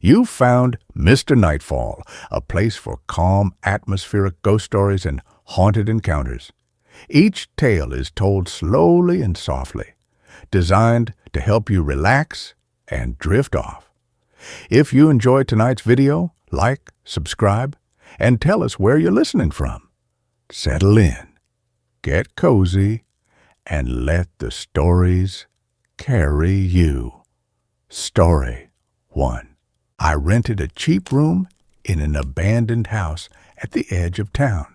You found MrNightfall, a place for calm, atmospheric ghost stories and haunted encounters. Each tale is told slowly and softly, designed to help you relax and drift off. If you enjoyed tonight's video, like, subscribe, and tell us where you're listening from. Settle in, get cozy, and let the stories carry you. Story 1. I rented a cheap room in an abandoned house at the edge of town.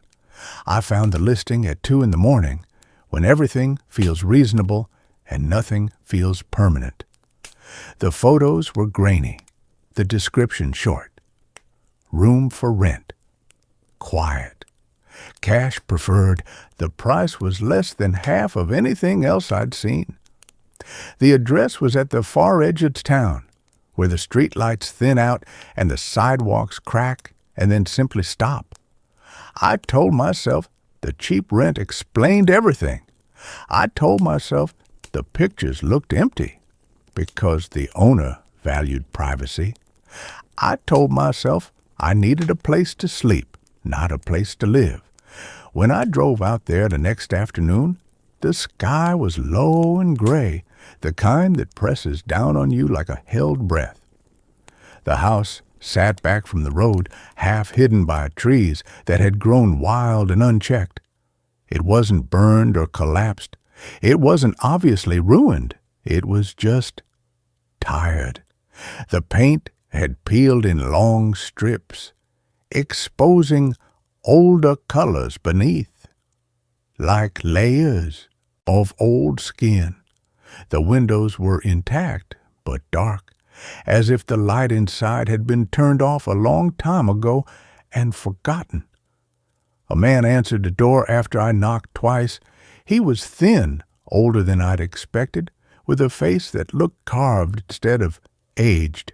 I found the listing at 2 in the morning, when everything feels reasonable and nothing feels permanent. The photos were grainy, the description short. Room for rent. Quiet. Cash preferred. The price was less than half of anything else I'd seen. The address was at the far edge of town, where the streetlights thin out and the sidewalks crack and then simply stop. I told myself the cheap rent explained everything. I told myself the pictures looked empty because the owner valued privacy. I told myself I needed a place to sleep, not a place to live. When I drove out there the next afternoon, the sky was low and gray, the kind that presses down on you like a held breath. The house sat back from the road, half hidden by trees that had grown wild and unchecked. It wasn't burned or collapsed. It wasn't obviously ruined. It was just tired. The paint had peeled in long strips, exposing older colors beneath, like layers of old skin. The windows were intact, but dark, as if the light inside had been turned off a long time ago and forgotten. A man answered the door after I knocked twice. He was thin, older than I'd expected, with a face that looked carved instead of aged.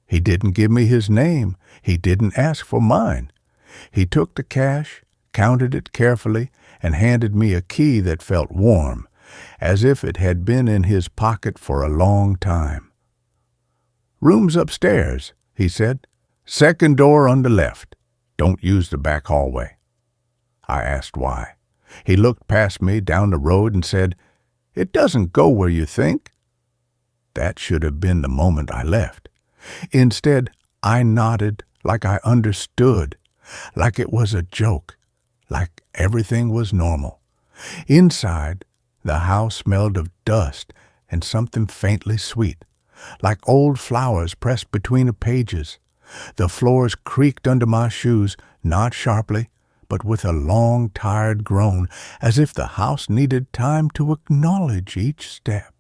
He didn't give me his name. He didn't ask for mine. He took the cash, counted it carefully, and handed me a key that felt warm, as if it had been in his pocket for a long time. "Room's upstairs," he said. "Second door on the left. Don't use the back hallway." I asked why. He looked past me down the road and said, "It doesn't go where you think." That should have been the moment I left. Instead, I nodded like I understood, like it was a joke, like everything was normal. Inside, the house smelled of dust and something faintly sweet, like old flowers pressed between the pages. The floors creaked under my shoes, not sharply, but with a long, tired groan, as if the house needed time to acknowledge each step.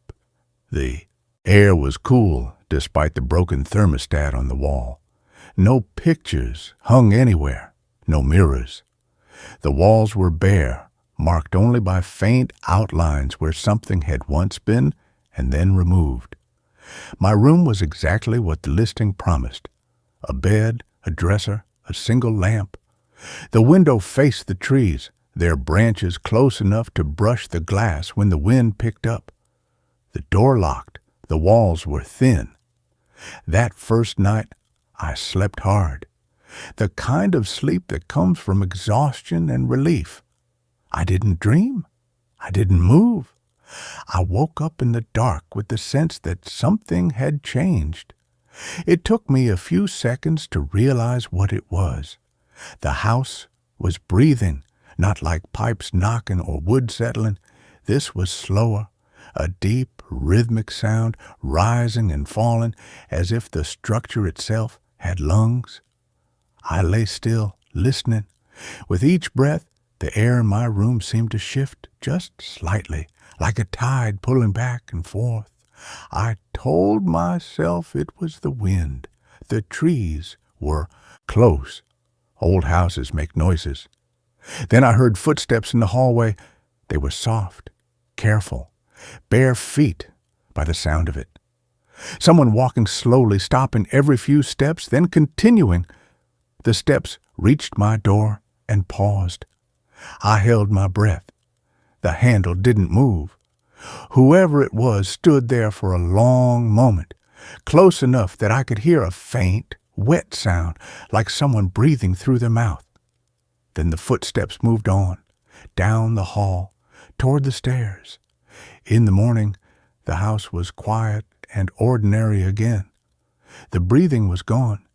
The air was cool, despite the broken thermostat on the wall. No pictures hung anywhere, no mirrors. The walls were bare, marked only by faint outlines where something had once been and then removed. My room was exactly what the listing promised. A bed, a dresser, a single lamp. The window faced the trees, their branches close enough to brush the glass when the wind picked up. The door locked, the walls were thin. That first night, I slept hard. The kind of sleep that comes from exhaustion and relief. I didn't dream. I didn't move. I woke up in the dark with the sense that something had changed. It took me a few seconds to realize what it was. The house was breathing, not like pipes knocking or wood settling. This was slower, a deep, rhythmic sound rising and falling as if the structure itself had lungs. I lay still, listening. With each breath, the air in my room seemed to shift just slightly, like a tide pulling back and forth. I told myself it was the wind. The trees were close. Old houses make noises. Then I heard footsteps in the hallway. They were soft, careful, bare feet by the sound of it. Someone walking slowly, stopping every few steps, then continuing. The steps reached my door and paused. I held my breath. The handle didn't move. Whoever it was stood there for a long moment, close enough that I could hear a faint, wet sound like someone breathing through their mouth. Then the footsteps moved on, down the hall, toward the stairs. In the morning, the house was quiet and ordinary again. The breathing was gone.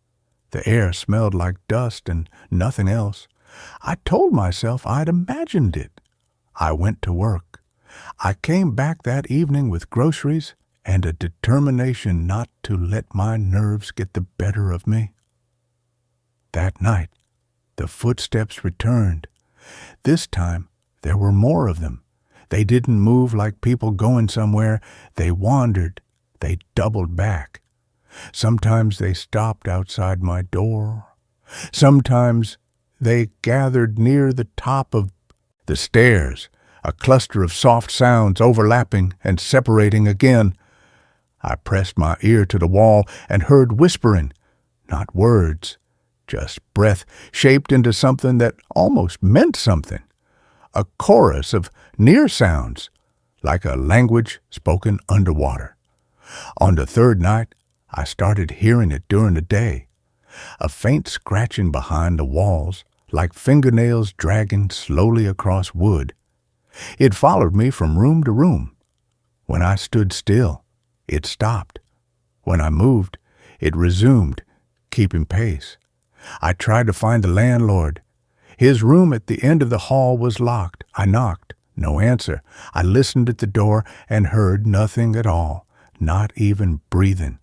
The air smelled like dust and nothing else. I told myself I'd imagined it. I went to work. I came back that evening with groceries and a determination not to let my nerves get the better of me. That night, the footsteps returned. This time, there were more of them. They didn't move like people going somewhere. They wandered. They doubled back. Sometimes they stopped outside my door. Sometimes they gathered near the top of the stairs, a cluster of soft sounds overlapping and separating again. I pressed my ear to the wall and heard whispering, not words, just breath shaped into something that almost meant something. A chorus of near sounds, like a language spoken underwater. On the third night, I started hearing it during the day. A faint scratching behind the walls, like fingernails dragging slowly across wood. It followed me from room to room. When I stood still, it stopped. When I moved, it resumed, keeping pace. I tried to find the landlord. His room at the end of the hall was locked. I knocked. No answer. I listened at the door and heard nothing at all, not even breathing.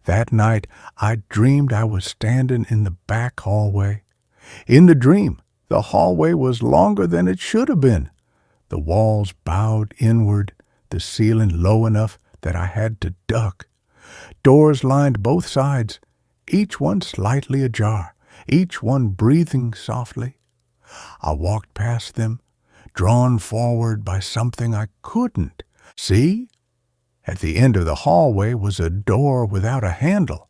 That night, I dreamed I was standing in the back hallway. In the dream, the hallway was longer than it should have been. The walls bowed inward, the ceiling low enough that I had to duck. Doors lined both sides, each one slightly ajar, each one breathing softly. I walked past them, drawn forward by something I couldn't see. At the end of the hallway was a door without a handle.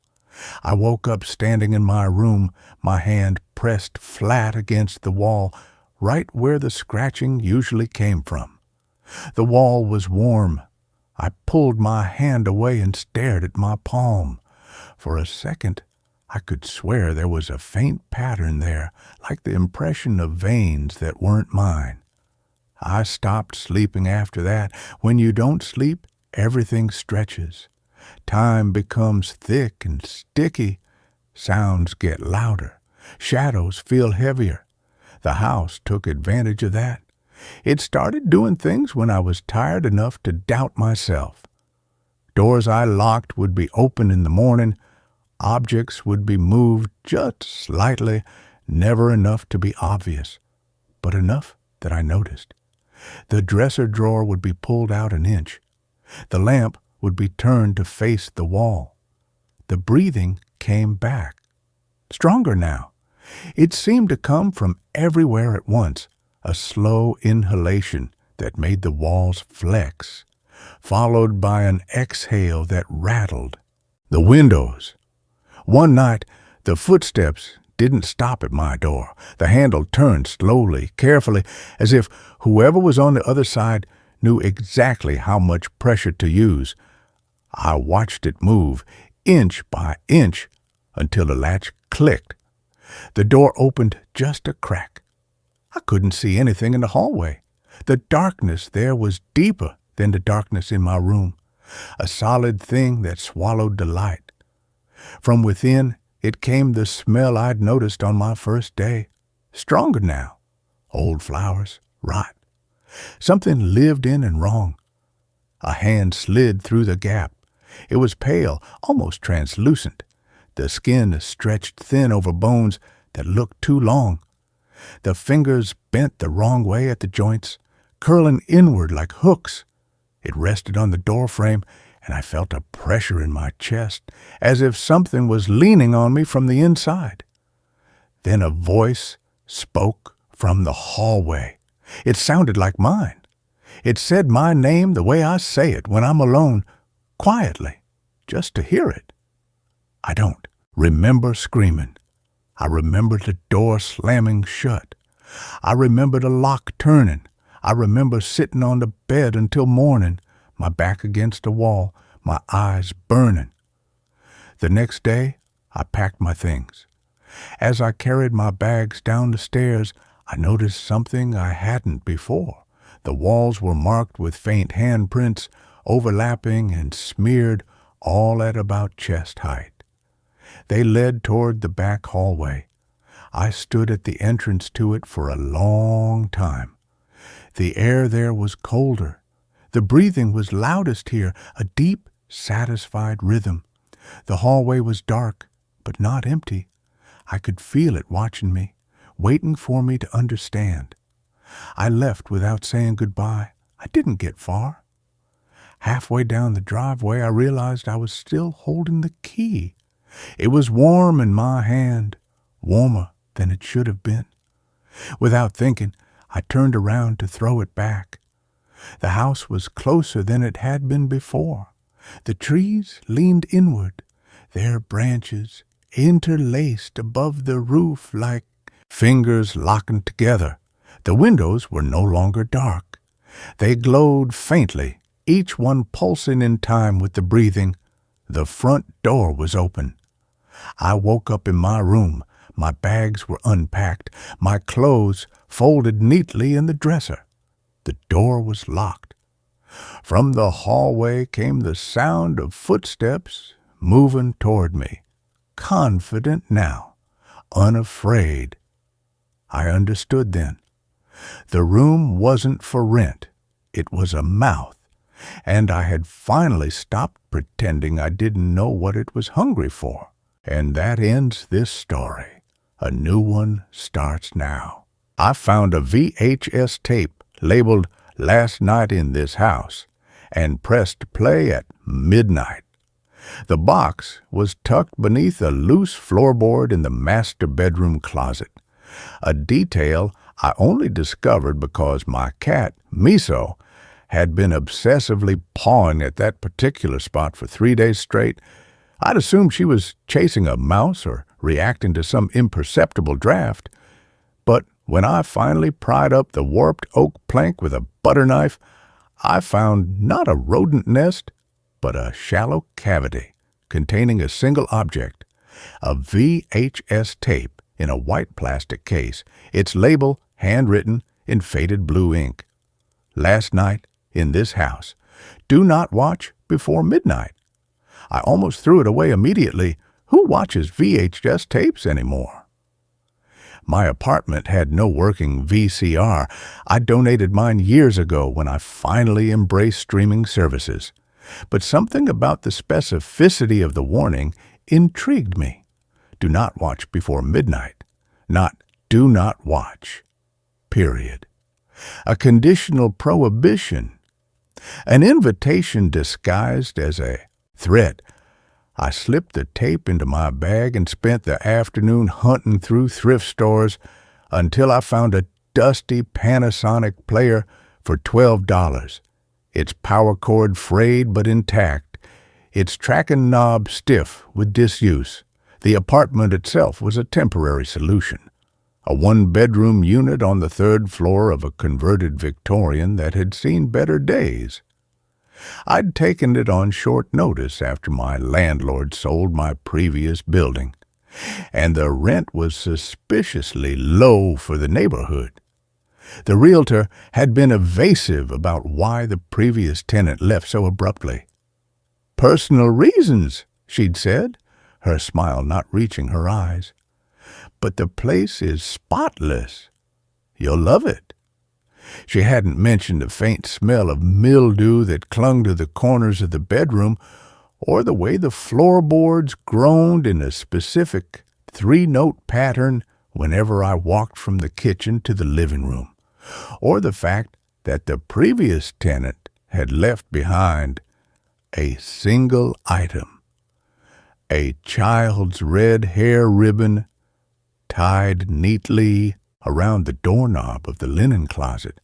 I woke up standing in my room, my hand pressed flat against the wall, right where the scratching usually came from. The wall was warm. I pulled my hand away and stared at my palm. For a second, I could swear there was a faint pattern there, like the impression of veins that weren't mine. I stopped sleeping after that. When you don't sleep, everything stretches. Time becomes thick and sticky. Sounds get louder. Shadows feel heavier. The house took advantage of that. It started doing things when I was tired enough to doubt myself. Doors I locked would be open in the morning. Objects would be moved just slightly, never enough to be obvious, but enough that I noticed. The dresser drawer would be pulled out an inch. The lamp would be turned to face the wall. The breathing came back. Stronger now. It seemed to come from everywhere at once, a slow inhalation that made the walls flex, followed by an exhale that rattled. The windows. One night, the footsteps didn't stop at my door. The handle turned slowly, carefully, as if whoever was on the other side knew exactly how much pressure to use. I watched it move, inch by inch, until the latch clicked. The door opened just a crack. I couldn't see anything in the hallway. The darkness there was deeper than the darkness in my room, a solid thing that swallowed the light. From within, it came the smell I'd noticed on my first day, stronger now. Old flowers, rot. Something lived in and wrong. A hand slid through the gap. It was pale, almost translucent. The skin stretched thin over bones that looked too long. The fingers bent the wrong way at the joints, curling inward like hooks. It rested on the doorframe, and I felt a pressure in my chest, as if something was leaning on me from the inside. Then a voice spoke from the hallway. It sounded like mine. It said my name the way I say it when I'm alone, quietly, just to hear it. I don't remember screaming. I remember the door slamming shut. I remember the lock turning. I remember sitting on the bed until morning, my back against the wall, my eyes burning. The next day, I packed my things. As I carried my bags down the stairs, I noticed something I hadn't before. The walls were marked with faint handprints, overlapping and smeared, all at about chest height. They led toward the back hallway. I stood at the entrance to it for a long time. The air there was colder. The breathing was loudest here, a deep, satisfied rhythm. The hallway was dark, but not empty. I could feel it watching me, waiting for me to understand. I left without saying goodbye. I didn't get far. Halfway down the driveway, I realized I was still holding the key. It was warm in my hand, warmer than it should have been. Without thinking, I turned around to throw it back. The house was closer than it had been before. The trees leaned inward, their branches interlaced above the roof like fingers locking together. The windows were no longer dark. They glowed faintly, each one pulsing in time with the breathing. The front door was open. I woke up in my room. My bags were unpacked, my clothes folded neatly in the dresser. The door was locked. From the hallway came the sound of footsteps moving toward me, confident now, unafraid. I understood then. The room wasn't for rent. It was a mouth, and I had finally stopped pretending I didn't know what it was hungry for. And that ends this story. A new one starts now. I found a VHS tape labeled "Last Night in This House" and pressed play at midnight. The box was tucked beneath a loose floorboard in the master bedroom closet, a detail I only discovered because my cat, Miso, had been obsessively pawing at that particular spot for 3 days straight. I'd assumed she was chasing a mouse or reacting to some imperceptible draft. But when I finally pried up the warped oak plank with a butter knife, I found not a rodent nest, but a shallow cavity containing a single object, a VHS tape in a white plastic case, its label handwritten in faded blue ink. Last night in this house. Do not watch before midnight. I almost threw it away immediately. Who watches VHS tapes anymore? My apartment had no working VCR. I donated mine years ago when I finally embraced streaming services. But something about the specificity of the warning intrigued me. Do not watch before midnight. Not do not watch. Period. A conditional prohibition. An invitation disguised as a threat. I slipped the tape into my bag and spent the afternoon hunting through thrift stores until I found a dusty Panasonic player for $12. Its power cord frayed but intact, its tracking knob stiff with disuse. The apartment itself was a temporary solution, a one-bedroom unit on the third floor of a converted Victorian that had seen better days. I'd taken it on short notice after my landlord sold my previous building, and the rent was suspiciously low for the neighborhood. The realtor had been evasive about why the previous tenant left so abruptly. "Personal reasons," she'd said, her smile not reaching her eyes. "But the place is spotless. You'll love it." She hadn't mentioned the faint smell of mildew that clung to the corners of the bedroom, or the way the floorboards groaned in a specific three-note pattern whenever I walked from the kitchen to the living room, or the fact that the previous tenant had left behind a single item, a child's red hair ribbon tied neatly around the doorknob of the linen closet.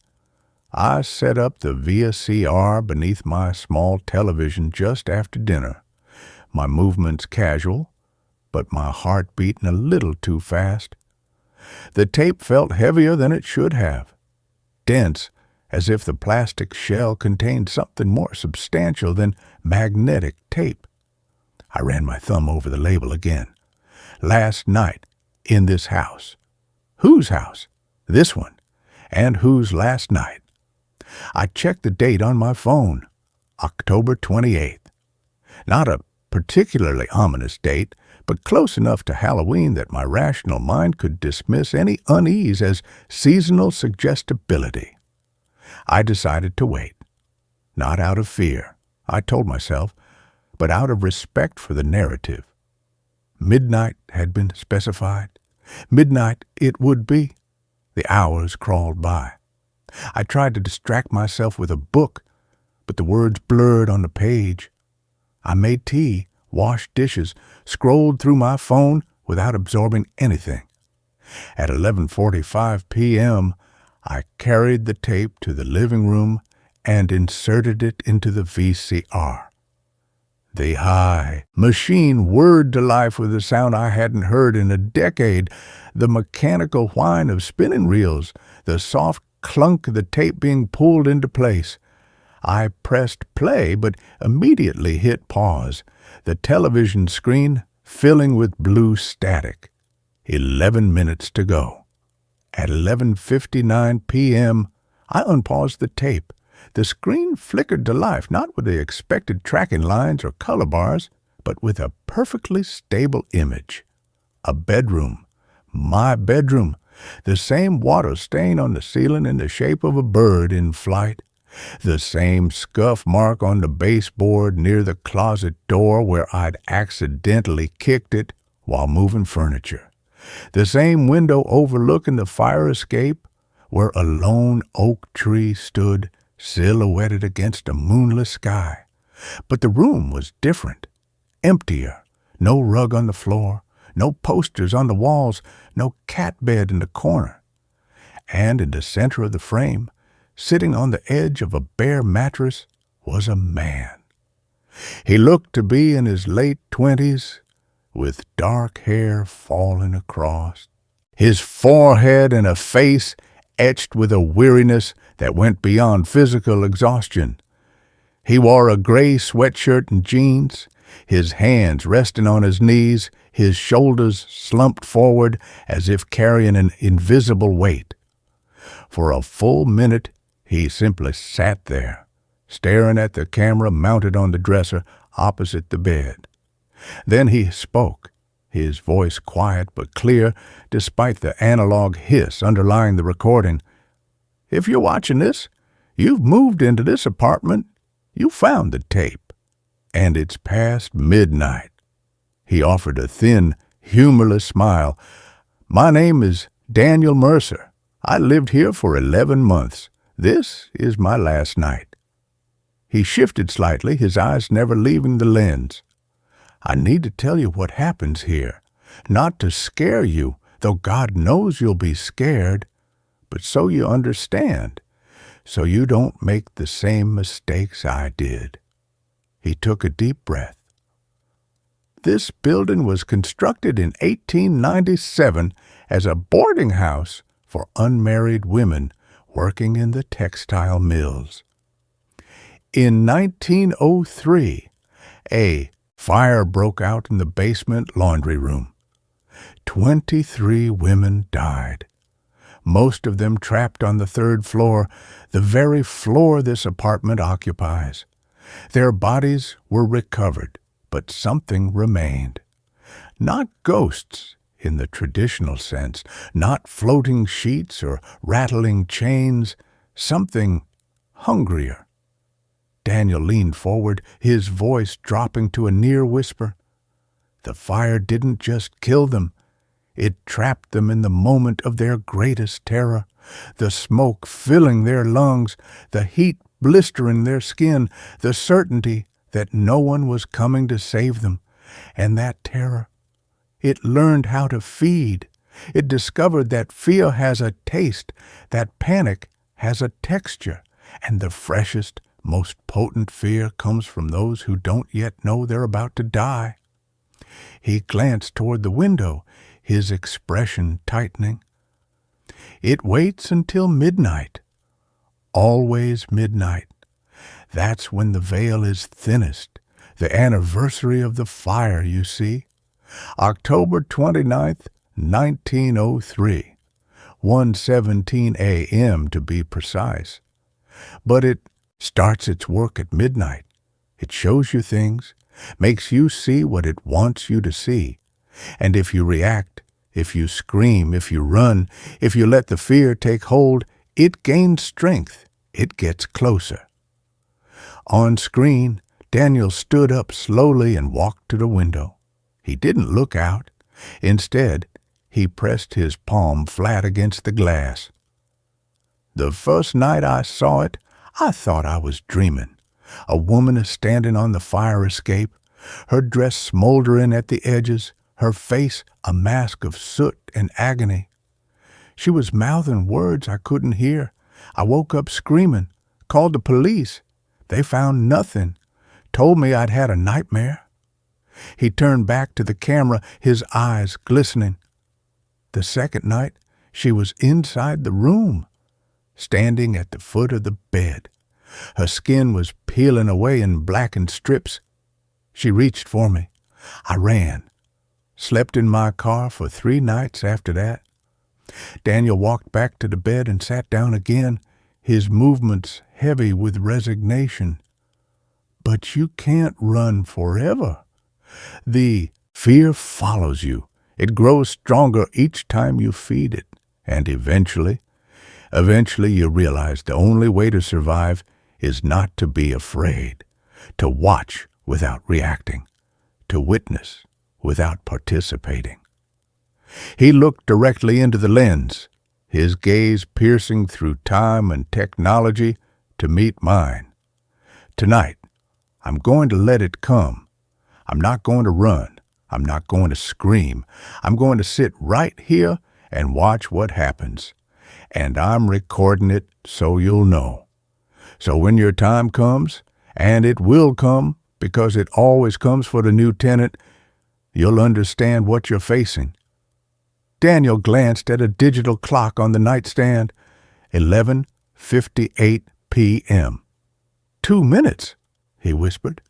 I set up the VCR beneath my small television just after dinner, my movements casual, but my heart beating a little too fast. The tape felt heavier than it should have, dense, as if the plastic shell contained something more substantial than magnetic tape. I ran my thumb over the label again. Last night, in this house. Whose house? This one. And whose last night? I checked the date on my phone. October 28th. Not a particularly ominous date, but close enough to Halloween that my rational mind could dismiss any unease as seasonal suggestibility. I decided to wait. Not out of fear, I told myself, but out of respect for the narrative. Midnight had been specified. Midnight it would be. The hours crawled by. I tried to distract myself with a book, but the words blurred on the page. I made tea, washed dishes, scrolled through my phone without absorbing anything. At 11:45 p.m., I carried the tape to the living room and inserted it into the VCR. The high machine whirred to life with a sound I hadn't heard in a decade, the mechanical whine of spinning reels, the soft clunk of the tape being pulled into place. I pressed play, but immediately hit pause, the television screen filling with blue static. 11 minutes to go. At 11:59 p.m., I unpaused the tape. The screen flickered to life, not with the expected tracking lines or color bars, but with a perfectly stable image. A bedroom. My bedroom. The same water stain on the ceiling in the shape of a bird in flight. The same scuff mark on the baseboard near the closet door where I'd accidentally kicked it while moving furniture. The same window overlooking the fire escape where a lone oak tree stood silhouetted against a moonless sky. But the room was different, emptier. No rug on the floor, no posters on the walls, no cat bed in the corner. And in the center of the frame, sitting on the edge of a bare mattress, was a man. He looked to be in his late 20s, with dark hair falling across, his forehead and a face etched with a weariness that went beyond physical exhaustion. He wore a gray sweatshirt and jeans, his hands resting on his knees, his shoulders slumped forward as if carrying an invisible weight. For a full minute, he simply sat there, staring at the camera mounted on the dresser opposite the bed. Then he spoke, his voice quiet but clear despite the analog hiss underlying the recording. "If you're watching this, you've moved into this apartment. You found the tape. And it's past midnight." He offered a thin, humorless smile. "My name is Daniel Mercer. I lived here for 11 months. This is my last night." He shifted slightly, his eyes never leaving the lens. "I need to tell you what happens here. Not to scare you, though God knows you'll be scared, but so you understand, so you don't make the same mistakes I did." He took a deep breath. This building was constructed in 1897 as a boarding house for unmarried women working in the textile mills. In 1903, a fire broke out in the basement laundry room. 23 women died, most of them trapped on the 3rd floor, the very floor this apartment occupies. Their bodies were recovered, but something remained. Not ghosts in the traditional sense, not floating sheets or rattling chains, something hungrier. Daniel leaned forward, his voice dropping to a near whisper. The fire didn't just kill them. It trapped them in the moment of their greatest terror, the smoke filling their lungs, the heat blistering their skin, the certainty that no one was coming to save them. And that terror, it learned how to feed. It discovered that fear has a taste, that panic has a texture, and the freshest, most potent fear comes from those who don't yet know they're about to die. He glanced toward the window, his expression tightening. It waits until midnight. Always midnight. That's when the veil is thinnest, The anniversary of the fire, you see. October 29th, 1903. 1:17 a.m. to be precise. But it starts its work at midnight. It shows you things, makes you see what it wants you to see. And if you react, if you scream, if you run, if you let the fear take hold, it gains strength. It gets closer. On screen, Daniel stood up slowly and walked to the window. He didn't look out. Instead, he pressed his palm flat against the glass. The first night I saw it, I thought I was dreaming. A woman is standing on the fire escape, her dress smoldering at the edges, her face a mask of soot and agony. She was mouthing words I couldn't hear. I woke up screaming, called the police. They found nothing, told me I'd had a nightmare. He turned back to the camera, his eyes glistening. The second night, she was inside the room, standing at the foot of the bed. Her skin was peeling away in blackened strips. She reached for me. I ran. Slept in my car for 3 nights after that. Daniel walked back to the bed and sat down again, his movements heavy with resignation. But you can't run forever. The fear follows you. It grows stronger each time you feed it. And eventually you realize the only way to survive is not to be afraid, to watch without reacting, to witness without participating. He looked directly into the lens, his gaze piercing through time and technology to meet mine. Tonight, I'm going to let it come. I'm not going to run. I'm not going to scream. I'm going to sit right here and watch what happens. And I'm recording it so you'll know. So when your time comes, and it will come because it always comes for the new tenant, you'll understand what you're facing. Daniel glanced at a digital clock on the nightstand. 11:58 p.m. 2 minutes, he whispered.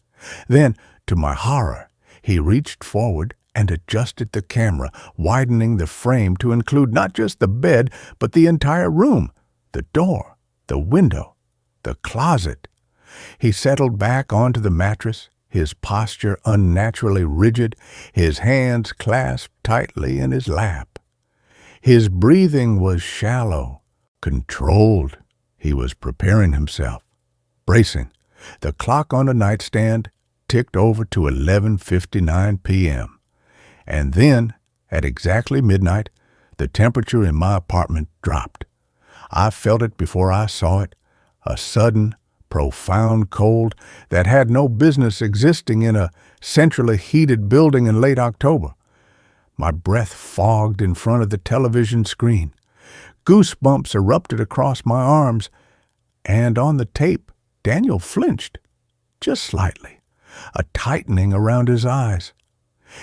Then, to my horror, he reached forward and adjusted the camera, widening the frame to include not just the bed, but the entire room, the door, the window, the closet. He settled back onto the mattress, his posture unnaturally rigid, his hands clasped tightly in his lap. His breathing was shallow, controlled. He was preparing himself, bracing. The clock on the nightstand ticked over to 11:59 p.m. And then, at exactly midnight, the temperature in my apartment dropped. I felt it before I saw it, a sudden, profound cold that had no business existing in a centrally heated building in late October. My breath fogged in front of the television screen. Goosebumps erupted across my arms, and on the tape, Daniel flinched, just slightly, a tightening around his eyes.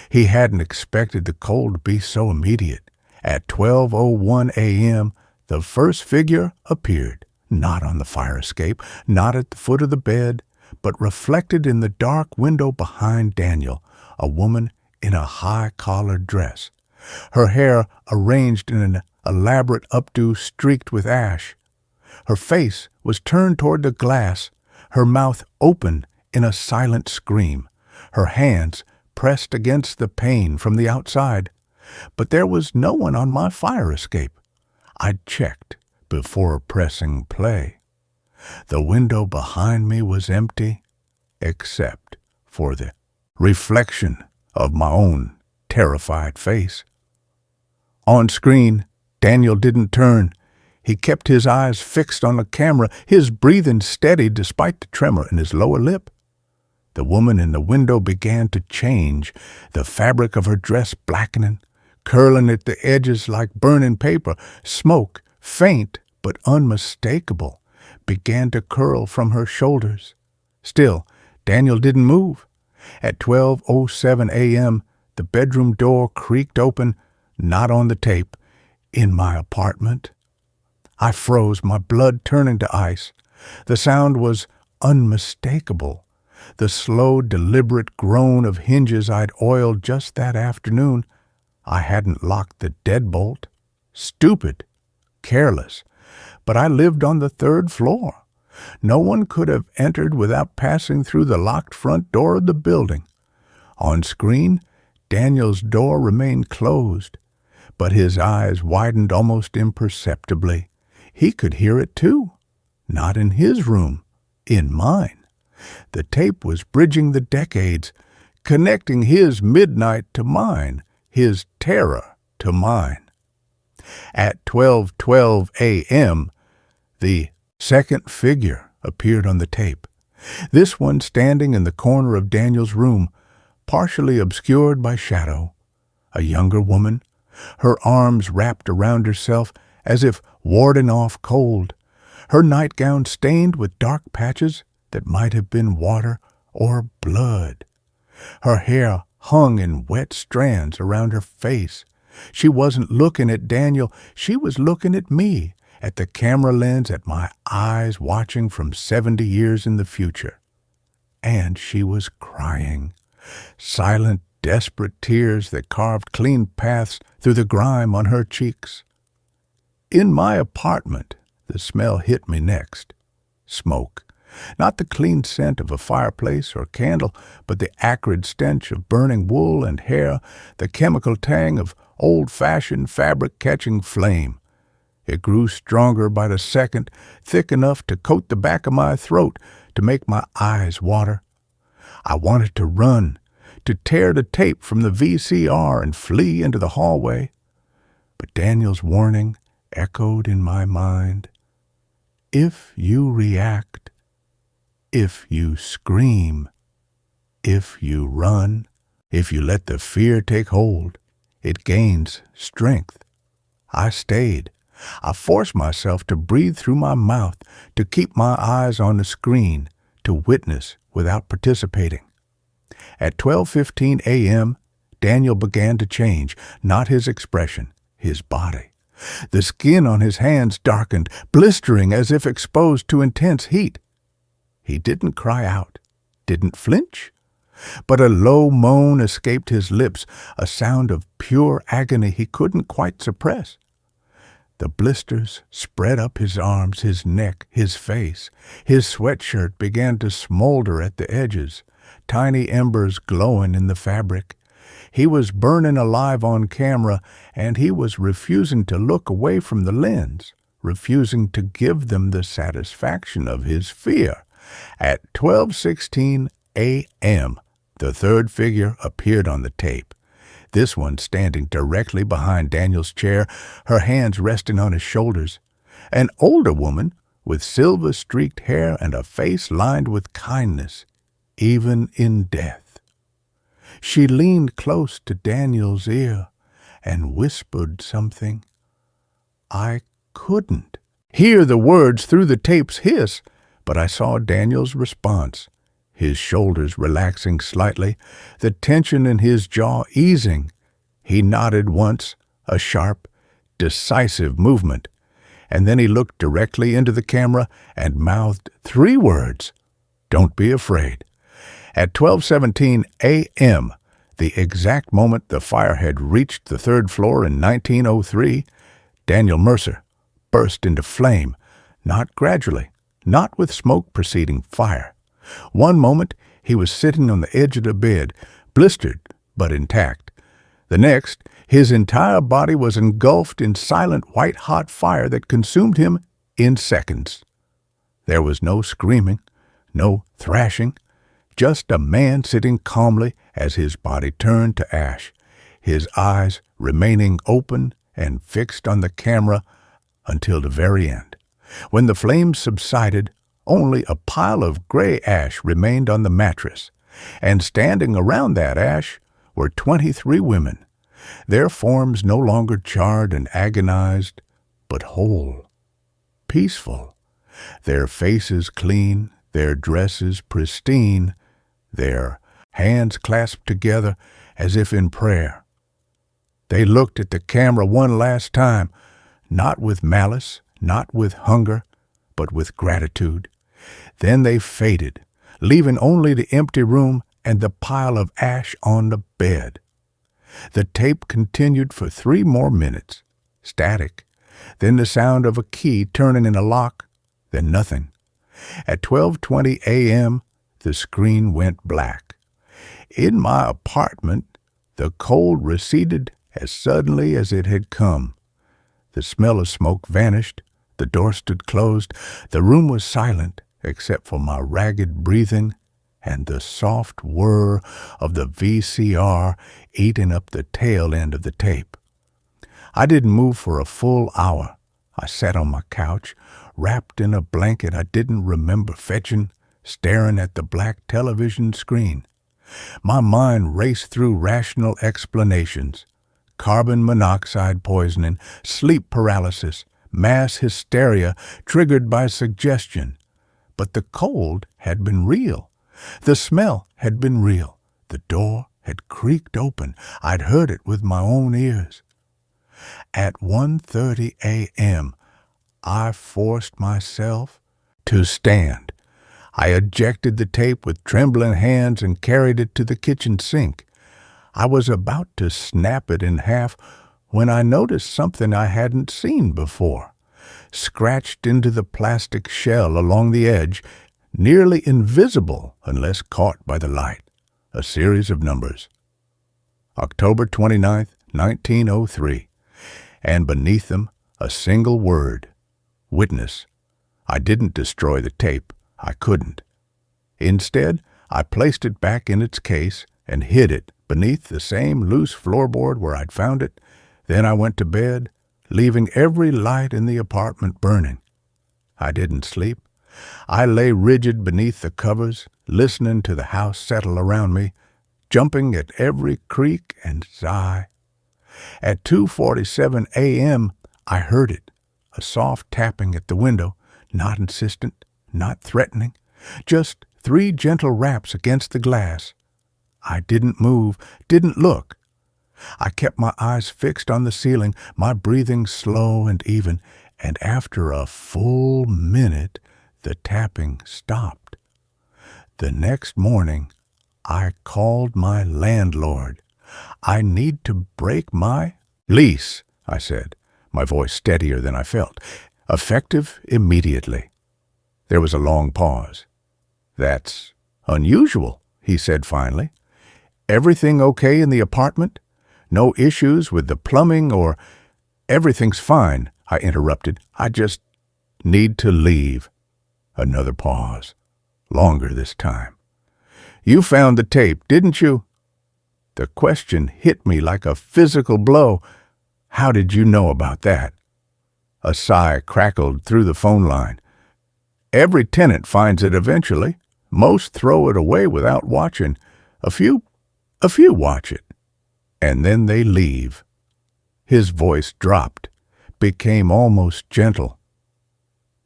He hadn't expected the cold to be so immediate. At 12:01 a.m., the first figure appeared, not on the fire escape, not at the foot of the bed, but reflected in the dark window behind Daniel, a woman in a high-collared dress, her hair arranged in an elaborate updo streaked with ash. Her face was turned toward the glass, her mouth open in a silent scream, her hands pressed against the pane from the outside. But there was no one on my fire escape. I'd checked before pressing play. The window behind me was empty, except for the reflection of my own terrified face. On screen, Daniel didn't turn. He kept his eyes fixed on the camera, his breathing steady despite the tremor in his lower lip. The woman in the window began to change, the fabric of her dress blackening, curling at the edges like burning paper. Smoke, faint but unmistakable, began to curl from her shoulders. Still, Daniel didn't move. At 12:07 a.m., the bedroom door creaked open, not on the tape, in my apartment. I froze, my blood turning to ice. The sound was unmistakable. The slow, deliberate groan of hinges I'd oiled just that afternoon. I hadn't locked the deadbolt. Stupid. Careless. But I lived on the 3rd floor. No one could have entered without passing through the locked front door of the building. On screen, Daniel's door remained closed, but his eyes widened almost imperceptibly. He could hear it too. Not in his room, in mine. The tape was bridging the decades, connecting his midnight to mine, his terror to mine. At 12:12 a.m., the second figure appeared on the tape, this one standing in the corner of Daniel's room, partially obscured by shadow. A younger woman, her arms wrapped around herself as if warding off cold, her nightgown stained with dark patches that might have been water or blood. Her hair hung in wet strands around her face. She wasn't looking at Daniel, she was looking at me, at the camera lens, at my eyes watching from 70 years in the future. And she was crying. Silent, desperate tears that carved clean paths through the grime on her cheeks. In my apartment, the smell hit me next. Smoke. Not the clean scent of a fireplace or candle, but the acrid stench of burning wool and hair, the chemical tang of old-fashioned fabric-catching flame. It grew stronger by the second, thick enough to coat the back of my throat, to make my eyes water. I wanted to run, to tear the tape from the VCR and flee into the hallway. But Daniel's warning echoed in my mind. If you react, if you scream, if you run, if you let the fear take hold, it gains strength. I stayed. I forced myself to breathe through my mouth, to keep my eyes on the screen, to witness without participating. At 12:15 a.m., Daniel began to change, not his expression, his body. The skin on his hands darkened, blistering as if exposed to intense heat. He didn't cry out, didn't flinch, but a low moan escaped his lips, a sound of pure agony he couldn't quite suppress. The blisters spread up his arms, his neck, his face. His sweatshirt began to smolder at the edges, tiny embers glowing in the fabric. He was burning alive on camera, and he was refusing to look away from the lens, refusing to give them the satisfaction of his fear. At 12:16 a.m., the third figure appeared on the tape. This one standing directly behind Daniel's chair, her hands resting on his shoulders. An older woman with silver-streaked hair and a face lined with kindness, even in death. She leaned close to Daniel's ear and whispered something. I couldn't hear the words through the tape's hiss, but I saw Daniel's response, his shoulders relaxing slightly, the tension in his jaw easing. He nodded once, a sharp, decisive movement, and then he looked directly into the camera and mouthed 3 words, "Don't be afraid." At 12:17 a.m., the exact moment the fire had reached the 3rd floor in 1903, Daniel Mercer burst into flame, not gradually, not with smoke preceding fire. One moment he was sitting on the edge of the bed, blistered but intact. The next, his entire body was engulfed in silent white-hot fire that consumed him in seconds. There was no screaming, no thrashing, just a man sitting calmly as his body turned to ash, his eyes remaining open and fixed on the camera until the very end. When the flames subsided, only a pile of gray ash remained on the mattress, and standing around that ash were 23 women, their forms no longer charred and agonized, but whole, peaceful, their faces clean, their dresses pristine, their hands clasped together as if in prayer. They looked at the camera one last time, not with malice, not with hunger, but with gratitude. Then they faded, leaving only the empty room and the pile of ash on the bed. The tape continued for 3 more minutes, static, then the sound of a key turning in a lock, then nothing. At 12:20 a.m., the screen went black. In my apartment, the cold receded as suddenly as it had come. The smell of smoke vanished, the door stood closed, the room was silent except for my ragged breathing and the soft whir of the VCR eating up the tail end of the tape. I didn't move for a full hour. I sat on my couch, wrapped in a blanket I didn't remember fetching, staring at the black television screen. My mind raced through rational explanations: carbon monoxide poisoning, sleep paralysis, mass hysteria triggered by suggestion. But the cold had been real. The smell had been real. The door had creaked open. I'd heard it with my own ears. At 1:30 a.m., I forced myself to stand. I ejected the tape with trembling hands and carried it to the kitchen sink. I was about to snap it in half when I noticed something I hadn't seen before. Scratched into the plastic shell along the edge, nearly invisible unless caught by the light, a series of numbers. October 29th, 1903. And beneath them, a single word: witness. I didn't destroy the tape. I couldn't. Instead, I placed it back in its case and hid it beneath the same loose floorboard where I'd found it. Then I went to bed, leaving every light in the apartment burning. I didn't sleep. I lay rigid beneath the covers, listening to the house settle around me, jumping at every creak and sigh. At 2:47 a.m., I heard it, a soft tapping at the window, not insistent, not threatening, just 3 gentle raps against the glass. I didn't move, didn't look. I kept my eyes fixed on the ceiling, my breathing slow and even, and after a full minute, the tapping stopped. The next morning, I called my landlord. "I need to break my lease," I said, my voice steadier than I felt. "Effective immediately." There was a long pause. "That's unusual," he said finally. "Everything okay in the apartment? No issues with the plumbing or—" "Everything's fine," I interrupted. "I just need to leave." Another pause. Longer this time. "You found the tape, didn't you?" The question hit me like a physical blow. "How did you know about that?" A sigh crackled through the phone line. "Every tenant finds it eventually. Most throw it away without watching. A few watch it. And then they leave." His voice dropped, became almost gentle.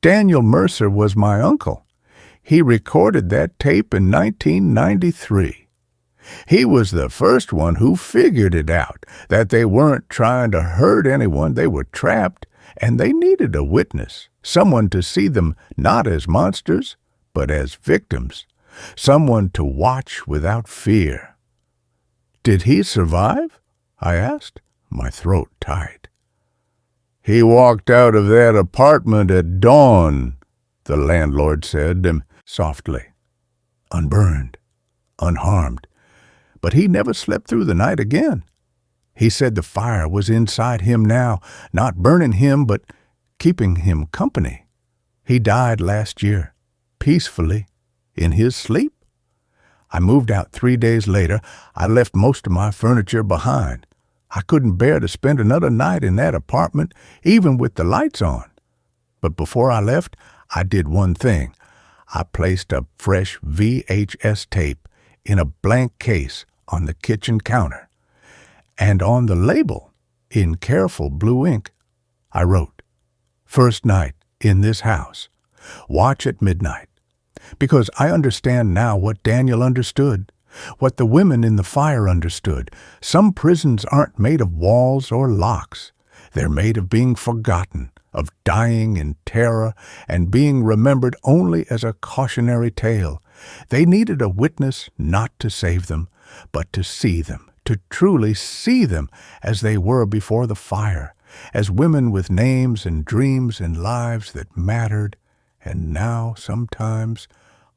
"Daniel Mercer was my uncle. He recorded that tape in 1993. He was the first one who figured it out, that they weren't trying to hurt anyone, they were trapped, and they needed a witness, someone to see them not as monsters, but as victims, someone to watch without fear." "Did he survive?" I asked, my throat tight. "He walked out of that apartment at dawn," the landlord said softly. "Unburned, unharmed. But he never slept through the night again. He said the fire was inside him now, not burning him, but keeping him company. He died last year, peacefully, in his sleep. I moved out 3 days later. I left most of my furniture behind. I couldn't bear to spend another night in that apartment, even with the lights on. But before I left, I did one thing. I placed a fresh VHS tape in a blank case on the kitchen counter. And on the label, in careful blue ink, I wrote, "First night in this house. Watch at midnight." Because I understand now what Daniel understood, what the women in the fire understood. Some prisons aren't made of walls or locks. They're made of being forgotten, of dying in terror and being remembered only as a cautionary tale, They needed a witness not to save them, but to see them, to truly see them as they were before the fire, as women with names and dreams and lives that mattered. And now, sometimes,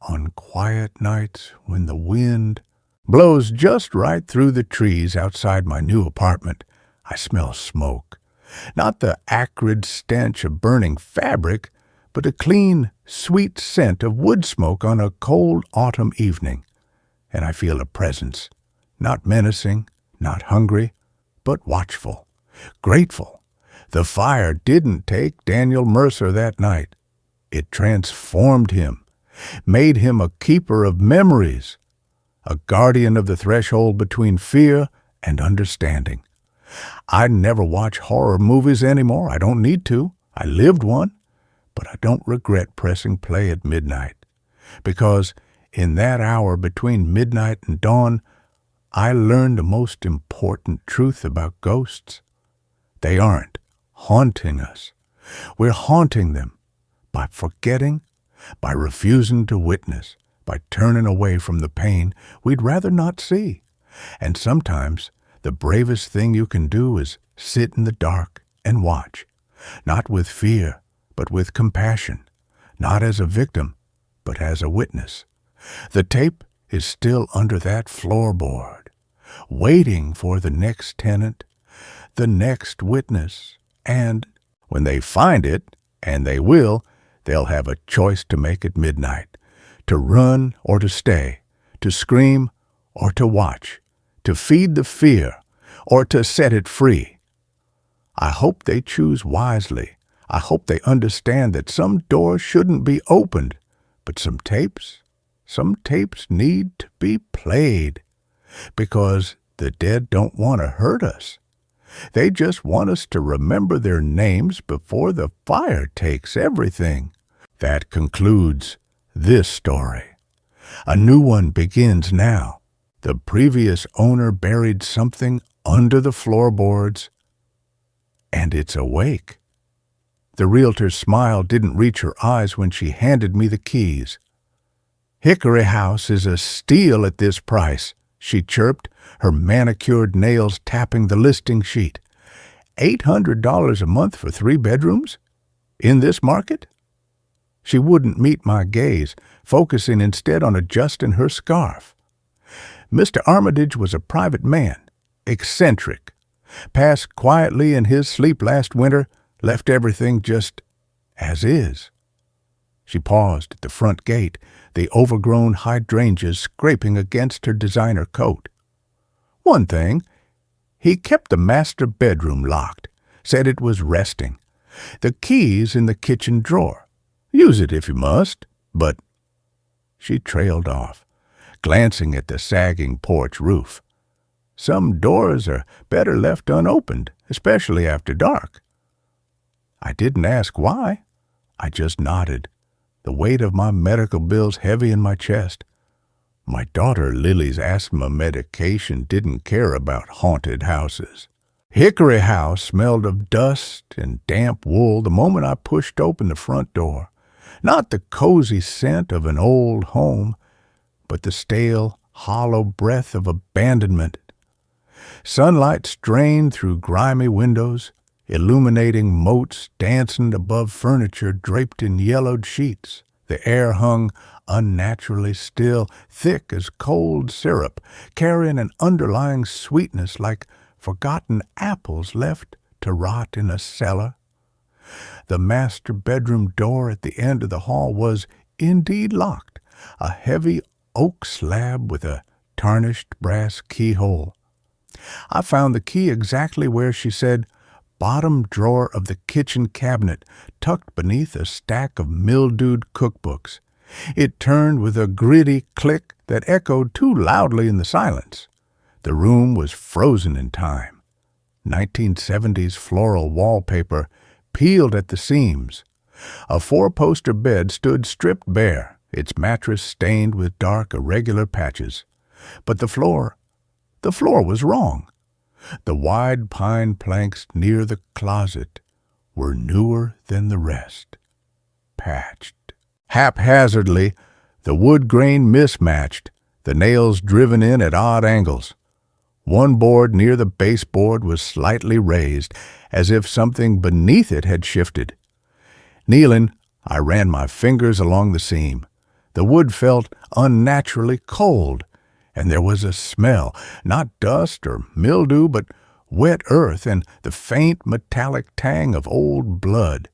on quiet nights when the wind blows just right through the trees outside my new apartment, I smell smoke. Not the acrid stench of burning fabric, but a clean, sweet scent of wood smoke on a cold autumn evening. And I feel a presence, not menacing, not hungry, but watchful, grateful. The fire didn't take Daniel Mercer that night. It transformed him, made him a keeper of memories, a guardian of the threshold between fear and understanding. I never watch horror movies anymore. I don't need to. I lived one, but I don't regret pressing play at midnight, because in that hour between midnight and dawn, I learned the most important truth about ghosts. They aren't haunting us. We're haunting them by forgetting, by refusing to witness, by turning away from the pain we'd rather not see. And sometimes the bravest thing you can do is sit in the dark and watch, not with fear, but with compassion, not as a victim, but as a witness. The tape is still under that floorboard, waiting for the next tenant, the next witness, and when they find it, and they will, they'll have a choice to make at midnight, to run or to stay, to scream or to watch, to feed the fear or to set it free. I hope they choose wisely. I hope they understand that some doors shouldn't be opened, but some tapes need to be played, because the dead don't want to hurt us. They just want us to remember their names before the fire takes everything. That concludes this story. A new one begins now. The previous owner buried something under the floorboards, and it's awake. The realtor's smile didn't reach her eyes when she handed me the keys. "Hickory House is a steal at this price," she chirped, her manicured nails tapping the listing sheet. $800 a month for 3 bedrooms? In this market? She wouldn't meet my gaze, focusing instead on adjusting her scarf. Mr. Armitage was a private man, eccentric, passed quietly in his sleep last winter, left everything just as is. She paused at the front gate, the overgrown hydrangeas scraping against her designer coat. One thing, he kept the master bedroom locked, said it was resting. The key's in the kitchen drawer. Use it if you must, but... She trailed off, glancing at the sagging porch roof. Some doors are better left unopened, especially after dark. I didn't ask why. I just nodded, the weight of my medical bills heavy in my chest. My daughter Lily's asthma medication didn't care about haunted houses. Hickory House smelled of dust and damp wool the moment I pushed open the front door. Not the cozy scent of an old home, but the stale, hollow breath of abandonment. Sunlight strained through grimy windows, illuminating motes dancing above furniture draped in yellowed sheets. The air hung unnaturally still, thick as cold syrup, carrying an underlying sweetness like forgotten apples left to rot in a cellar. The master bedroom door at the end of the hall was indeed locked, a heavy oak slab with a tarnished brass keyhole. I found the key exactly where she said, bottom drawer of the kitchen cabinet, tucked beneath a stack of mildewed cookbooks. It turned with a gritty click that echoed too loudly in the silence. The room was frozen in time. 1970s floral wallpaper peeled at the seams. A 4-poster bed stood stripped bare, its mattress stained with dark, irregular patches. But the floor was wrong. The wide pine planks near the closet were newer than the rest, patched. Haphazardly, the wood grain mismatched, the nails driven in at odd angles. One board near the baseboard was slightly raised, as if something beneath it had shifted. Kneeling, I ran my fingers along the seam. The wood felt unnaturally cold, and there was a smell, not dust or mildew, but wet earth and the faint metallic tang of old blood.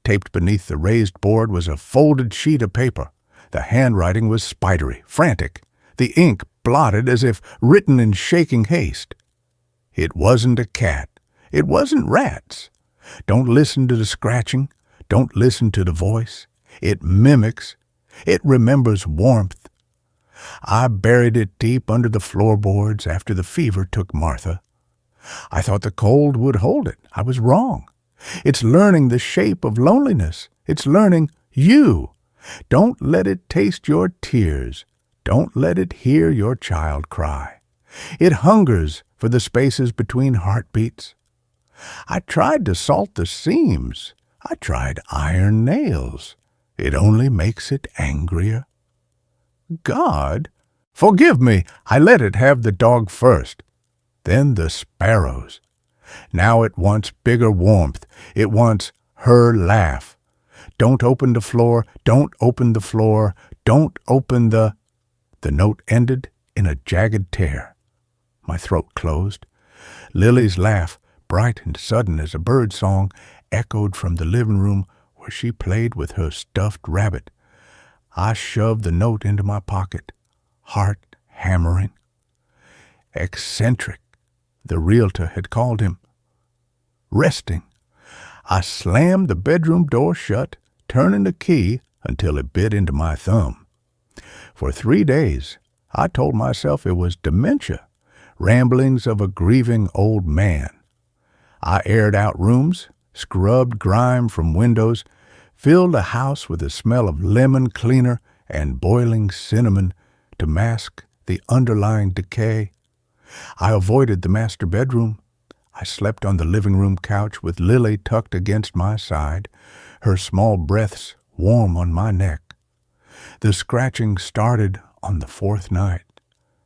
Taped beneath the raised board was a folded sheet of paper. The handwriting was spidery, frantic, the ink blotted as if written in shaking haste. It wasn't a cat. It wasn't rats. Don't listen to the scratching. Don't listen to the voice. It mimics. It remembers warmth. I buried it deep under the floorboards after the fever took Martha. I thought the cold would hold it. I was wrong. It's learning the shape of loneliness. It's learning you. Don't let it taste your tears. Don't let it hear your child cry. It hungers for the spaces between heartbeats. I tried to salt the seams. I tried iron nails. It only makes it angrier. God, forgive me. I let it have the dog first. Then the sparrows. Now it wants bigger warmth. It wants her laugh. Don't open the floor. Don't open the floor. Don't open the... The note ended in a jagged tear. My throat closed. Lily's laugh, bright and sudden as a bird song, echoed from the living room where she played with her stuffed rabbit. I shoved the note into my pocket, heart hammering. Eccentric, the realtor had called him. Resting. I slammed the bedroom door shut, turning the key until it bit into my thumb. For 3 days, I told myself it was dementia, ramblings of a grieving old man. I aired out rooms, scrubbed grime from windows, filled the house with the smell of lemon cleaner and boiling cinnamon to mask the underlying decay. I avoided the master bedroom. I slept on the living room couch with Lily tucked against my side, her small breaths warm on my neck. The scratching started on the 4th night,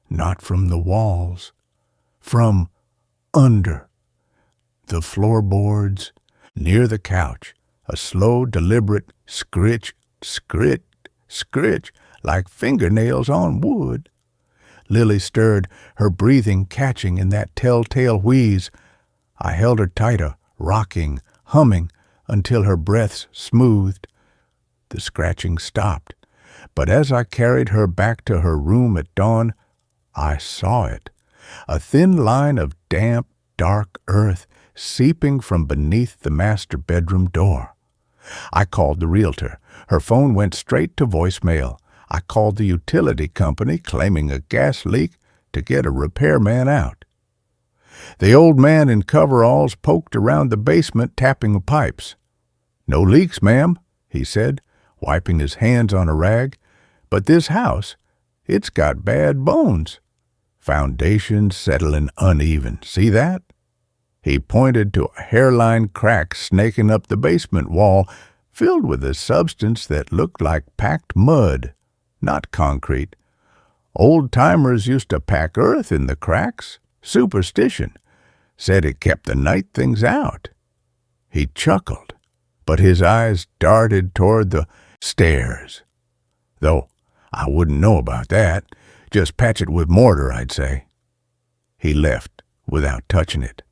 not from the walls, from under. The floorboards, near the couch, a slow, deliberate scritch, scritch, scritch, like fingernails on wood. Lily stirred, her breathing catching in that telltale wheeze. I held her tighter, rocking, humming, until her breaths smoothed. The scratching stopped, but as I carried her back to her room at dawn, I saw it, a thin line of damp, dark earth seeping from beneath the master bedroom door. I called the realtor. Her phone went straight to voicemail. I called the utility company claiming a gas leak to get a repairman out. The old man in coveralls poked around the basement tapping the pipes. "No leaks, ma'am," he said, wiping his hands on a rag. "But this house, it's got bad bones. Foundations settling uneven. See that?" He pointed to a hairline crack snaking up the basement wall, filled with a substance that looked like packed mud, not concrete. Old-timers used to pack earth in the cracks. Superstition. Said it kept the night things out. He chuckled, but his eyes darted toward the stairs. Though I wouldn't know about that. Just patch it with mortar, I'd say. He left without touching it.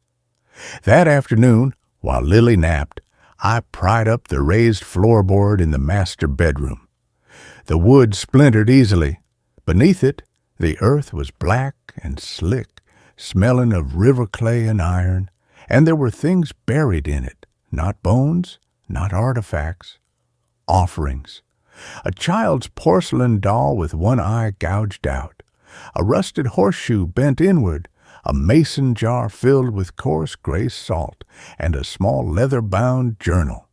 That afternoon, while Lily napped, I pried up the raised floorboard in the master bedroom. The wood splintered easily. Beneath it, the earth was black and slick, smelling of river clay and iron, and there were things buried in it, not bones, not artifacts, offerings. A child's porcelain doll with one eye gouged out, a rusted horseshoe bent inward, a mason jar filled with coarse gray salt, and a small leather-bound journal.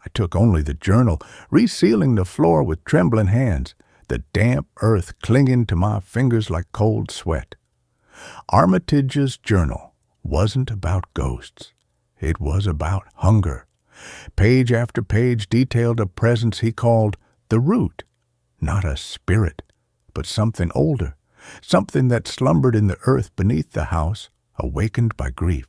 I took only the journal, resealing the floor with trembling hands, the damp earth clinging to my fingers like cold sweat. Armitage's journal wasn't about ghosts. It was about hunger. Page after page detailed a presence he called the root. not a spirit, but something older, something that slumbered in the earth beneath the house, awakened by grief.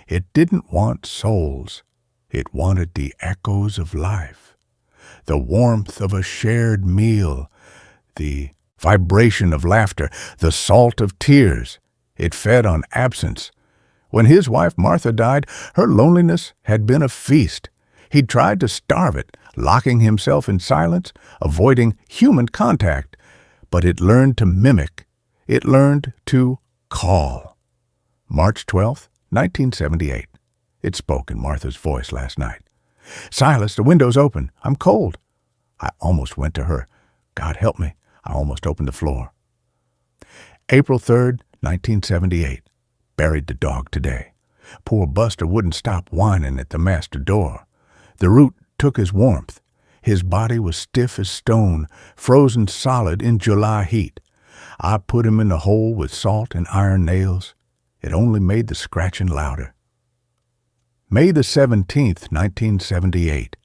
It didn't want souls. It wanted the echoes of life, the warmth of a shared meal, the vibration of laughter, the salt of tears. It fed on absence. When his wife Martha died, her loneliness had been a feast. He'd tried to starve it, locking himself in silence, avoiding human contact, but it learned to mimic. It learned to call. March 12th, 1978. It spoke in Martha's voice last night. "Silas, the window's open. I'm cold." I almost went to her. God help me, I almost opened the floor. April 3rd, 1978. Buried the dog today. Poor Buster wouldn't stop whining at the master door. The root took his warmth. His body was stiff as stone, frozen solid in July heat. I put him in the hole with salt and iron nails. It only made the scratching louder. May the 17th, 1978.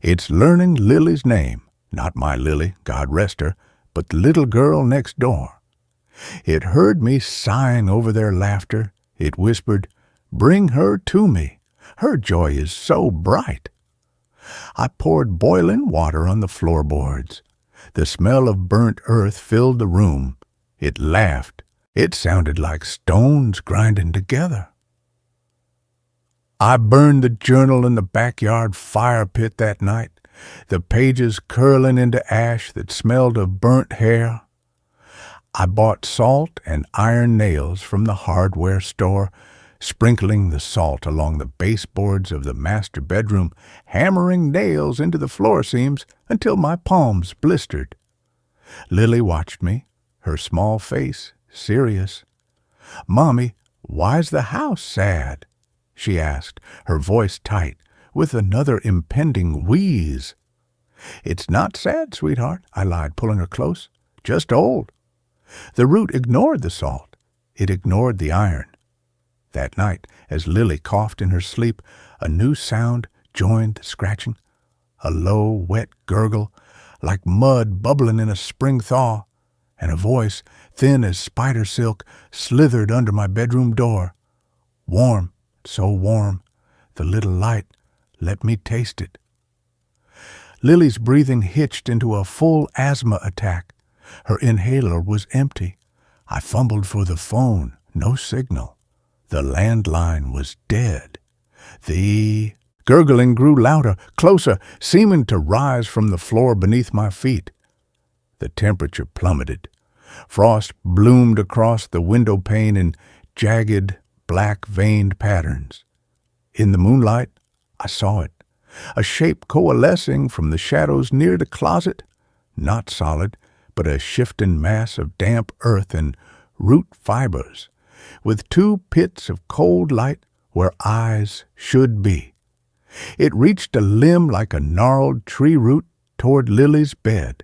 It's learning Lily's name, not my Lily, God rest her, but the little girl next door. It heard me sighing over their laughter. It whispered, "Bring her to me. Her joy is so bright." I poured boiling water on the floorboards. The smell of burnt earth filled the room. It laughed. It sounded like stones grinding together. I burned the journal in the backyard fire pit that night, the pages curling into ash that smelled of burnt hair. I bought salt and iron nails from the hardware store, sprinkling the salt along the baseboards of the master bedroom, hammering nails into the floor seams until my palms blistered. Lily watched me, her small face serious. "Mommy, why's the house sad?" she asked, her voice tight, with another impending wheeze. "It's not sad, sweetheart," I lied, pulling her close. "Just old." The root ignored the salt. It ignored the iron. That night, as Lily coughed in her sleep, a new sound joined the scratching, a low, wet gurgle, like mud bubbling in a spring thaw, and a voice, thin as spider silk, slithered under my bedroom door. Warm, so warm, the little light, let me taste it. Lily's breathing hitched into a full asthma attack. Her inhaler was empty. I fumbled for the phone, no signal. The landline was dead. The gurgling grew louder, closer, seeming to rise from the floor beneath my feet. The temperature plummeted. Frost bloomed across the window pane in jagged, black-veined patterns. In the moonlight, I saw it, a shape coalescing from the shadows near the closet, not solid, but a shifting mass of damp earth and root fibers, with two pits of cold light where eyes should be. It reached a limb like a gnarled tree root toward Lily's bed.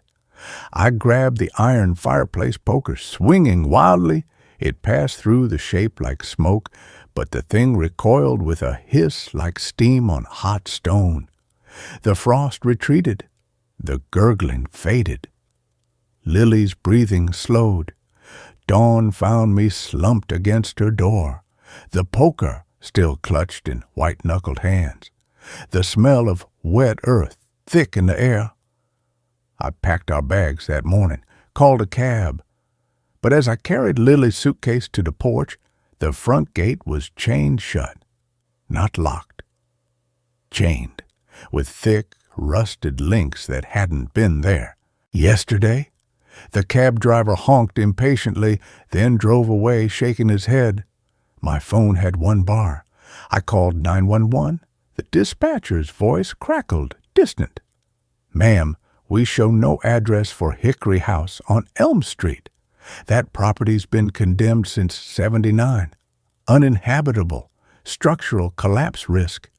I grabbed the iron fireplace poker, swinging wildly. It passed through the shape like smoke, but the thing recoiled with a hiss like steam on hot stone. The frost retreated. The gurgling faded. Lily's breathing slowed. Dawn found me slumped against her door, the poker still clutched in white-knuckled hands, the smell of wet earth thick in the air. I packed our bags that morning, called a cab. But as I carried Lily's suitcase to the porch, the front gate was chained shut, not locked. Chained, with thick, rusted links that hadn't been there. Yesterday, the cab driver honked impatiently, then drove away, shaking his head. My phone had one bar. I called 911. The dispatcher's voice crackled, distant. "Ma'am, we show no address for Hickory House on Elm Street. That property's been condemned since '79. Uninhabitable. Structural collapse risk."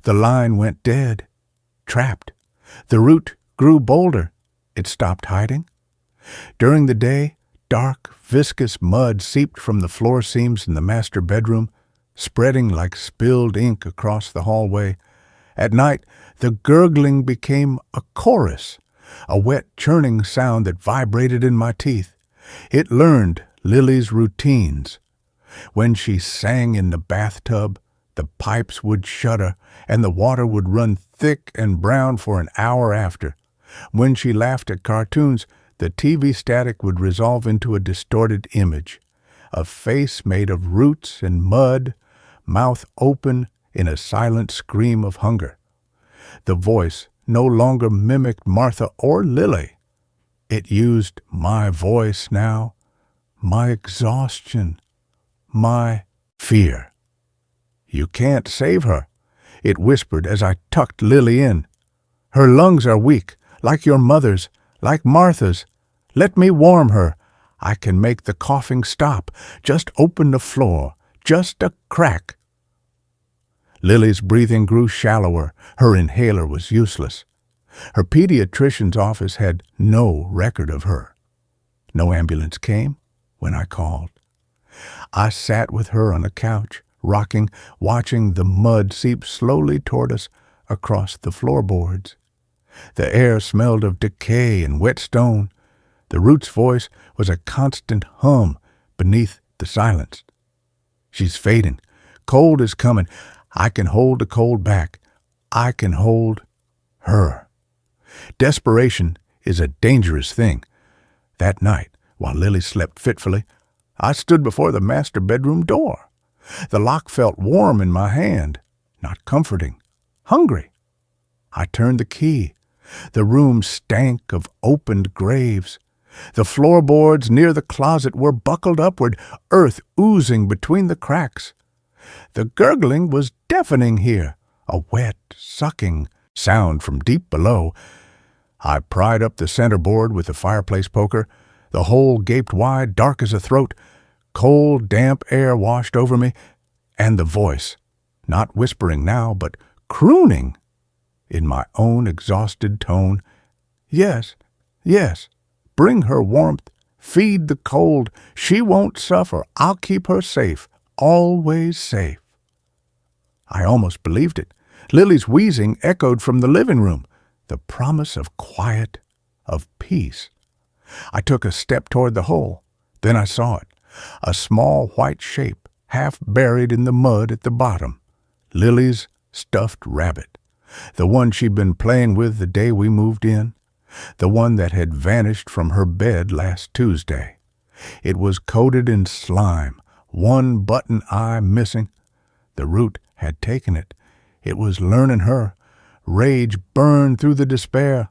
The line went dead. Trapped. The root grew bolder. It stopped hiding. During the day, dark, viscous mud seeped from the floor seams in the master bedroom, spreading like spilled ink across the hallway. At night, the gurgling became a chorus, a wet, churning sound that vibrated in my teeth. It learned Lily's routines. When she sang in the bathtub, the pipes would shudder and the water would run thick and brown for an hour after. When she laughed at cartoons, the TV static would resolve into a distorted image, a face made of roots and mud, mouth open in a silent scream of hunger. The voice no longer mimicked Martha or Lily. It used my voice now, my exhaustion, my fear. "You can't save her," it whispered as I tucked Lily in. "Her lungs are weak, like your mother's, like Martha's. Let me warm her. I can make the coughing stop. Just open the floor, just a crack." Lily's breathing grew shallower. Her inhaler was useless. Her pediatrician's office had no record of her. No ambulance came when I called. I sat with her on a couch, rocking, watching the mud seep slowly toward us across the floorboards. The air smelled of decay and wet stone. The root's voice was a constant hum beneath the silence. "She's fading. Cold is coming. I can hold the cold back. I can hold her." Desperation is a dangerous thing. That night, while Lily slept fitfully, I stood before the master bedroom door. The lock felt warm in my hand, not comforting, hungry. I turned the key. The room stank of opened graves. The floorboards near the closet were buckled upward, earth oozing between the cracks. The gurgling was deafening here, a wet, sucking sound from deep below. I pried up the centerboard with the fireplace poker. The hole gaped wide, dark as a throat. Cold, damp air washed over me, and the voice, not whispering now, but crooning in my own exhausted tone. "Yes, yes, bring her warmth, feed the cold. She won't suffer. I'll keep her safe, always safe." I almost believed it. Lily's wheezing echoed from the living room, the promise of quiet, of peace. I took a step toward the hole. Then I saw it, a small white shape, half buried in the mud at the bottom. Lily's stuffed rabbit, the one she'd been playing with the day we moved in, the one that had vanished from her bed last Tuesday. It was coated in slime, one button eye missing. The root had taken it. It was learning her. Rage burned through the despair.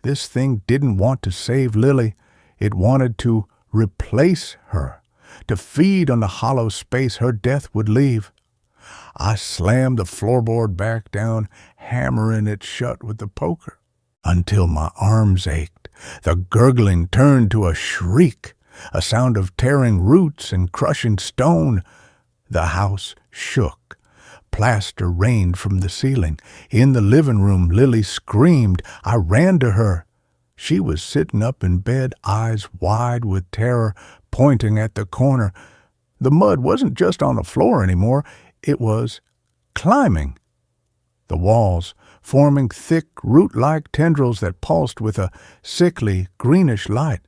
This thing didn't want to save Lily. It wanted to replace her, to feed on the hollow space her death would leave. I slammed the floorboard back down, hammering it shut with the poker, until my arms ached. The gurgling turned to a shriek, a sound of tearing roots and crushing stone. The house shook. Plaster rained from the ceiling. In the living room, Lily screamed. I ran to her. She was sitting up in bed, eyes wide with terror, pointing at the corner. The mud wasn't just on the floor anymore. It was climbing. The walls, forming thick, root-like tendrils that pulsed with a sickly, greenish light.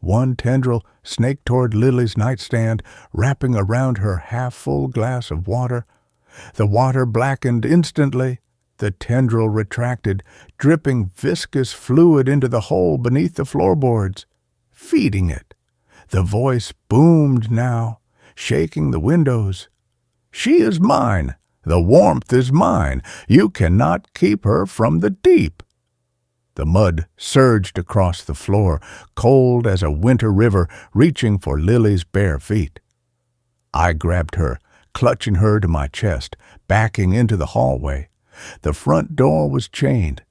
One tendril snaked toward Lily's nightstand, wrapping around her half-full glass of water. The water blackened instantly. The tendril retracted, dripping viscous fluid into the hole beneath the floorboards, feeding it. The voice boomed now, shaking the windows. "She is mine. The warmth is mine. You cannot keep her from the deep." The mud surged across the floor, cold as a winter river, reaching for Lily's bare feet. I grabbed her, clutching her to my chest, backing into the hallway. The front door was chained.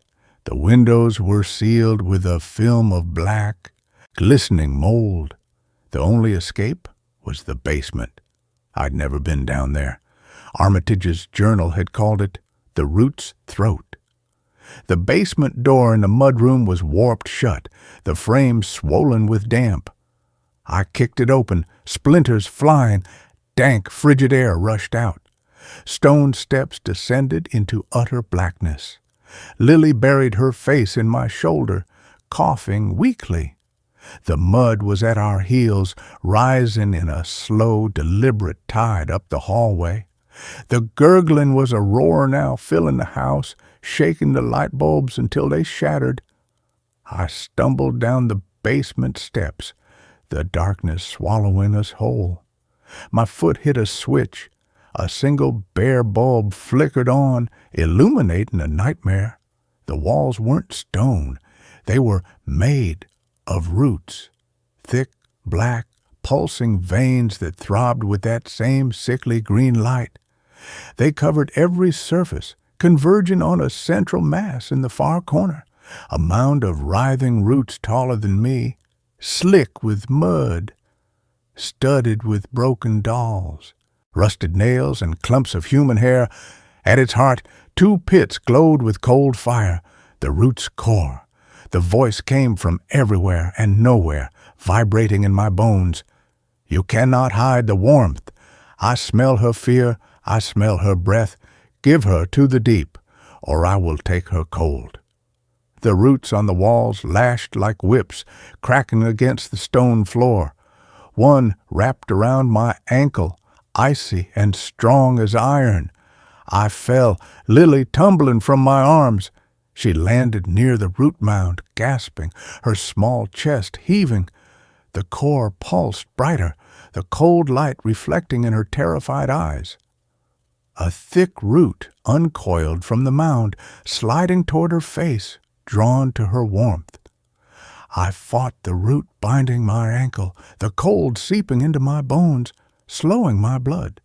The windows were sealed with a film of black, glistening mold. The only escape was the basement. I'd never been down there. Armitage's journal had called it the root's throat. The basement door in the mudroom was warped shut, the frame swollen with damp. I kicked it open, splinters flying. Dank, frigid air rushed out. Stone steps descended into utter blackness. Lily buried her face in my shoulder, coughing weakly. The mud was at our heels, rising in a slow, deliberate tide up the hallway. The gurgling was a roar now, filling the house, shaking the light bulbs until they shattered. I stumbled down the basement steps, the darkness swallowing us whole. My foot hit a switch. A single bare bulb flickered on, illuminating a nightmare. The walls weren't stone. They were made of roots, thick, black, pulsing veins that throbbed with that same sickly green light. They covered every surface, converging on a central mass in the far corner, a mound of writhing roots taller than me, slick with mud, studded with broken dolls, rusted nails and clumps of human hair. At its heart, two pits glowed with cold fire, the root's core. The voice came from everywhere and nowhere, vibrating in my bones. You cannot hide the warmth. I smell her fear, I smell her breath. Give her to the deep, or I will take her cold. The roots on the walls lashed like whips, cracking against the stone floor. One wrapped around my ankle, icy and strong as iron. I fell, Lily tumbling from my arms. She landed near the root mound, gasping, her small chest heaving. The core pulsed brighter, the cold light reflecting in her terrified eyes. A thick root uncoiled from the mound, sliding toward her face, drawn to her warmth. I fought the root binding my ankle, the cold seeping into my bones, slowing my blood.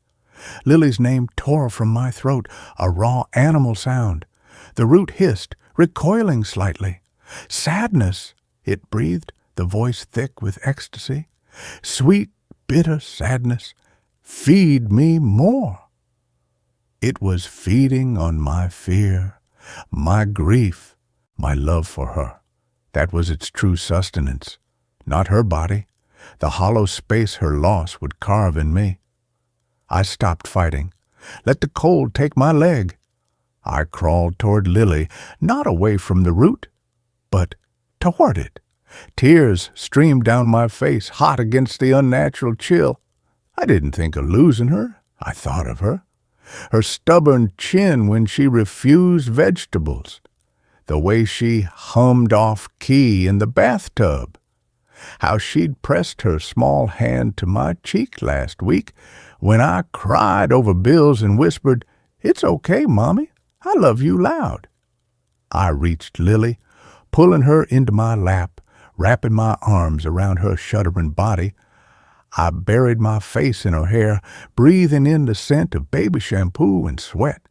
Lily's name tore from my throat, a raw animal sound. The root hissed, recoiling slightly. Sadness, it breathed, the voice thick with ecstasy. Sweet, bitter sadness, feed me more. It was feeding on my fear, my grief, my love for her. That was its true sustenance, not her body, the hollow space her loss would carve in me. I stopped fighting. Let the cold take my leg. I crawled toward Lily, not away from the root, but toward it. Tears streamed down my face, hot against the unnatural chill. I didn't think of losing her. I thought of her. Her stubborn chin when she refused vegetables. The way she hummed off key in the bathtub. How she'd pressed her small hand to my cheek last week when I cried over bills and whispered, "It's okay, Mommy. I love you loud." I reached Lily, pulling her into my lap, wrapping my arms around her shuddering body. I buried my face in her hair, breathing in the scent of baby shampoo and sweat.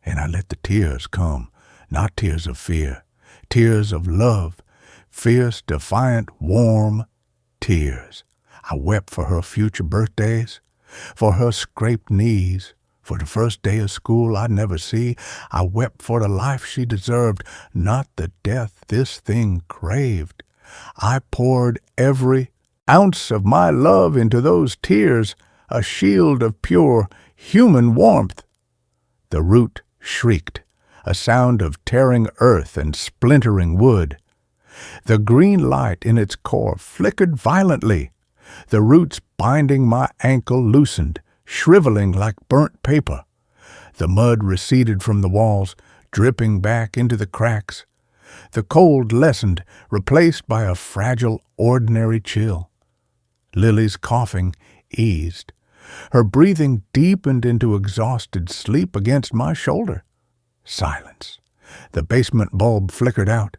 And I let the tears come, not tears of fear, tears of love, fierce, defiant, warm tears. I wept for her future birthdays, for her scraped knees, for the first day of school I'd never see. I wept for the life she deserved, not the death this thing craved. I poured every ounce of my love into those tears, a shield of pure human warmth. The root shrieked, a sound of tearing earth and splintering wood. The green light in its core flickered violently. The roots binding my ankle loosened, shriveling like burnt paper. The mud receded from the walls, dripping back into the cracks. The cold lessened, replaced by a fragile, ordinary chill. Lily's coughing eased. Her breathing deepened into exhausted sleep against my shoulder. Silence. The basement bulb flickered out.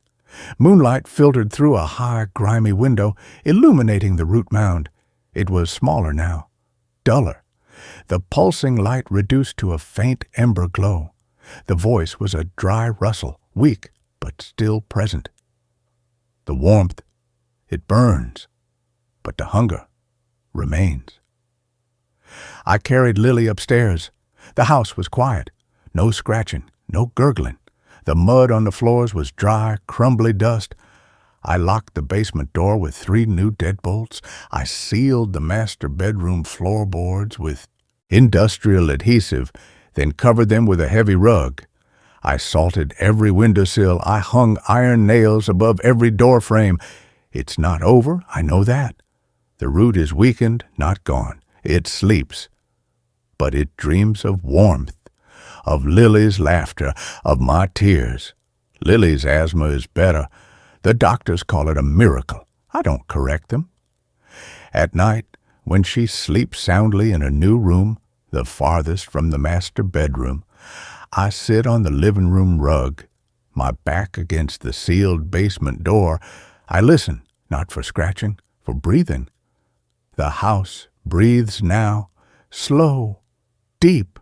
Moonlight filtered through a high, grimy window, illuminating the root mound. It was smaller now, duller. The pulsing light reduced to a faint ember glow. The voice was a dry rustle, weak, but still present. The warmth, it burns, but the hunger remains. I carried Lily upstairs. The house was quiet. No scratching, no gurgling. The mud on the floors was dry, crumbly dust. I locked the basement door with 3 new deadbolts. I sealed the master bedroom floorboards with industrial adhesive, then covered them with a heavy rug. I salted every windowsill. I hung iron nails above every door frame. It's not over, I know that. The root is weakened, not gone. It sleeps. But it dreams of warmth, of Lily's laughter, of my tears. Lily's asthma is better. The doctors call it a miracle. I don't correct them. At night, when she sleeps soundly in a new room, the farthest from the master bedroom, I sit on the living room rug, my back against the sealed basement door. I listen, not for scratching, for breathing. The house breathes now, slow, deep,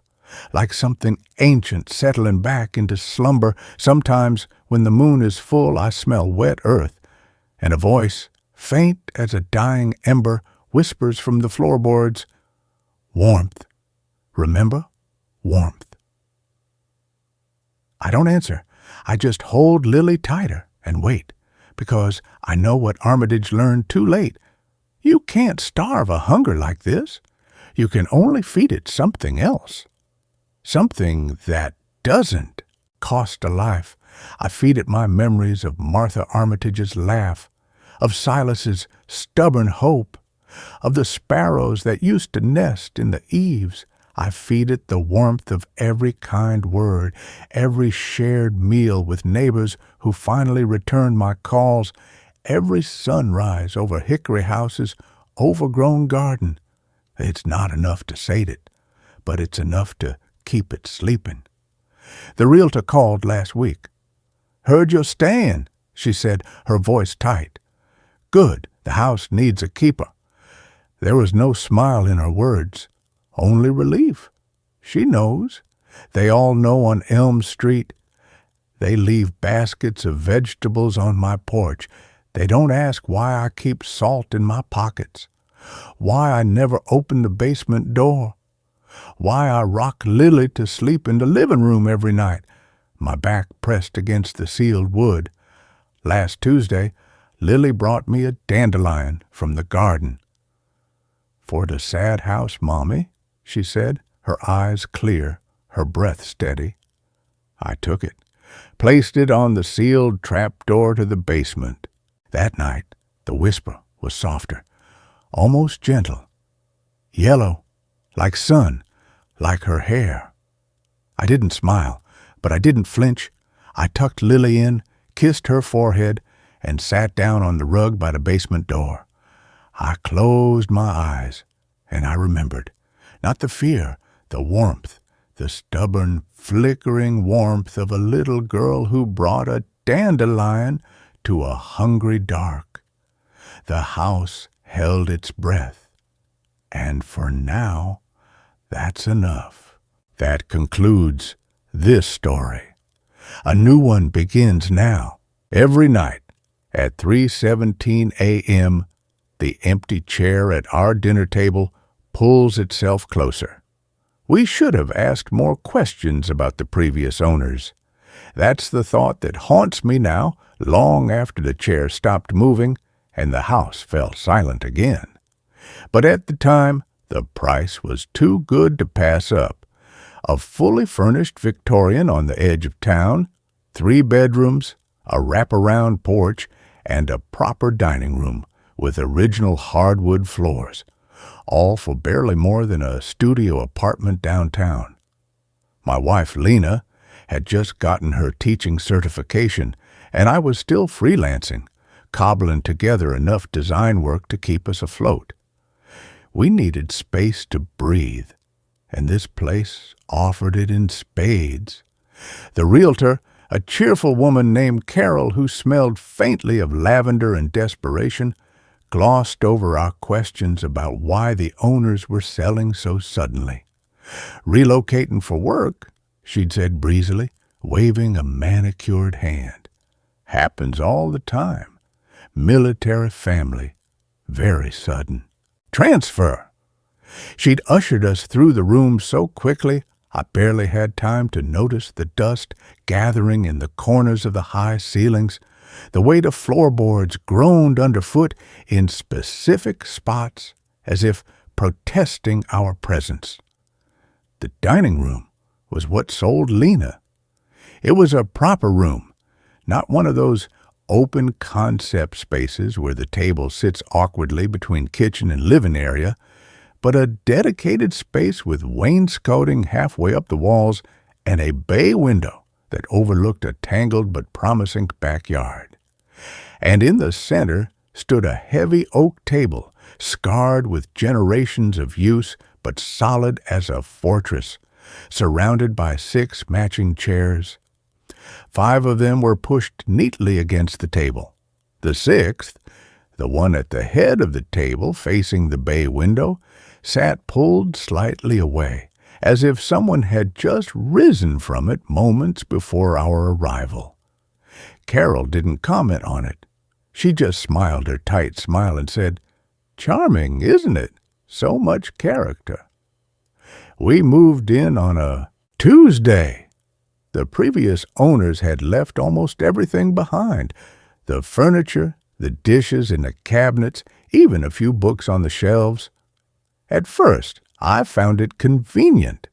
like something ancient settling back into slumber. Sometimes, when the moon is full, I smell wet earth, and a voice, faint as a dying ember, whispers from the floorboards, "Warmth. Remember? Warmth." I don't answer. I just hold Lily tighter and wait, because I know what Armitage learned too late. You can't starve a hunger like this. You can only feed it something else. Something that doesn't cost a life. I feed it my memories of Martha Armitage's laugh, of Silas's stubborn hope, of the sparrows that used to nest in the eaves. I feed it the warmth of every kind word, every shared meal with neighbors who finally returned my calls, every sunrise over Hickory House's overgrown garden. It's not enough to sate it, but it's enough to keep it sleeping. The realtor called last week. "Heard you're staying," she said, her voice tight. "Good, the house needs a keeper." There was no smile in her words, only relief. She knows. They all know on Elm Street. They leave baskets of vegetables on my porch. They don't ask why I keep salt in my pockets, why I never open the basement door, why I rock Lily to sleep in the living room every night, my back pressed against the sealed wood. Last Tuesday, Lily brought me a dandelion from the garden. "For the sad house, Mommy," she said, her eyes clear, her breath steady. I took it, placed it on the sealed trapdoor to the basement. That night, the whisper was softer, almost gentle. Yellow, like sun, like her hair. I didn't smile, but I didn't flinch. I tucked Lily in, kissed her forehead, and sat down on the rug by the basement door. I closed my eyes, and I remembered. Not the fear, the warmth, the stubborn, flickering warmth of a little girl who brought a dandelion to a hungry dark. The house held its breath. And for now, that's enough. That concludes this story. A new one begins now. Every night at 3:17 a.m., the empty chair at our dinner table pulls itself closer. We should have asked more questions about the previous owners. That's the thought that haunts me now, long after the chair stopped moving and the house fell silent again. But at the time, the price was too good to pass up. A fully furnished Victorian on the edge of town, 3 bedrooms, a wraparound porch, and a proper dining room with original hardwood floors, all for barely more than a studio apartment downtown. My wife, Lena, had just gotten her teaching certification, and I was still freelancing, cobbling together enough design work to keep us afloat. We needed space to breathe, and this place offered it in spades. The realtor, a cheerful woman named Carol who smelled faintly of lavender and desperation, glossed over our questions about why the owners were selling so suddenly. "Relocating for work," she'd said breezily, waving a manicured hand. "Happens all the time. Military family. Very sudden. Transfer." She'd ushered us through the room so quickly I barely had time to notice the dust gathering in the corners of the high ceilings, the way the floorboards groaned underfoot in specific spots as if protesting our presence. The dining room was what sold Lena. It was a proper room, not one of those open concept spaces where the table sits awkwardly between kitchen and living area, but a dedicated space with wainscoting halfway up the walls and a bay window that overlooked a tangled but promising backyard. And in the center stood a heavy oak table, scarred with generations of use but solid as a fortress, surrounded by 6 matching chairs. 5 of them were pushed neatly against the table. The 6th, the one at the head of the table facing the bay window, sat pulled slightly away, as if someone had just risen from it moments before our arrival. Carol didn't comment on it. She just smiled her tight smile and said, "Charming, isn't it? So much character." We moved in on a Tuesday. The previous owners had left almost everything behind: the furniture, the dishes in the cabinets, even a few books on the shelves. At first, I found it convenient.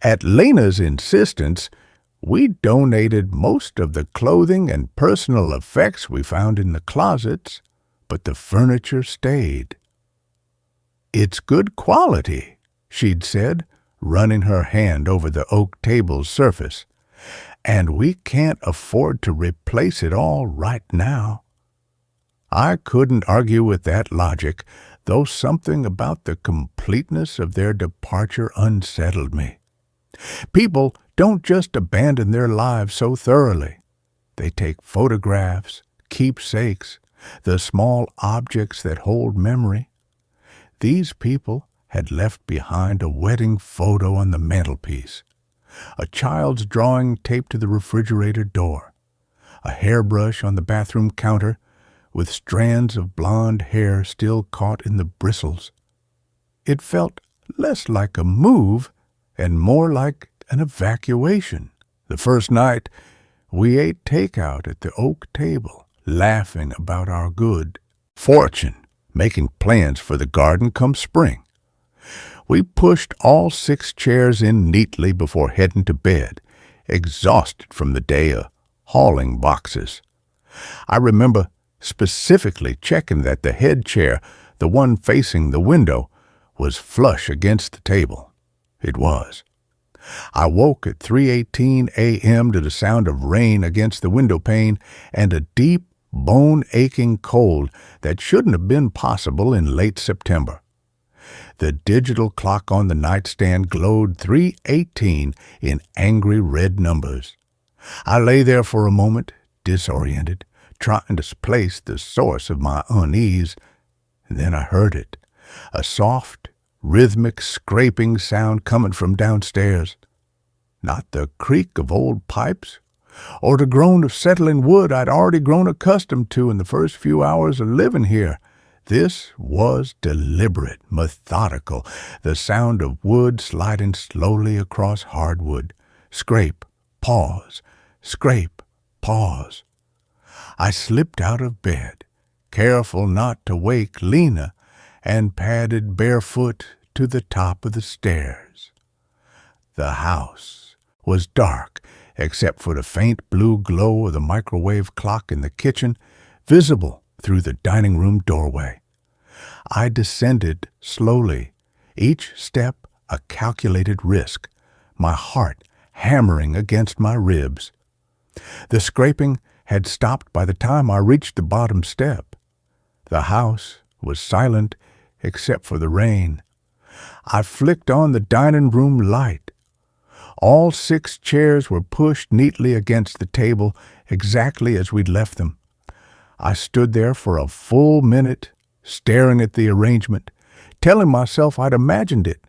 At Lena's insistence, we donated most of the clothing and personal effects we found in the closets, but the furniture stayed. "It's good quality," she'd said, running her hand over the oak table's surface, "and we can't afford to replace it all right now." I couldn't argue with that logic, though something about the completeness of their departure unsettled me. People don't just abandon their lives so thoroughly. They take photographs, keepsakes, the small objects that hold memory. These people had left behind a wedding photo on the mantelpiece, a child's drawing taped to the refrigerator door, a hairbrush on the bathroom counter with strands of blonde hair still caught in the bristles. It felt less like a move and more like an evacuation. The first night, we ate takeout at the oak table, laughing about our good fortune, making plans for the garden come spring. We pushed all 6 chairs in neatly before heading to bed, exhausted from the day of hauling boxes. I remember specifically checking that the head chair, the one facing the window, was flush against the table. It was. I woke at 3:18 a.m. to the sound of rain against the window pane and a deep, bone-aching cold that shouldn't have been possible in late September. The digital clock on the nightstand glowed 3:18 in angry red numbers. I lay there for a moment, disoriented, trying to place the source of my unease. And then I heard it, a soft, rhythmic scraping sound coming from downstairs. Not the creak of old pipes, or the groan of settling wood I'd already grown accustomed to in the first few hours of living here. This was deliberate, methodical, the sound of wood sliding slowly across hardwood. Scrape, pause, scrape, pause. I slipped out of bed, careful not to wake Lena, and padded barefoot to the top of the stairs. The house was dark, except for the faint blue glow of the microwave clock in the kitchen, visible through the dining room doorway. I descended slowly, each step a calculated risk, my heart hammering against my ribs. The scraping had stopped by the time I reached the bottom step. The house was silent except for the rain. I flicked on the dining room light. All 6 chairs were pushed neatly against the table, exactly as we'd left them. I stood there for a full minute, staring at the arrangement, telling myself I'd imagined it.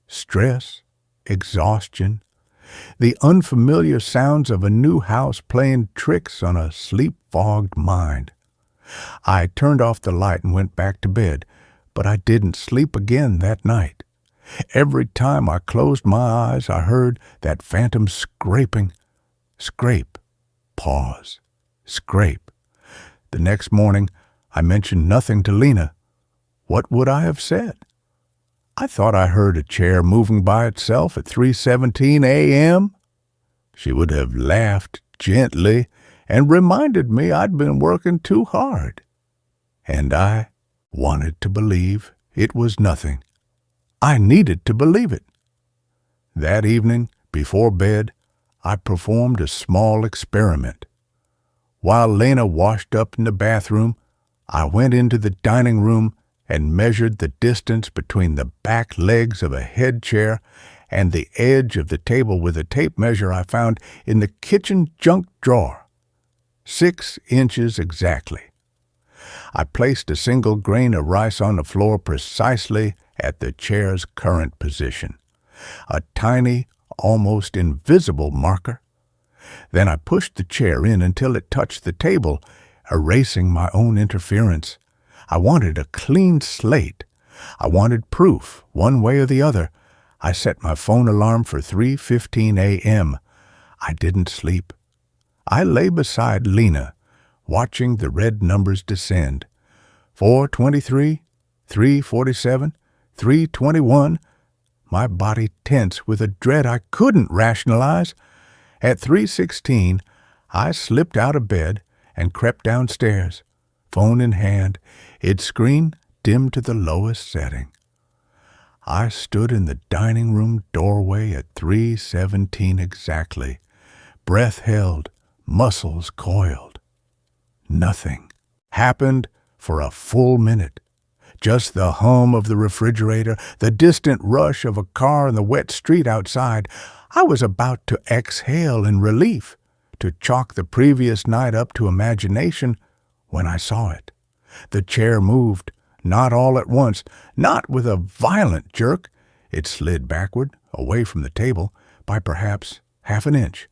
Stress, exhaustion, the unfamiliar sounds of a new house playing tricks on a sleep-fogged mind. I turned off the light and went back to bed, but I didn't sleep again that night. Every time I closed my eyes, I heard that phantom scraping. Scrape, pause, scrape. The next morning, I mentioned nothing to Lena. What would I have said? I thought I heard a chair moving by itself at 3:17 a.m. she would have laughed gently and reminded me I'd been working too hard. And I wanted to believe it was nothing. I needed to believe it. That evening, before bed, I performed a small experiment. While Lena washed up in the bathroom, I went into the dining room and measured the distance between the back legs of a head chair and the edge of the table with a tape measure I found in the kitchen junk drawer. 6 inches exactly. I placed a single grain of rice on the floor precisely at the chair's current position, a tiny, almost invisible marker. Then I pushed the chair in until it touched the table, erasing my own interference. I wanted a clean slate. I wanted proof, one way or the other. I set my phone alarm for 3:15 a.m. I didn't sleep. I lay beside Lena, watching the red numbers descend. 4:23, 3:47, 3:21. My body tense with a dread I couldn't rationalize. At 3:16, I slipped out of bed and crept downstairs, phone in hand, its screen dimmed to the lowest setting. I stood in the dining room doorway at 3:17 exactly, breath held, muscles coiled. Nothing happened for a full minute. Just the hum of the refrigerator, the distant rush of a car in the wet street outside. I was about to exhale in relief, to chalk the previous night up to imagination, when I saw it. The chair moved, not all at once, not with a violent jerk. It slid backward, away from the table, by perhaps half an inch.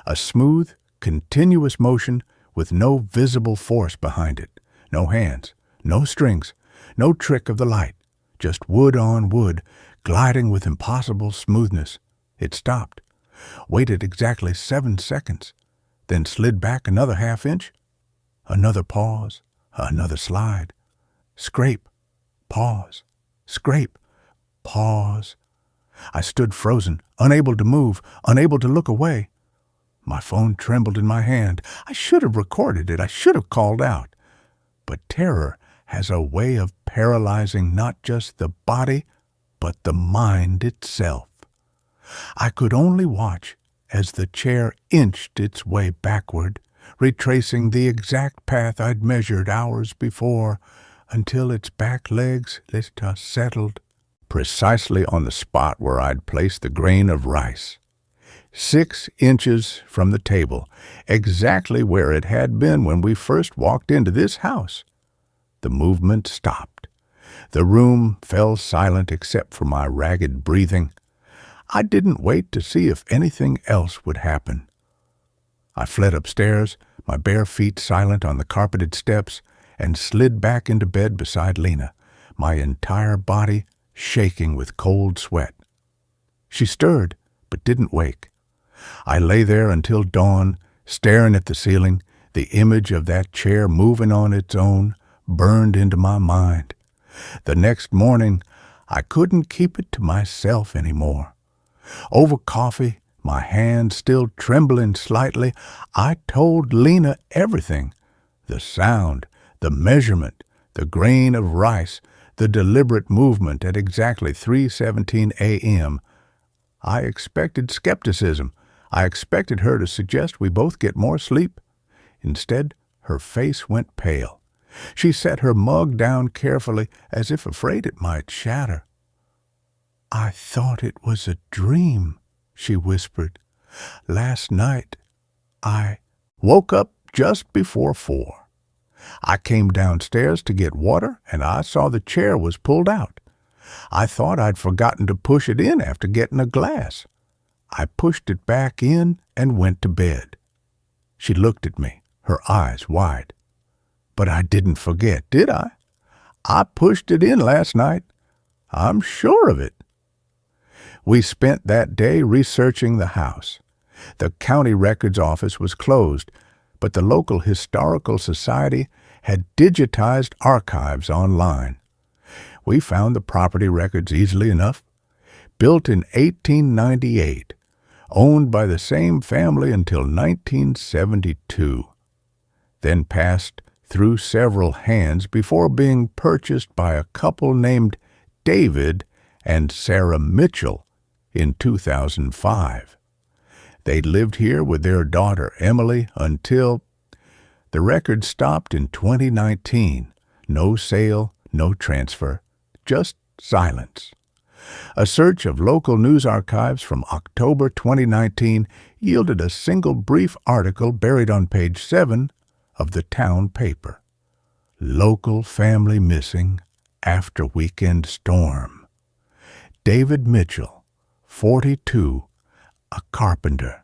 A smooth, continuous motion with no visible force behind it. No hands, no strings, no trick of the light. Just wood on wood, gliding with impossible smoothness. It stopped, waited exactly 7 seconds, then slid back another half inch. Another pause, another slide. Scrape, pause, scrape, pause. I stood frozen, unable to move, unable to look away. My phone trembled in my hand. I should have recorded it. I should have called out. But terror has a way of paralyzing not just the body, but the mind itself. I could only watch as the chair inched its way backward, retracing the exact path I'd measured hours before, until its back legs settled precisely on the spot where I'd placed the grain of rice. 6 inches from the table, exactly where it had been when we first walked into this house. The movement stopped. The room fell silent except for my ragged breathing. I didn't wait to see if anything else would happen. I fled upstairs, my bare feet silent on the carpeted steps, and slid back into bed beside Lena, my entire body shaking with cold sweat. She stirred, but didn't wake. I lay there until dawn, staring at the ceiling, the image of that chair moving on its own, burned into my mind. The next morning, I couldn't keep it to myself anymore. Over coffee, my hand still trembling slightly, I told Lena everything. The sound, the measurement, the grain of rice, the deliberate movement at exactly 3:17 a.m. I expected skepticism. I expected her to suggest we both get more sleep. Instead, her face went pale. She set her mug down carefully, as if afraid it might shatter. "I thought it was a dream," she whispered. "Last night, I woke up just before 4. I came downstairs to get water, and I saw the chair was pulled out. I thought I'd forgotten to push it in after getting a glass. I pushed it back in and went to bed." She looked at me, her eyes wide. "But I didn't forget, did I? I pushed it in last night. I'm sure of it." We spent that day researching the house. The county records office was closed, but the local historical society had digitized archives online. We found the property records easily enough. Built in 1898, owned by the same family until 1972, then passed through several hands before being purchased by a couple named David and Sarah Mitchell in 2005. They lived here with their daughter Emily until the record stopped in 2019. No sale, no transfer, just silence. A search of local news archives from October 2019 yielded a single brief article buried on page 7 of the town paper. Local family missing after weekend storm. David Mitchell, 42, a carpenter.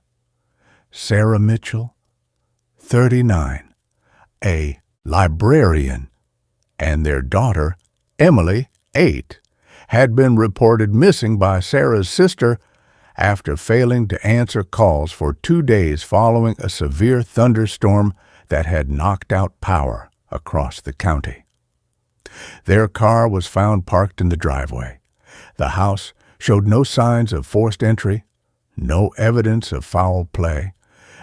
Sarah Mitchell, 39, a librarian. And their daughter, Emily, 8, had been reported missing by Sarah's sister after failing to answer calls for 2 days following a severe thunderstorm that had knocked out power across the county. Their car was found parked in the driveway. The house showed no signs of forced entry, no evidence of foul play.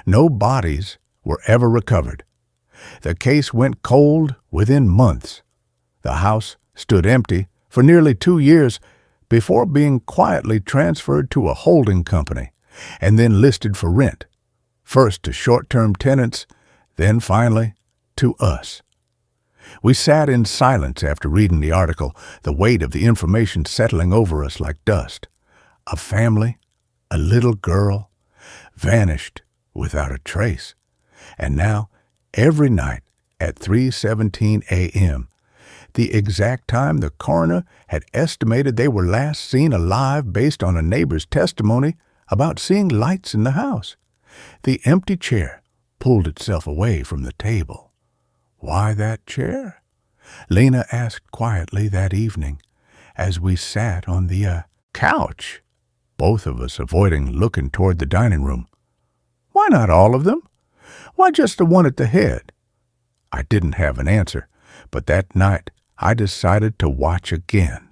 No bodies were ever recovered. The case went cold within months. The house stood empty for nearly 2 years before being quietly transferred to a holding company and then listed for rent, first to short-term tenants, then finally to us. We sat in silence after reading the article, the weight of the information settling over us like dust. A family, a little girl, vanished without a trace. And now, every night at 3:17 a.m., the exact time the coroner had estimated they were last seen alive based on a neighbor's testimony about seeing lights in the house, the empty chair pulled itself away from the table. Why that chair? Lena asked quietly that evening as we sat on the couch, both of us avoiding looking toward the dining room. Why not all of them? Why just the one at the head? I didn't have an answer, but that night I decided to watch again.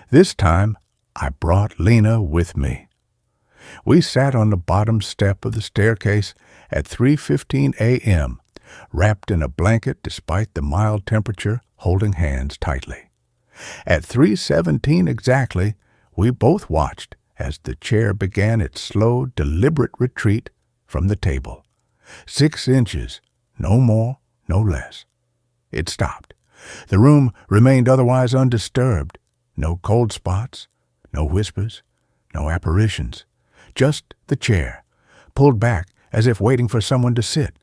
This time I brought Lena with me. We sat on the bottom step of the staircase at 3:15 a.m., wrapped in a blanket despite the mild temperature, holding hands tightly. At 3:17 exactly, we both watched as the chair began its slow, deliberate retreat from the table. 6 inches, no more, no less. It stopped. The room remained otherwise undisturbed. No cold spots, no whispers, no apparitions. Just the chair, pulled back as if waiting for someone to sit.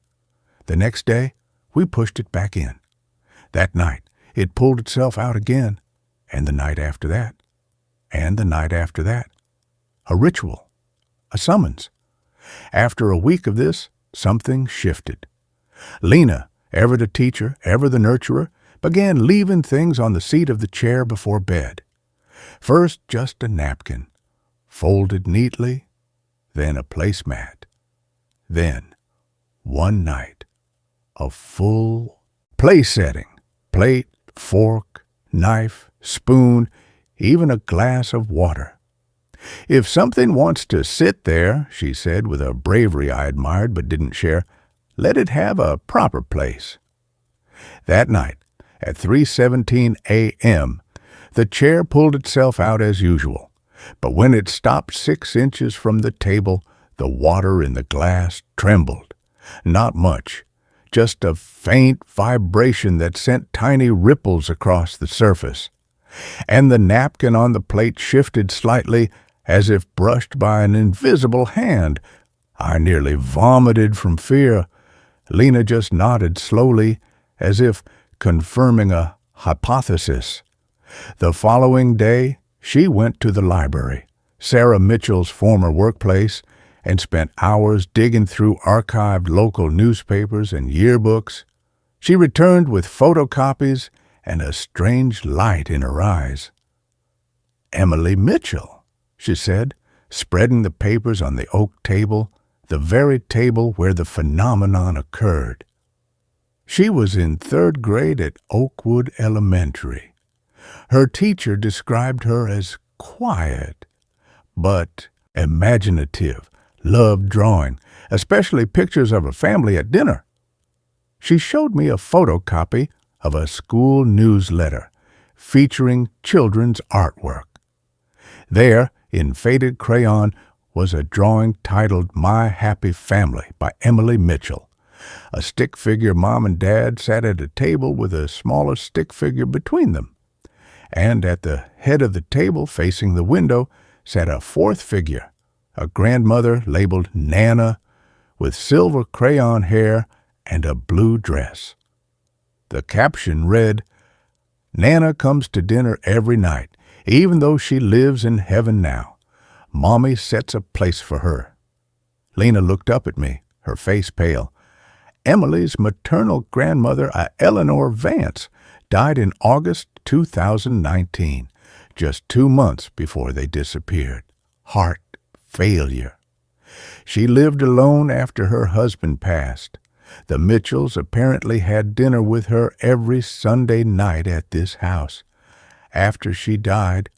The next day, we pushed it back in. That night, it pulled itself out again, and the night after that, and the night after that. A ritual, a summons. After a week of this, something shifted. Lena, ever the teacher, ever the nurturer, began leaving things on the seat of the chair before bed. First, just a napkin, folded neatly, then a placemat. Then, one night, a full place setting, plate, fork, knife, spoon, even a glass of water. "If something wants to sit there," she said with a bravery I admired but didn't share, "let it have a proper place." That night, at 3:17 a.m., the chair pulled itself out as usual, but when it stopped 6 inches from the table, the water in the glass trembled. Not much, just a faint vibration that sent tiny ripples across the surface. And the napkin on the plate shifted slightly as if brushed by an invisible hand. I nearly vomited from fear. Lena just nodded slowly, as if confirming a hypothesis. The following day, she went to the library, Sarah Mitchell's former workplace, and spent hours digging through archived local newspapers and yearbooks. She returned with photocopies and a strange light in her eyes. "Emily Mitchell," she said, spreading the papers on the oak table, the very table where the phenomenon occurred. She was in 3rd grade at Oakwood Elementary. Her teacher described her as quiet, but imaginative, loved drawing, especially pictures of her family at dinner. She showed me a photocopy of a school newsletter featuring children's artwork. There, in faded crayon, was a drawing titled My Happy Family by Emily Mitchell. A stick figure mom and dad sat at a table with a smaller stick figure between them. And at the head of the table, facing the window, sat a fourth figure, a grandmother labeled Nana, with silver crayon hair and a blue dress. The caption read, "Nana comes to dinner every night, even though she lives in heaven now. Mommy sets a place for her." Lena looked up at me, her face pale. Emily's maternal grandmother, Eleanor Vance, died in August 2019, just 2 months before they disappeared. Heart failure. She lived alone after her husband passed. The Mitchells apparently had dinner with her every Sunday night at this house. After she died,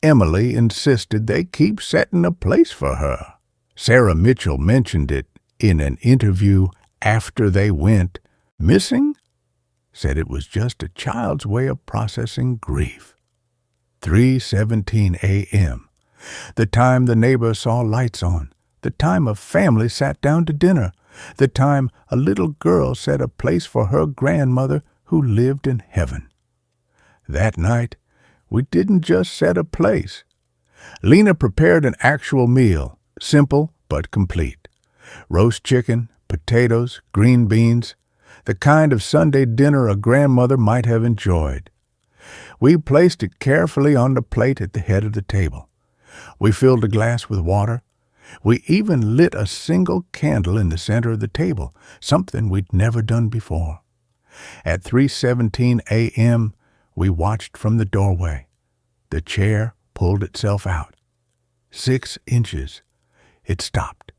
Emily insisted they keep setting a place for her. Sarah Mitchell mentioned it in an interview after they went missing, said it was just a child's way of processing grief. 3:17 a.m., the time the neighbor saw lights on, the time a family sat down to dinner, the time a little girl set a place for her grandmother who lived in heaven. That night, we didn't just set a place. Lena prepared an actual meal, simple but complete. Roast chicken, potatoes, green beans, the kind of Sunday dinner a grandmother might have enjoyed. We placed it carefully on the plate at the head of the table. We filled a glass with water. We even lit a single candle in the center of the table, something we'd never done before. At 3:17 a.m., we watched from the doorway. The chair pulled itself out. 6 inches. It stopped.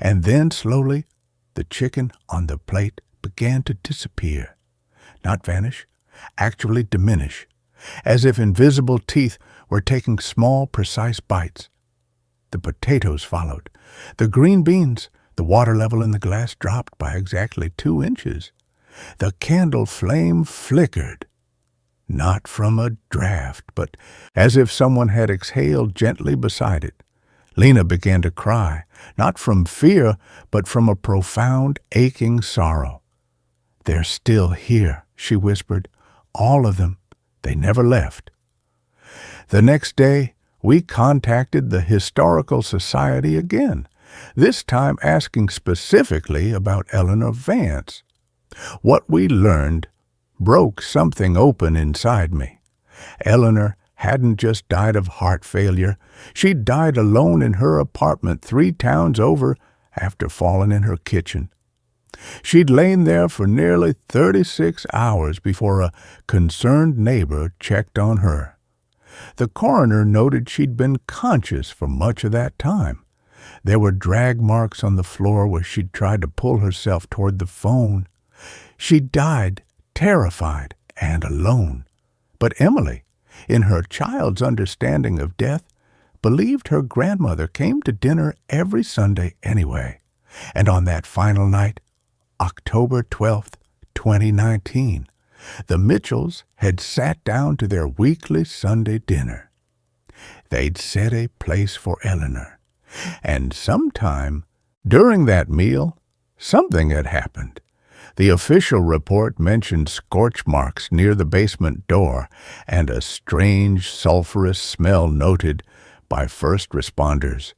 And then slowly, the chicken on the plate began to disappear. Not vanish, actually diminish, as if invisible teeth were taking small, precise bites. The potatoes followed. The green beans, the water level in the glass dropped by exactly 2 inches. The candle flame flickered. Not from a draft, but as if someone had exhaled gently beside it. Lena began to cry, not from fear, but from a profound, aching sorrow. "They're still here," she whispered. "All of them. They never left." The next day, we contacted the Historical Society again, this time asking specifically about Eleanor Vance. What we learned broke something open inside me. Eleanor hadn't just died of heart failure. She'd died alone in her apartment 3 towns over after falling in her kitchen. She'd lain there for nearly 36 hours before a concerned neighbor checked on her. The coroner noted she'd been conscious for much of that time. There were drag marks on the floor where she'd tried to pull herself toward the phone. She died terrified and alone. But Emily, in her child's understanding of death, believed her grandmother came to dinner every Sunday anyway. And on that final night, October 12th, 2019, the Mitchells had sat down to their weekly Sunday dinner. They'd set a place for Eleanor, and sometime during that meal, something had happened. The official report mentioned scorch marks near the basement door and a strange sulfurous smell noted by first responders.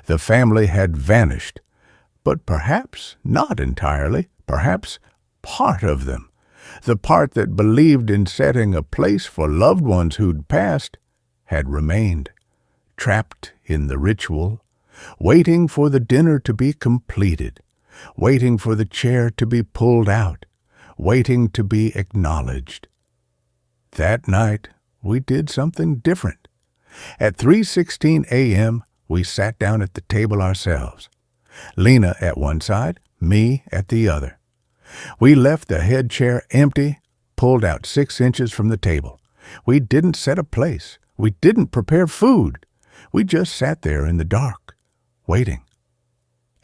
The family had vanished, but perhaps not entirely, perhaps part of them. The part that believed in setting a place for loved ones who'd passed had remained, trapped in the ritual, waiting for the dinner to be completed, waiting for the chair to be pulled out, waiting to be acknowledged. That night, we did something different. At 3:16 a.m., we sat down at the table ourselves. Lena at one side, me at the other. We left the head chair empty, pulled out 6 inches from the table. We didn't set a place. We didn't prepare food. We just sat there in the dark, waiting.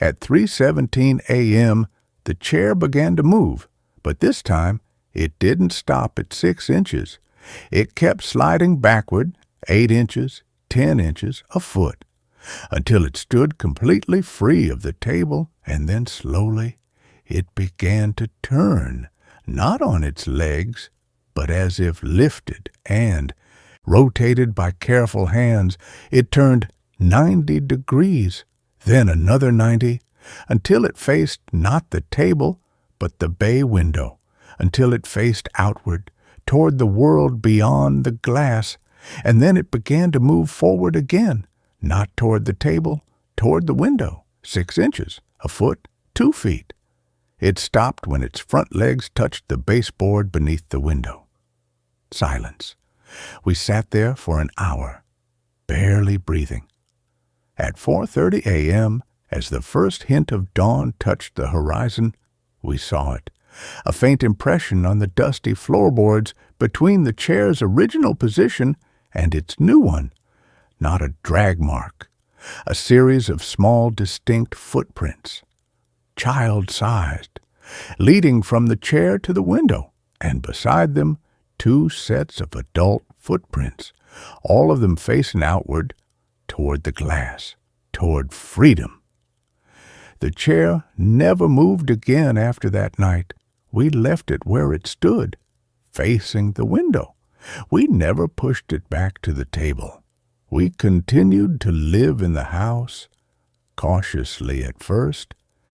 At 3:17 a.m., the chair began to move, but this time it didn't stop at 6 inches. It kept sliding backward 8 inches, 10 inches, a foot, until it stood completely free of the table, and then slowly it began to turn, not on its legs, but as if lifted and, rotated by careful hands, it turned 90 degrees, then another 90, until it faced not the table, but the bay window, until it faced outward, toward the world beyond the glass, and then it began to move forward again, not toward the table, toward the window, 6 inches, a foot, 2 feet. It stopped when its front legs touched the baseboard beneath the window. Silence. We sat there for an hour, barely breathing. At 4:30 a.m., as the first hint of dawn touched the horizon, we saw it, a faint impression on the dusty floorboards between the chair's original position and its new one. Not a drag mark, a series of small distinct footprints, child-sized, leading from the chair to the window, and beside them 2 sets of adult footprints, all of them facing outward, toward the glass, toward freedom. The chair never moved again after that night. We left it where it stood, facing the window. We never pushed it back to the table. We continued to live in the house, cautiously at first,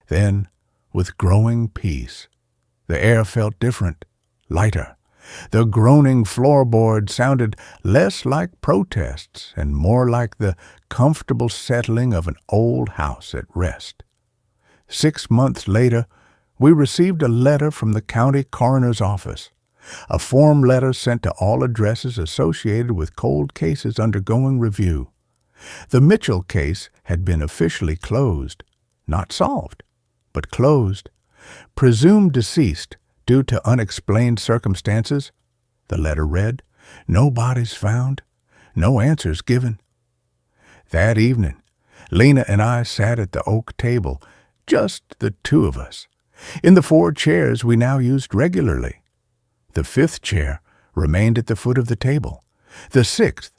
then with growing peace. The air felt different, lighter. The groaning floorboard sounded less like protests and more like the comfortable settling of an old house at rest. 6 months later, we received a letter from the county coroner's office, a form letter sent to all addresses associated with cold cases undergoing review. The Mitchell case had been officially closed, not solved, but closed, presumed deceased due to unexplained circumstances. The letter read, "No bodies found, no answers given." That evening, Lena and I sat at the oak table, just the 2 of us, in the 4 chairs we now used regularly. The 5th chair remained at the foot of the table. The 6th,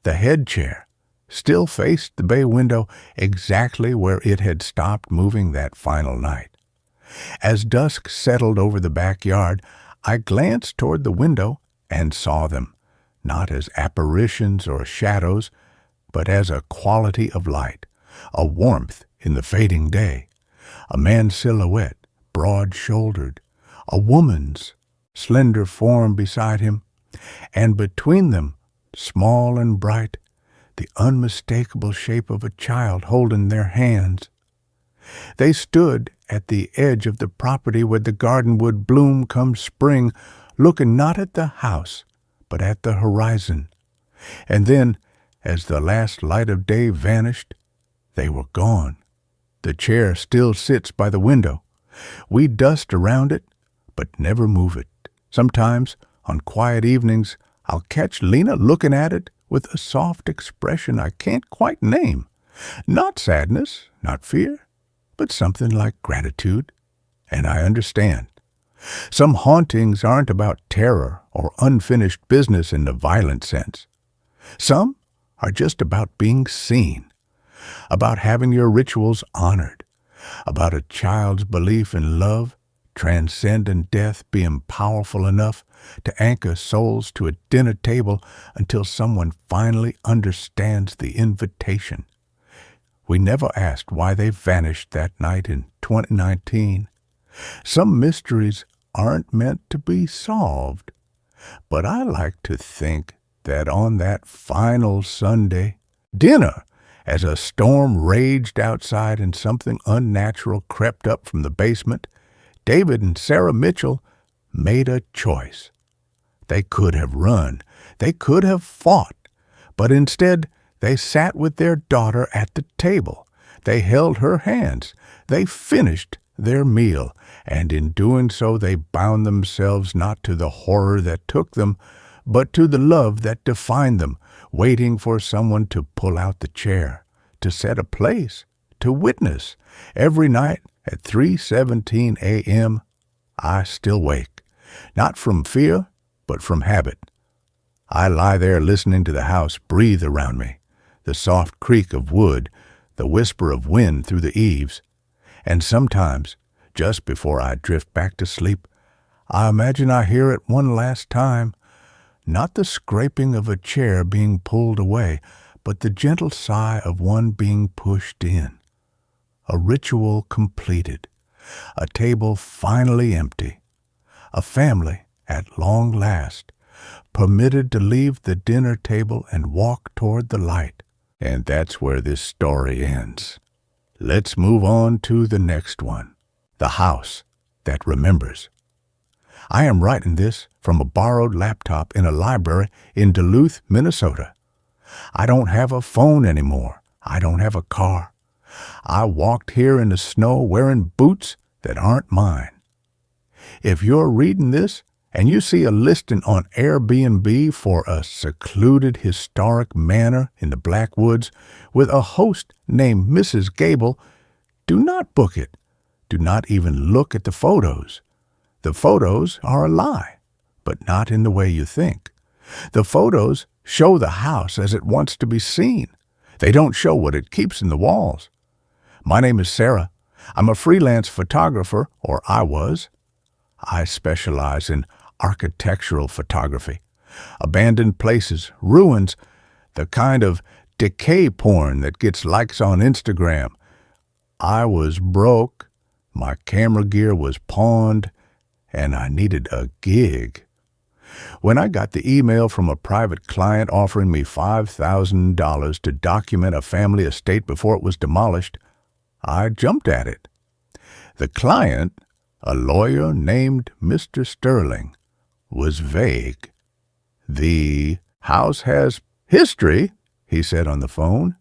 the head chair, still faced the bay window exactly where it had stopped moving that final night. As dusk settled over the backyard, I glanced toward the window and saw them, not as apparitions or shadows, but as a quality of light, a warmth in the fading day, a man's silhouette, broad-shouldered, a woman's slender form beside him, and between them, small and bright, the unmistakable shape of a child holding their hands. They stood at the edge of the property where the garden would bloom come spring, looking not at the house, but at the horizon. And then, as the last light of day vanished, they were gone. The chair still sits by the window. We dust around it, but never move it. Sometimes, on quiet evenings, I'll catch Lena looking at it with a soft expression I can't quite name. Not sadness, not fear, but something like gratitude. And I understand. Some hauntings aren't about terror or unfinished business in the violent sense. Some are just about being seen, about having your rituals honored, about a child's belief in love, transcendent death being powerful enough to anchor souls to a dinner table until someone finally understands the invitation. We never asked why they vanished that night in 2019. Some mysteries aren't meant to be solved, but I like to think that on that final Sunday dinner, as a storm raged outside and something unnatural crept up from the basement, David and Sarah Mitchell made a choice. They could have run, they could have fought, but instead they sat with their daughter at the table. They held her hands. They finished their meal, and in doing so they bound themselves not to the horror that took them, but to the love that defined them, waiting for someone to pull out the chair, to set a place, to witness. Every night at 3:17 a.m., I still wake, not from fear, but from habit. I lie there listening to the house breathe around me, the soft creak of wood, the whisper of wind through the eaves, and sometimes, just before I drift back to sleep, I imagine I hear it one last time, not the scraping of a chair being pulled away, but the gentle sigh of one being pushed in. A ritual completed, a table finally empty, a family, at long last, permitted to leave the dinner table and walk toward the light. And that's where this story ends. Let's move on to the next one, the house that remembers. I am writing this from a borrowed laptop in a library in Duluth, Minnesota. I don't have a phone anymore. I don't have a car. I walked here in the snow wearing boots that aren't mine. If you're reading this and you see a listing on Airbnb for a secluded historic manor in the Blackwoods with a host named Mrs. Gable, do not book it. Do not even look at the photos. The photos are a lie, but not in the way you think. The photos show the house as it wants to be seen. They don't show what it keeps in the walls. My name is Sarah. I'm a freelance photographer, or I was. I specialize in architectural photography, abandoned places, ruins, the kind of decay porn that gets likes on Instagram. I was broke, my camera gear was pawned, and I needed a gig. When I got the email from a private client offering me $5,000 to document a family estate before it was demolished, I jumped at it. The client, a lawyer named Mr. Sterling, was vague. "The house has history," he said on the phone.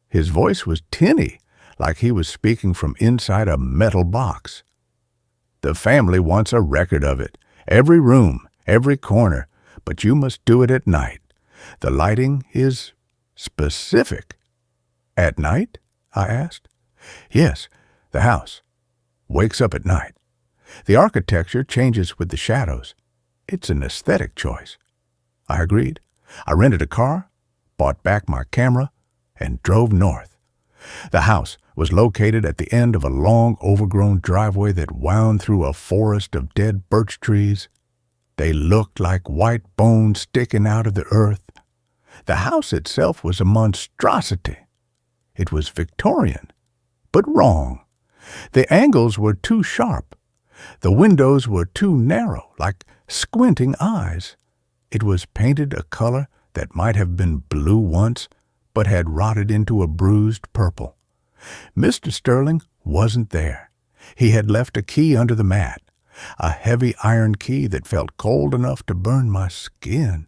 His voice was tinny, like he was speaking from inside a metal box. "The family wants a record of it, every room, every corner, but you must do it at night. The lighting is specific." "At night?" I asked. "Yes, the house wakes up at night. The architecture changes with the shadows. It's an aesthetic choice." I agreed. I rented a car, bought back my camera, and drove north. The house was located at the end of a long, overgrown driveway that wound through a forest of dead birch trees. They looked like white bones sticking out of the earth. The house itself was a monstrosity. It was Victorian, but wrong. The angles were too sharp. The windows were too narrow, like squinting eyes. It was painted a color that might have been blue once, but had rotted into a bruised purple. Mr. Sterling wasn't there. He had left a key under the mat, a heavy iron key that felt cold enough to burn my skin.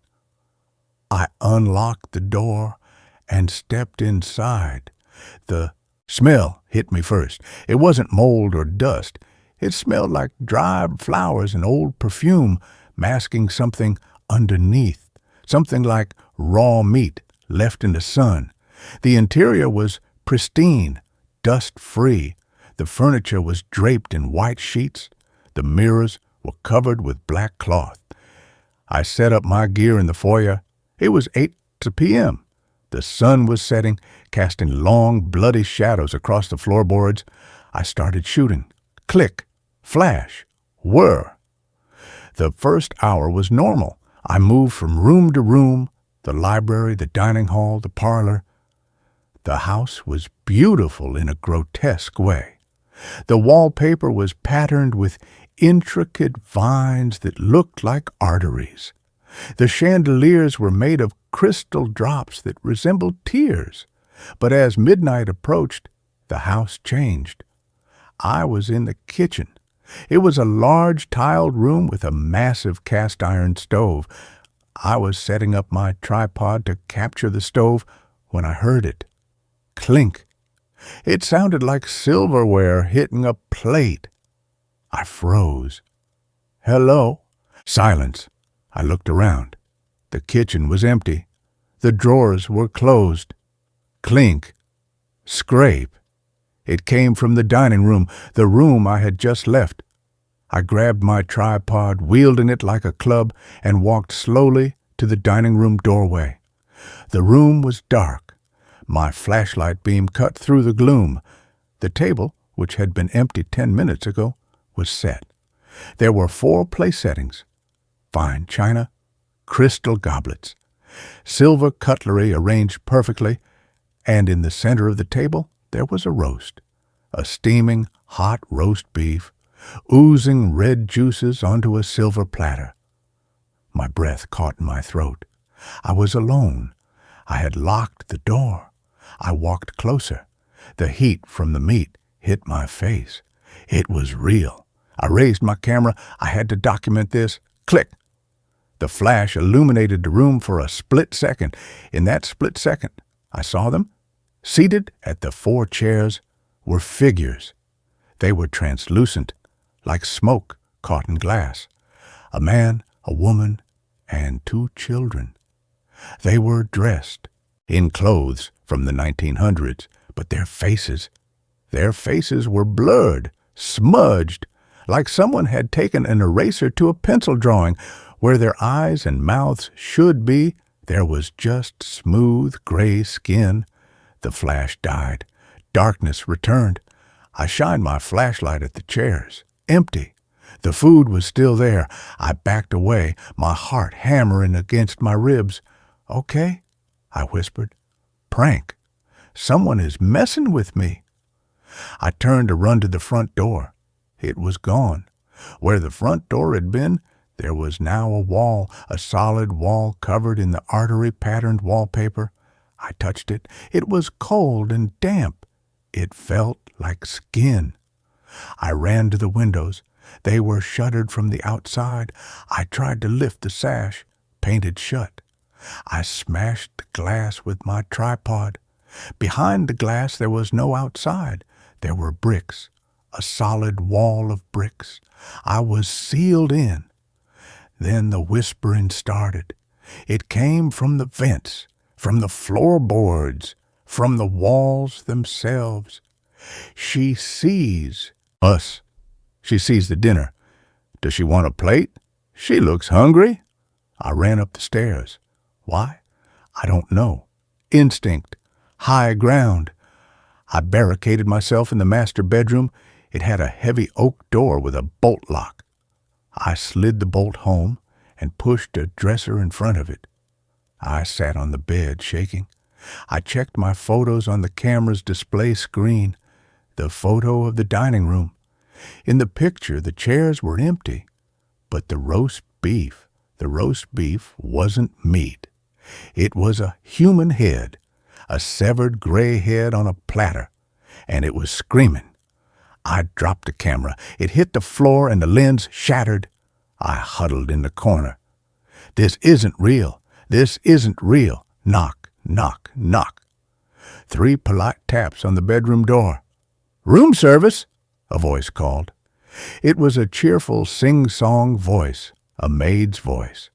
I unlocked the door and stepped inside. The smell hit me first. It wasn't mold or dust. It smelled like dried flowers and old perfume, masking something underneath, something like raw meat left in the sun. The interior was pristine, dust-free. The furniture was draped in white sheets. The mirrors were covered with black cloth. I set up my gear in the foyer. It was 8 p.m. The sun was setting, casting long, bloody shadows across the floorboards. I started shooting. Click, flash, whir. The first hour was normal. I moved from room to room, the library, the dining hall, the parlor. The house was beautiful in a grotesque way. The wallpaper was patterned with intricate vines that looked like arteries. The chandeliers were made of crystal drops that resembled tears. But as midnight approached, the house changed. I was in the kitchen. It was a large tiled room with a massive cast iron stove. I was setting up my tripod to capture the stove when I heard it. Clink. It sounded like silverware hitting a plate. I froze. "Hello?" Silence. I looked around. The kitchen was empty. The drawers were closed. Clink. Scrape. It came from the dining room, the room I had just left. I grabbed my tripod, wielding it like a club, and walked slowly to the dining room doorway. The room was dark. My flashlight beam cut through the gloom. The table, which had been empty 10 minutes ago, was set. There were 4 place settings: fine china, crystal goblets, silver cutlery arranged perfectly, and in the center of the table there was a roast, a steaming hot roast beef, oozing red juices onto a silver platter. My breath caught in my throat. I was alone. I had locked the door. I walked closer. The heat from the meat hit my face. It was real. I raised my camera. I had to document this. Click. The flash illuminated the room for a split second. In that split second, I saw them. Seated at the 4 chairs were figures. They were translucent, like smoke caught in glass. A man, a woman, and 2 children. They were dressed in clothes from the 1900s, but their faces were blurred, smudged, like someone had taken an eraser to a pencil drawing. Where their eyes and mouths should be, there was just smooth gray skin. The flash died. Darkness returned. I shined my flashlight at the chairs. Empty. The food was still there. I backed away, my heart hammering against my ribs. "Okay," I whispered. "Prank. Someone is messing with me." I turned to run to the front door. It was gone. Where the front door had been, there was now a wall, a solid wall covered in the artery-patterned wallpaper. I touched it. It was cold and damp. It felt like skin. I ran to the windows. They were shuttered from the outside. I tried to lift the sash, painted shut. I smashed the glass with my tripod. Behind the glass there was no outside. There were bricks, a solid wall of bricks. I was sealed in. Then the whispering started. It came from the vents, from the floorboards, from the walls themselves. She sees us. She sees the dinner. Does she want a plate? She looks hungry. I ran up the stairs. Why? I don't know. Instinct. High ground. I barricaded myself in the master bedroom. It had a heavy oak door with a bolt lock. I slid the bolt home and pushed a dresser in front of it. I sat on the bed, shaking. I checked my photos on the camera's display screen. The photo of the dining room. In the picture, the chairs were empty, but the roast beef wasn't meat. It was a human head, a severed gray head on a platter, and it was screaming. I dropped the camera. It hit the floor and the lens shattered. I huddled in the corner. This isn't real. This isn't real. Knock, knock, knock. 3 polite taps on the bedroom door. "Room service," a voice called. It was a cheerful sing-song voice, a maid's voice.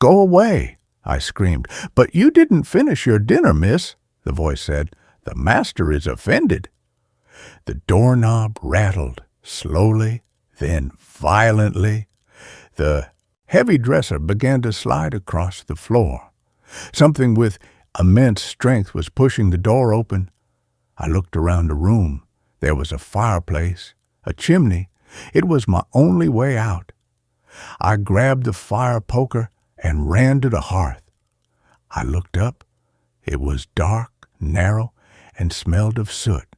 "Go away," I screamed. "But you didn't finish your dinner, miss," the voice said. "The master is offended." The doorknob rattled, slowly, then violently. The heavy dresser began to slide across the floor. Something with immense strength was pushing the door open. I looked around the room. There was a fireplace, a chimney. It was my only way out. I grabbed the fire poker and ran to the hearth. I looked up. It was dark, narrow, and smelled of soot.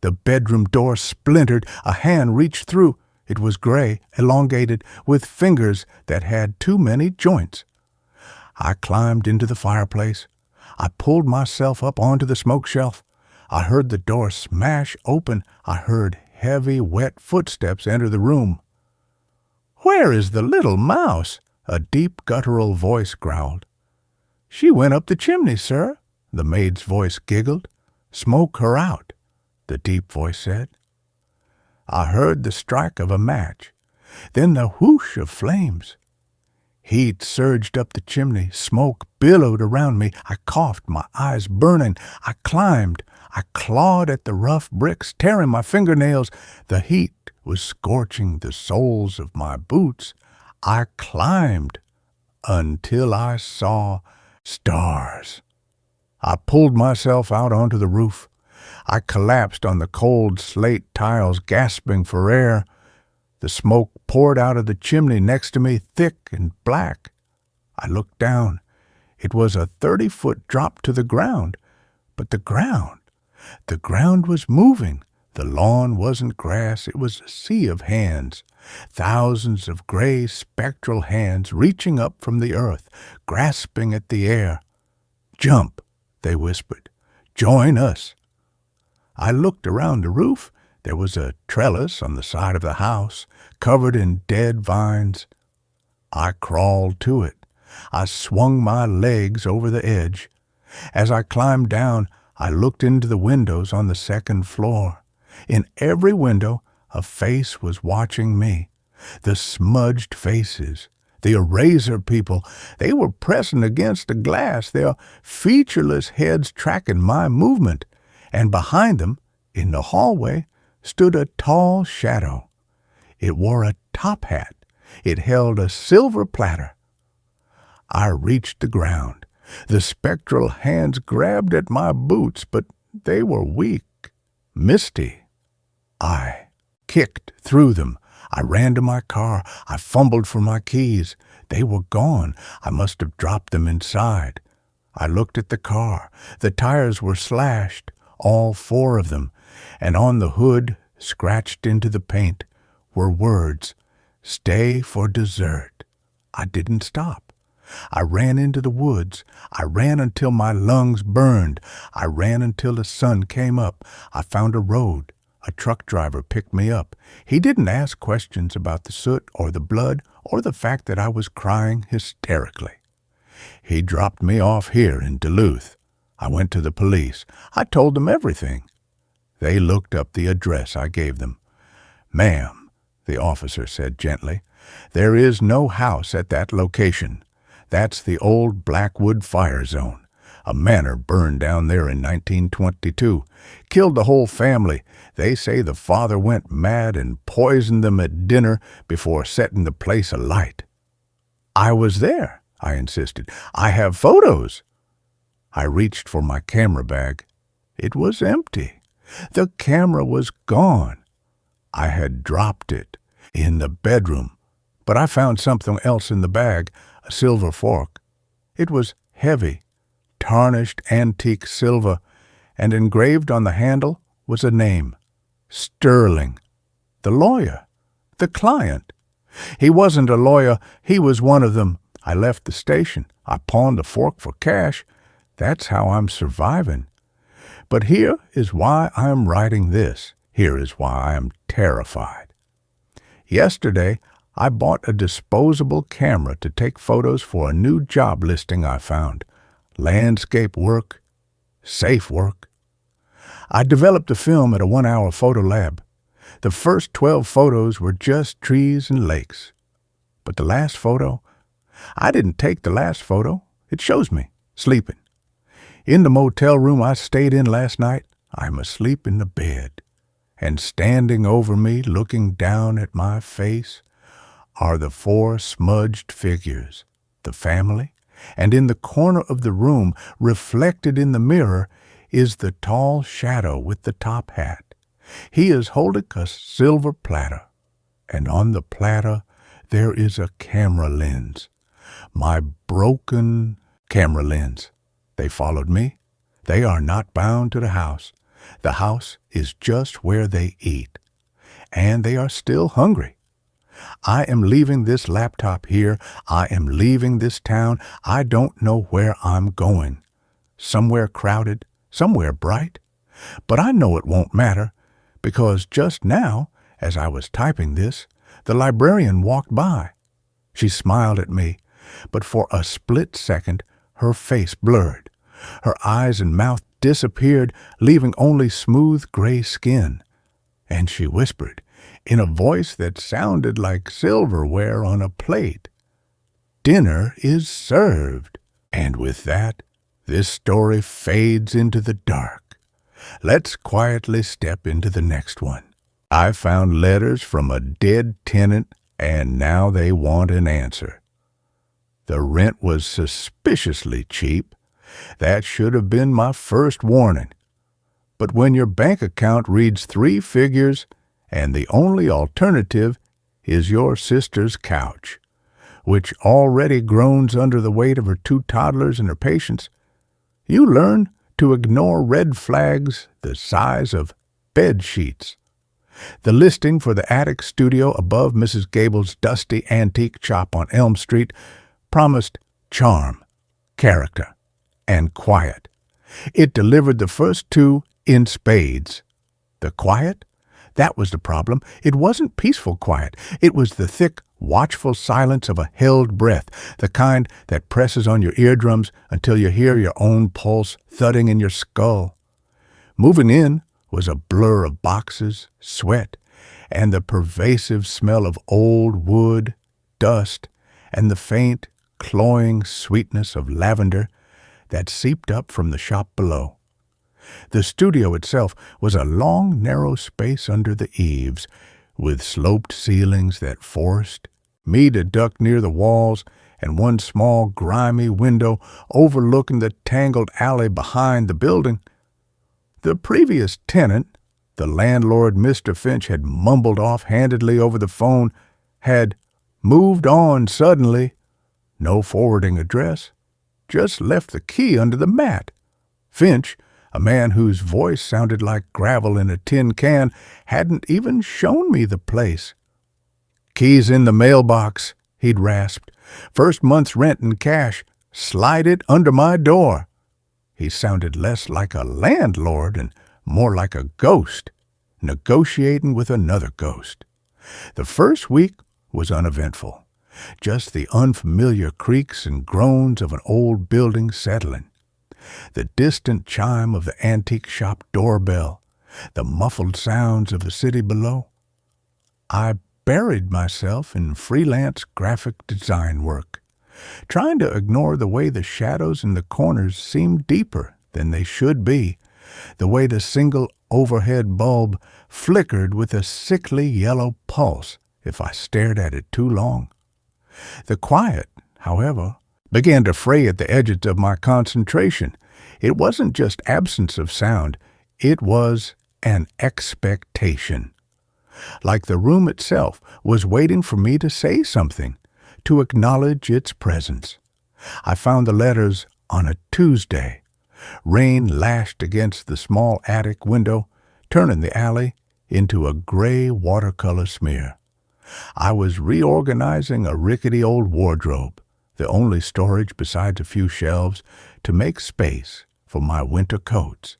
The bedroom door splintered. A hand reached through. It was gray, elongated, with fingers that had too many joints. I climbed into the fireplace. I pulled myself up onto the smoke shelf. I heard the door smash open. I heard heavy, wet footsteps enter the room. "Where is the little mouse?" a deep, guttural voice growled. "She went up the chimney, sir," the maid's voice giggled. "Smoke her out," the deep voice said. I heard the strike of a match, then the whoosh of flames. Heat surged up the chimney. Smoke billowed around me. I coughed, my eyes burning. I climbed. I clawed at the rough bricks, tearing my fingernails. The heat was scorching the soles of my boots. I climbed until I saw stars. I pulled myself out onto the roof. I collapsed on the cold slate tiles, gasping for air. The smoke poured out of the chimney next to me, thick and black. I looked down. It was a 30-foot drop to the ground. But the ground was moving. The lawn wasn't grass, it was a sea of hands. Thousands of gray, spectral hands reaching up from the earth, grasping at the air. "Jump," they whispered. "Join us." I looked around the roof. There was a trellis on the side of the house, covered in dead vines. I crawled to it. I swung my legs over the edge. As I climbed down, I looked into the windows on the second floor. In every window, a face was watching me. The smudged faces, the eraser people, they were pressing against the glass, their featureless heads tracking my movement. And behind them, in the hallway, stood a tall shadow. It wore a top hat. It held a silver platter. I reached the ground. The spectral hands grabbed at my boots, but they were weak, misty. I kicked through them. I ran to my car. I fumbled for my keys. They were gone. I must have dropped them inside. I looked at the car. The tires were slashed, all four of them, and on the hood, scratched into the paint, were words, "Stay for dessert." I didn't stop. I ran into the woods. I ran until my lungs burned. I ran until the sun came up. I found a road. A truck driver picked me up. He didn't ask questions about the soot or the blood or the fact that I was crying hysterically. He dropped me off here in Duluth. I went to the police. I told them everything. They looked up the address I gave them. "Ma'am," the officer said gently, "there is no house at that location. That's the old Blackwood fire zone. A manor burned down there in 1922. Killed the whole family. They say the father went mad and poisoned them at dinner before setting the place alight." "I was there," I insisted. "I have photos." I reached for my camera bag. It was empty. The camera was gone. I had dropped it in the bedroom, but I found something else in the bag, a silver fork. It was heavy, tarnished antique silver, and engraved on the handle was a name, Sterling. The lawyer, the client. He wasn't a lawyer, he was one of them. I left the station. I pawned the fork for cash. That's how I'm surviving. But here is why I'm writing this. Here is why I am terrified. Yesterday, I bought a disposable camera to take photos for a new job listing I found. Landscape work, safe work. I developed the film at a 1-hour photo lab. The first 12 photos were just trees and lakes. But the last photo, I didn't take the last photo. It shows me sleeping. In the motel room I stayed in last night, I'm asleep in the bed. And standing over me, looking down at my face, are the 4 smudged figures, the family, and in the corner of the room, reflected in the mirror, is the tall shadow with the top hat. He is holding a silver platter, and on the platter there is a camera lens, my broken camera lens. They followed me. They are not bound to the house. The house is just where they eat, and they are still hungry. I am leaving this laptop here. I am leaving this town. I don't know where I'm going. Somewhere crowded, somewhere bright. But I know it won't matter, because just now, as I was typing this, the librarian walked by. She smiled at me, but for a split second, her face blurred. Her eyes and mouth disappeared, leaving only smooth gray skin. And she whispered, in a voice that sounded like silverware on a plate, "Dinner is served." And with that, this story fades into the dark. Let's quietly step into the next one. I found letters from a dead tenant, and now they want an answer. The rent was suspiciously cheap. That should have been my first warning. But when your bank account reads 3 figures and the only alternative is your sister's couch, which already groans under the weight of her 2 toddlers and her patients, you learn to ignore red flags the size of bed sheets. The listing for the attic studio above Mrs. Gable's dusty antique shop on Elm Street promised charm, character, and quiet. It delivered the first 2 in spades. The quiet? That was the problem. It wasn't peaceful quiet. It was the thick, watchful silence of a held breath, the kind that presses on your eardrums until you hear your own pulse thudding in your skull. Moving in was a blur of boxes, sweat, and the pervasive smell of old wood, dust, and the faint, cloying sweetness of lavender that seeped up from the shop below. The studio itself was a long, narrow space under the eaves, with sloped ceilings that forced me to duck near the walls and one small, grimy window overlooking the tangled alley behind the building. The previous tenant, the landlord Mr. Finch had mumbled off-handedly over the phone, had moved on suddenly. No forwarding address, just left the key under the mat. Finch, a man whose voice sounded like gravel in a tin can, hadn't even shown me the place. "Keys in the mailbox," he'd rasped. "First month's rent in cash. Slide it under my door." He sounded less like a landlord and more like a ghost, negotiating with another ghost. The first week was uneventful. Just the unfamiliar creaks and groans of an old building settling. The distant chime of the antique shop doorbell, the muffled sounds of the city below. I buried myself in freelance graphic design work, trying to ignore the way the shadows in the corners seemed deeper than they should be, the way the single overhead bulb flickered with a sickly yellow pulse if I stared at it too long. The quiet, however, began to fray at the edges of my concentration. It wasn't just absence of sound, it was an expectation. Like the room itself was waiting for me to say something, to acknowledge its presence. I found the letters on a Tuesday. Rain lashed against the small attic window, turning the alley into a gray watercolor smear. I was reorganizing a rickety old wardrobe, the only storage besides a few shelves, to make space for my winter coats.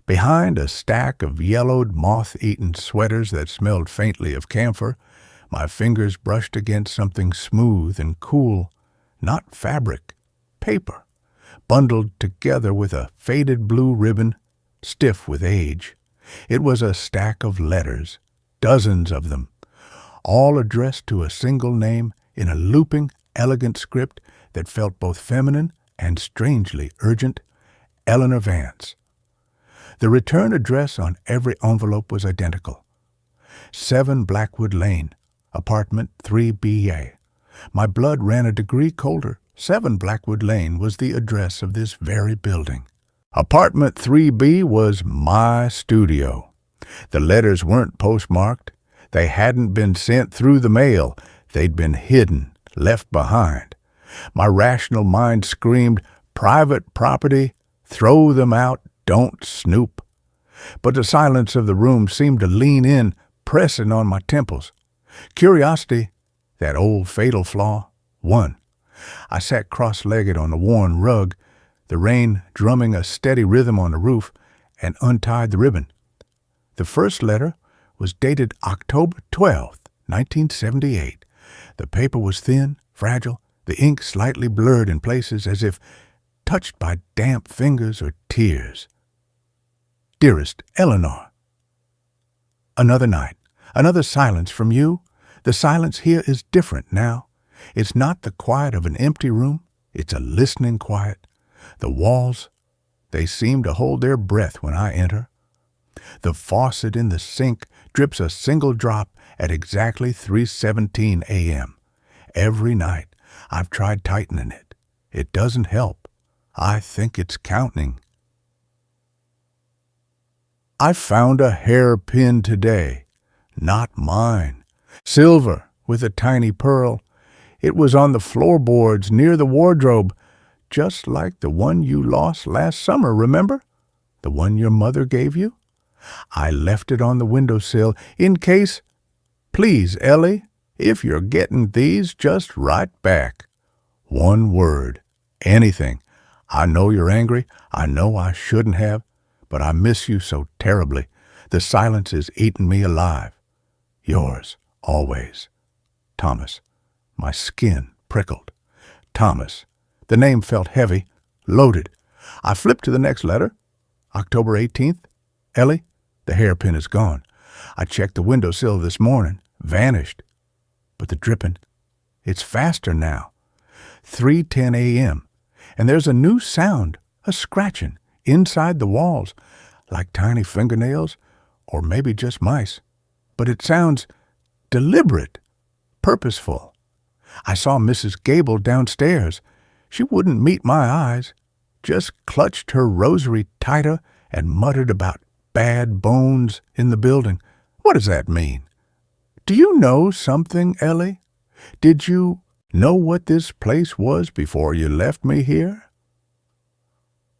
Behind a stack of yellowed, moth-eaten sweaters that smelled faintly of camphor, my fingers brushed against something smooth and cool, not fabric, paper, bundled together with a faded blue ribbon, stiff with age. It was a stack of letters, dozens of them, all addressed to a single name in a looping, elegant script that felt both feminine and strangely urgent: Eleanor Vance. The return address on every envelope was identical: 7 Blackwood Lane, apartment 3BA. My blood ran a degree colder. 7 Blackwood Lane was the address of this very building. Apartment 3B was my studio. The letters weren't postmarked. They hadn't been sent through the mail. They'd been hidden, left behind. My rational mind screamed, "Private property, throw them out, don't snoop." But the silence of the room seemed to lean in, pressing on my temples. Curiosity, that old fatal flaw, won. I sat cross-legged on the worn rug, the rain drumming a steady rhythm on the roof, and untied the ribbon. The first letter was dated October 12th, 1978. The paper was thin, fragile, the ink slightly blurred in places as if touched by damp fingers or tears. Dearest Eleanor, another night, another silence from you. The silence here is different now. It's not the quiet of an empty room. It's a listening quiet. The walls They seem to hold their breath when I enter. The faucet in the sink drips a single drop at exactly 3:17 a.m. Every night I've tried tightening it. It doesn't help. I think it's counting. I found a hairpin today. Not mine. Silver with a tiny pearl. It was on the floorboards near the wardrobe, just like the one you lost last summer, remember? The one your mother gave you? I left it on the windowsill in case. Please, Ellie, if you're getting these, just write back. One word. Anything. I know you're angry. I know I shouldn't have. But I miss you so terribly. The silence is eating me alive. Yours, always. Thomas. My skin prickled. Thomas. The name felt heavy, loaded. I flipped to the next letter. October 18th. Ellie, the hairpin is gone. I checked the windowsill this morning. Vanished. But the dripping, it's faster now. 3:10 a.m. And there's a new sound, a scratching, inside the walls, like tiny fingernails, or maybe just mice. But it sounds deliberate, purposeful. I saw Mrs. Gable downstairs. She wouldn't meet my eyes, just clutched her rosary tighter and muttered about bad bones in the building. What does that mean? Do you know something, Ellie? Did you know what this place was before you left me here?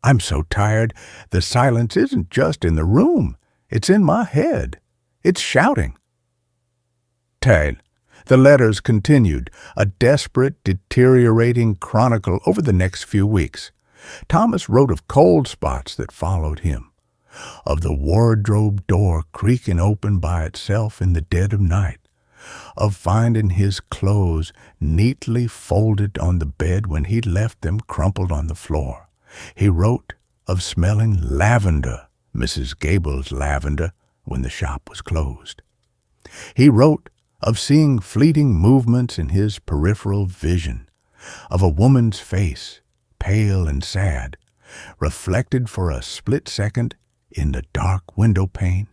I'm so tired. The silence isn't just in the room. It's in my head. It's shouting. Tale. The letters continued, a desperate, deteriorating chronicle over the next few weeks. Thomas wrote of cold spots that followed him, of the wardrobe door creaking open by itself in the dead of night, of finding his clothes neatly folded on the bed when he left them crumpled on the floor. He wrote of smelling lavender, Mrs. Gable's lavender, when the shop was closed. He wrote of seeing fleeting movements in his peripheral vision, of a woman's face, pale and sad, reflected for a split second in the dark window pane.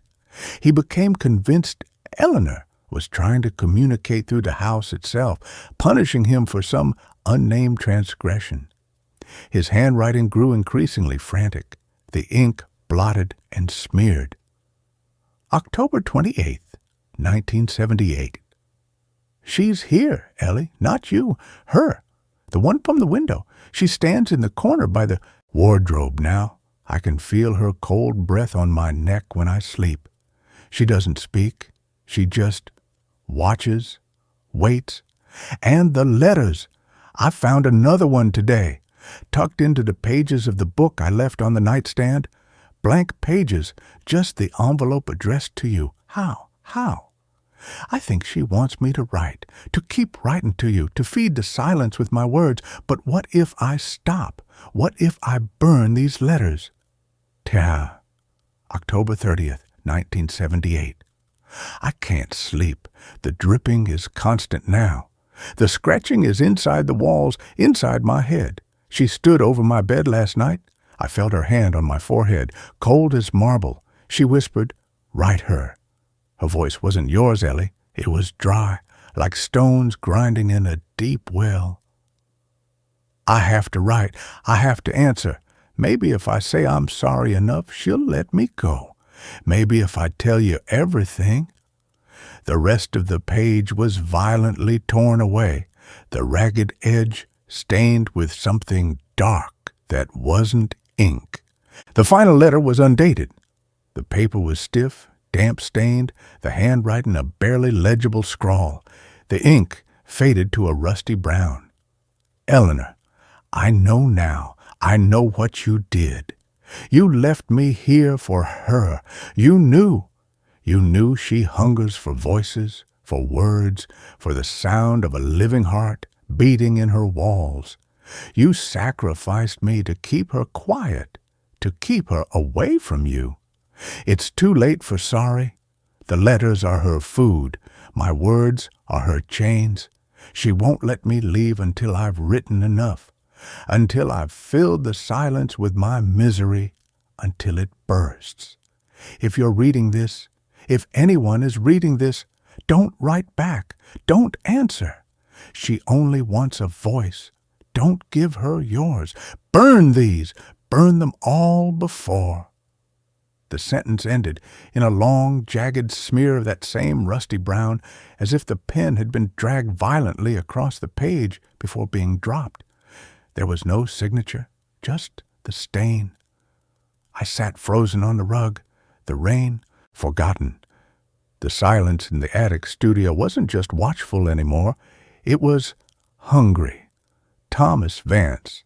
He became convinced Eleanor was trying to communicate through the house itself, punishing him for some unnamed transgression. His handwriting grew increasingly frantic, the ink blotted and smeared. October 28th, 1978. She's here, Ellie, not you, her, the one from the window. She stands in the corner by the wardrobe now. I can feel her cold breath on my neck when I sleep. She doesn't speak. She just watches, waits. And the letters. I found another one today, tucked into the pages of the book I left on the nightstand. Blank pages, just the envelope addressed to you. How? I think she wants me to write, to keep writing to you, to feed the silence with my words. But what if I stop? What if I burn these letters? October 30th, 1978. I can't sleep. The dripping is constant now. The scratching is inside the walls, inside my head. She stood over my bed last night. I felt her hand on my forehead, cold as marble. She whispered, "Write her." Her voice wasn't yours, Ellie. It was dry, like stones grinding in a deep well. I have to write. I have to answer. Maybe if I say I'm sorry enough, she'll let me go. Maybe if I tell you everything. The rest of the page was violently torn away, the ragged edge stained with something dark that wasn't ink. The final letter was undated. The paper was stiff, damp-stained, the handwriting a barely legible scrawl. The ink faded to a rusty brown. Eleanor, I know now. I know what you did. You left me here for her. You knew she hungers for voices, for words, for the sound of a living heart beating in her walls. You sacrificed me to keep her quiet, to keep her away from you. It's too late for sorry. The letters are her food. My words are her chains. She won't let me leave until I've written enough. until I've filled the silence with my misery until it bursts. If you're reading this, if anyone is reading this, don't write back. Don't answer. She only wants a voice. Don't give her yours. Burn these. Burn them all before. The sentence ended in a long, jagged smear of that same rusty brown, as if the pen had been dragged violently across the page before being dropped. There was no signature, just the stain. I sat frozen on the rug, the rain forgotten. The silence in the attic studio wasn't just watchful anymore. It was hungry. Thomas Vance.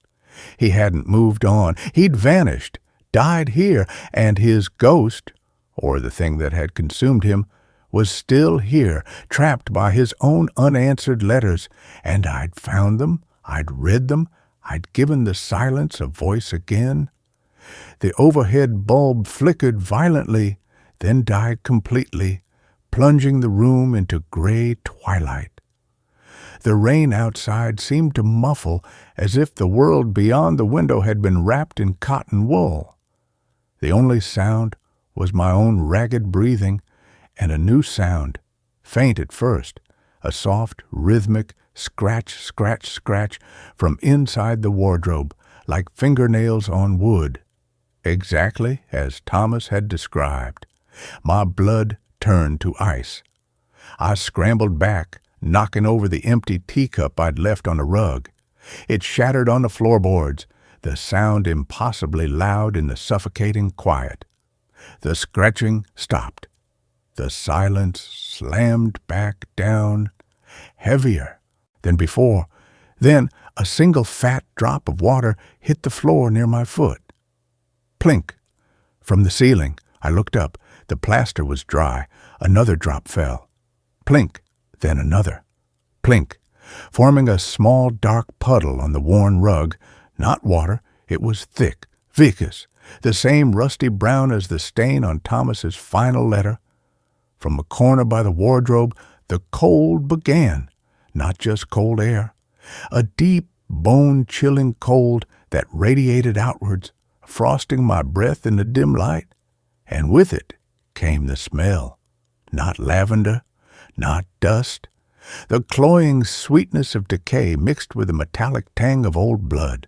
He hadn't moved on. He'd vanished, died here, and his ghost, or the thing that had consumed him, was still here, trapped by his own unanswered letters. And I'd found them, I'd read them, I'd given the silence a voice again. The overhead bulb flickered violently, then died completely, plunging the room into gray twilight. The rain outside seemed to muffle, as if the world beyond the window had been wrapped in cotton wool. The only sound was my own ragged breathing, and a new sound, faint at first, a soft, rhythmic scratch, scratch, scratch from inside the wardrobe, like fingernails on wood, exactly as Thomas had described. My blood turned to ice. I scrambled back, knocking over the empty teacup I'd left on the rug. It shattered on the floorboards, the sound impossibly loud in the suffocating quiet. The scratching stopped. The silence slammed back down, heavier than before. Then a single fat drop of water hit the floor near my foot. Plink! From the ceiling, I looked up. The plaster was dry. Another drop fell. Plink! Then another. Plink! Forming a small dark puddle on the worn rug. Not water. It was thick, viscous, the same rusty brown as the stain on Thomas's final letter. From a corner by the wardrobe, the cold began. Not just cold air. A deep, bone-chilling cold that radiated outwards, frosting my breath in the dim light. And with it came the smell. Not lavender, not dust. The cloying sweetness of decay mixed with the metallic tang of old blood.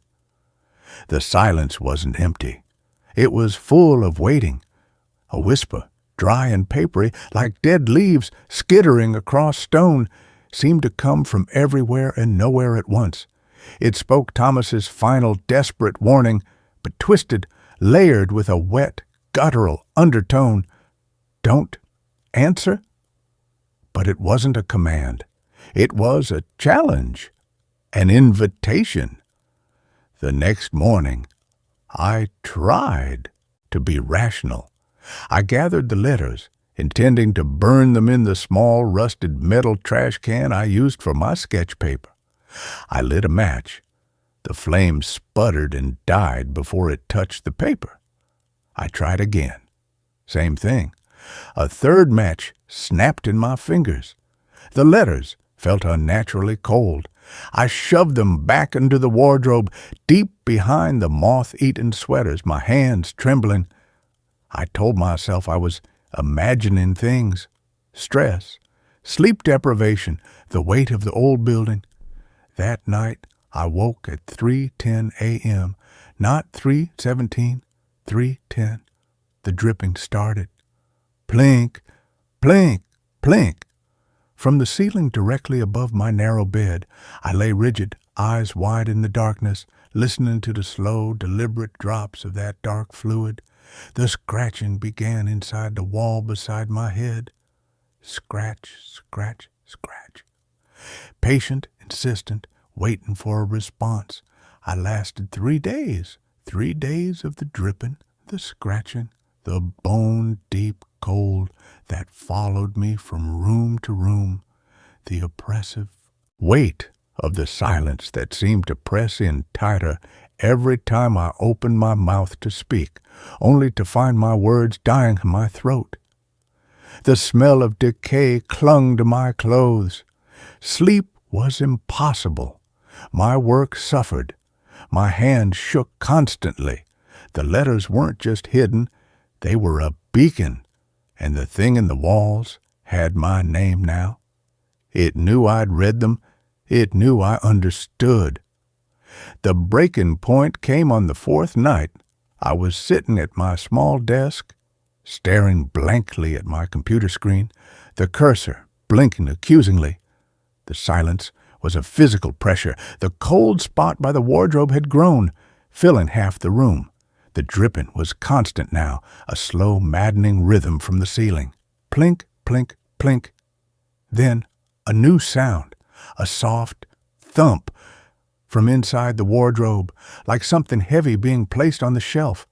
The silence wasn't empty. It was full of waiting. A whisper, dry and papery, like dead leaves skittering across stone, seemed to come from everywhere and nowhere at once. It spoke Thomas's final desperate warning, but twisted, layered with a wet, guttural undertone. Don't answer? But it wasn't a command. It was a challenge, an invitation. The next morning, I tried to be rational. I gathered the letters, intending to burn them in the small, rusted metal trash can I used for my sketch paper. I lit a match. The flame sputtered and died before it touched the paper. I tried again. Same thing. A third match snapped in my fingers. The letters felt unnaturally cold. I shoved them back into the wardrobe, deep behind the moth-eaten sweaters, my hands trembling. I told myself I was imagining things. Stress, sleep deprivation, the weight of the old building. That night, I woke at 3:10 a.m., not 3:17, 3:10. The dripping started. Plink, plink, plink. From the ceiling directly above my narrow bed, I lay rigid, eyes wide in the darkness, listening to the slow, deliberate drops of that dark fluid. The scratching began inside the wall beside my head. Scratch, scratch, scratch. Patient, insistent, waiting for a response. I lasted 3 days. 3 days of the dripping, the scratching, the bone-deep cold that followed me from room to room, the oppressive weight of the silence that seemed to press in tighter every time I opened my mouth to speak, only to find my words dying in my throat. The smell of decay clung to my clothes. Sleep was impossible. My work suffered. My hand shook constantly. The letters weren't just hidden, they were a beacon, and the thing in the walls had my name now. It knew I'd read them. It knew I understood. The breaking point came on the fourth night. I was sitting at my small desk, staring blankly at my computer screen, the cursor blinking accusingly. The silence was a physical pressure. The cold spot by the wardrobe had grown, filling half the room. The dripping was constant now, a slow, maddening rhythm from the ceiling. Plink, plink, plink. Then a new sound, a soft thump from inside the wardrobe, like something heavy being placed on the shelf.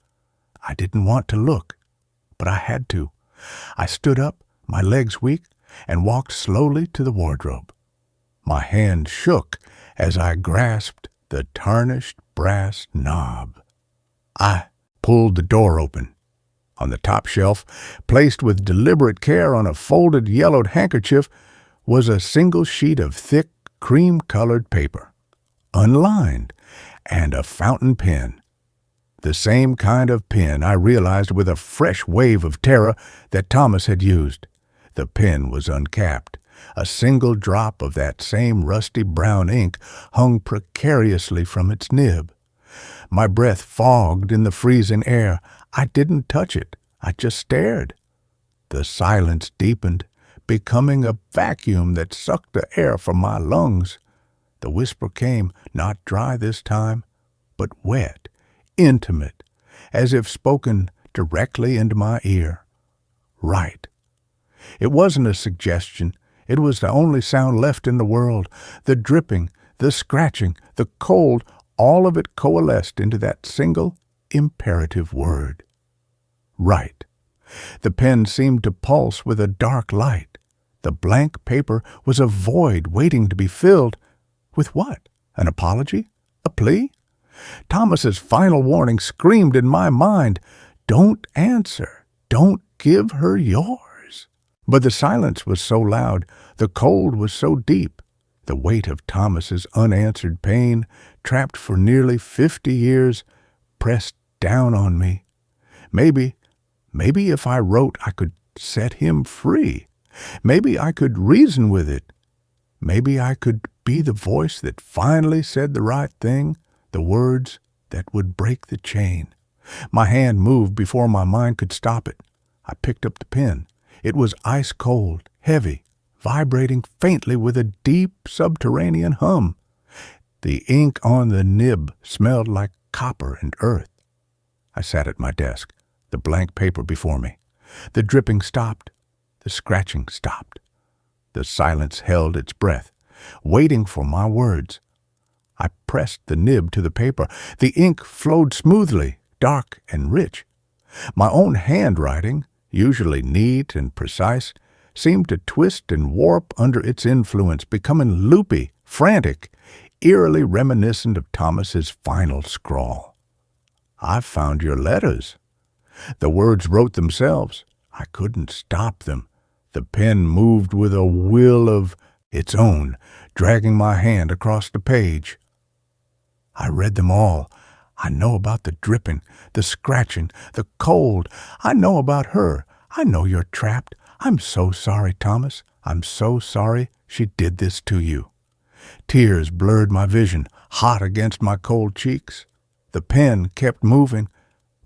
I didn't want to look, but I had to. I stood up, my legs weak, and walked slowly to the wardrobe. My hand shook as I grasped the tarnished brass knob. I pulled the door open. On the top shelf, placed with deliberate care on a folded yellowed handkerchief, was a single sheet of thick, cream-colored paper, unlined, and a fountain pen. The same kind of pen, I realized with a fresh wave of terror, that Thomas had used. The pen was uncapped. A single drop of that same rusty brown ink hung precariously from its nib. My breath fogged in the freezing air. I didn't touch it. I just stared. The silence deepened, becoming a vacuum that sucked the air from my lungs. The whisper came, not dry this time, but wet, intimate, as if spoken directly into my ear. Right. It wasn't a suggestion. It was the only sound left in the world. The dripping, the scratching, the cold, all of it coalesced into that single, imperative word. Right. The pen seemed to pulse with a dark light. The blank paper was a void waiting to be filled. With what? An apology? A plea? Thomas's final warning screamed in my mind, "Don't answer. Don't give her yours." But the silence was so loud, the cold was so deep, the weight of Thomas's unanswered pain, trapped for nearly 50 years, pressed down on me. Maybe if I wrote, I could set him free. Maybe I could reason with it. Maybe I could be the voice that finally said the right thing, the words that would break the chain. My hand moved before my mind could stop it. I picked up the pen. It was ice cold, heavy, vibrating faintly with a deep subterranean hum. The ink on the nib smelled like copper and earth. I sat at my desk, the blank paper before me. The dripping stopped. The scratching stopped. The silence held its breath, waiting for my words. I pressed the nib to the paper. The ink flowed smoothly, dark and rich. My own handwriting, usually neat and precise, seemed to twist and warp under its influence, becoming loopy, frantic, eerily reminiscent of Thomas's final scrawl. "I've found your letters." The words wrote themselves. I couldn't stop them. The pen moved with a will of its own, dragging my hand across the page. I read them all. I know about the dripping, the scratching, the cold. I know about her. I know you're trapped. I'm so sorry, Thomas. I'm so sorry she did this to you. Tears blurred my vision, hot against my cold cheeks. The pen kept moving,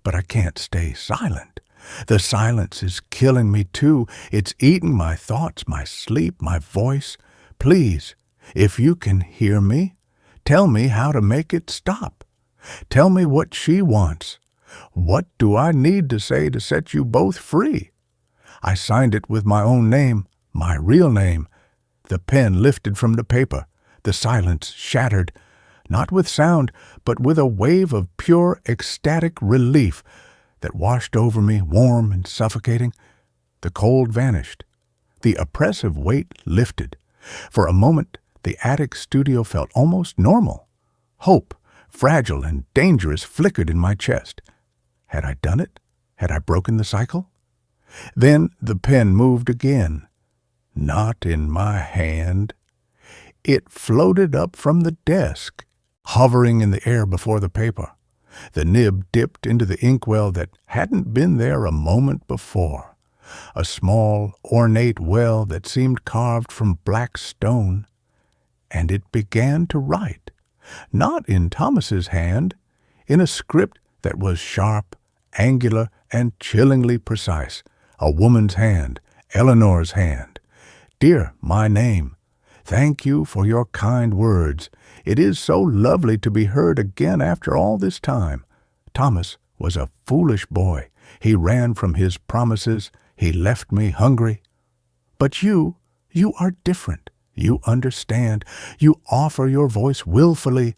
but I can't stay silent. The silence is killing me too. It's eating my thoughts, my sleep, my voice. Please, if you can hear me, tell me how to make it stop. Tell me what she wants. What do I need to say to set you both free? I signed it with my own name, my real name. The pen lifted from the paper. The silence shattered, not with sound, but with a wave of pure, ecstatic relief that washed over me, warm and suffocating. The cold vanished. The oppressive weight lifted. For a moment, the attic studio felt almost normal. Hope, fragile and dangerous, flickered in my chest. Had I done it? Had I broken the cycle? Then the pen moved again. Not in my hand. It floated up from the desk, hovering in the air before the paper. The nib dipped into the inkwell that hadn't been there a moment before. A small, ornate well that seemed carved from black stone. And it began to write, not in Thomas's hand, in a script that was sharp, angular, and chillingly precise. A woman's hand, Eleanor's hand. Dear, my name, thank you for your kind words. It is so lovely to be heard again after all this time. Thomas was a foolish boy. He ran from his promises. He left me hungry. But you are different. You understand. You offer your voice willfully.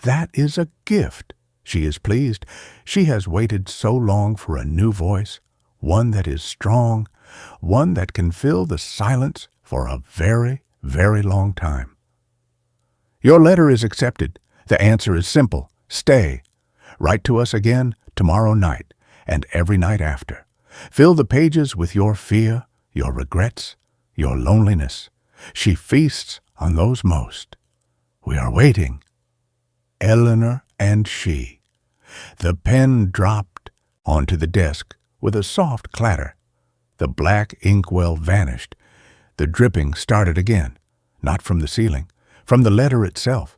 That is a gift. She is pleased. She has waited so long for a new voice, one that is strong, one that can fill the silence for a very, very long time. Your letter is accepted. The answer is simple. Stay. Write to us again tomorrow night and every night after. Fill the pages with your fear, your regrets, your loneliness. She feasts on those most. We are waiting. Eleanor and she. The pen dropped onto the desk with a soft clatter. The black inkwell vanished. The dripping started again, not from the ceiling, from the letter itself.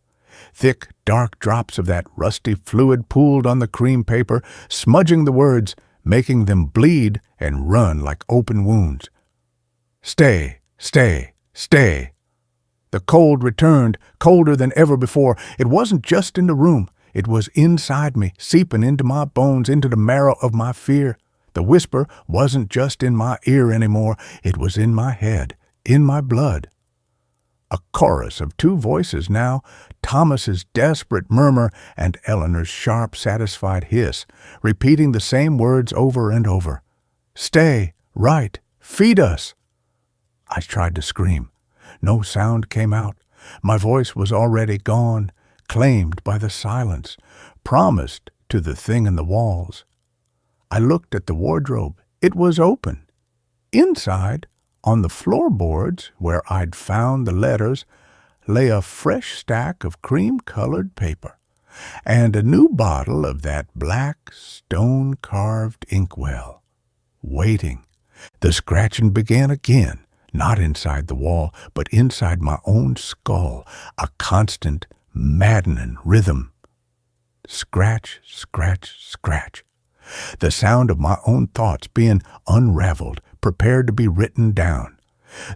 Thick, dark drops of that rusty fluid pooled on the cream paper, smudging the words, making them bleed and run like open wounds. Stay, stay, stay. The cold returned, colder than ever before. It wasn't just in the room. It was inside me, seeping into my bones, into the marrow of my fear. The whisper wasn't just in my ear anymore. It was in my head, in my blood. A chorus of two voices now, Thomas's desperate murmur and Eleanor's sharp, satisfied hiss, repeating the same words over and over. Stay, write, feed us. I tried to scream. No sound came out. My voice was already gone, claimed by the silence, promised to the thing in the walls. I looked at the wardrobe. It was open. Inside, on the floorboards, where I'd found the letters, lay a fresh stack of cream-colored paper and a new bottle of that black, stone-carved inkwell. Waiting. The scratching began again, not inside the wall, but inside my own skull, a constant, maddening rhythm. Scratch, scratch, scratch. The sound of my own thoughts being unraveled, prepared to be written down.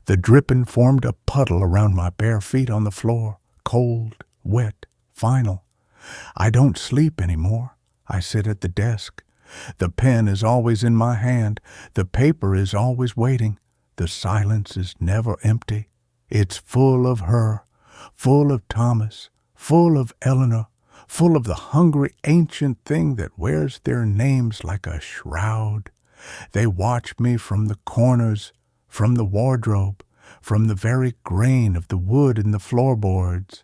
The dripping formed a puddle around my bare feet on the floor, cold, wet, final. I don't sleep any more. I sit at the desk. The pen is always in my hand. The paper is always waiting. The silence is never empty. It's full of her, full of Thomas, full of Eleanor, full of the hungry ancient thing that wears their names like a shroud. They watch me from the corners, from the wardrobe, from the very grain of the wood in the floorboards.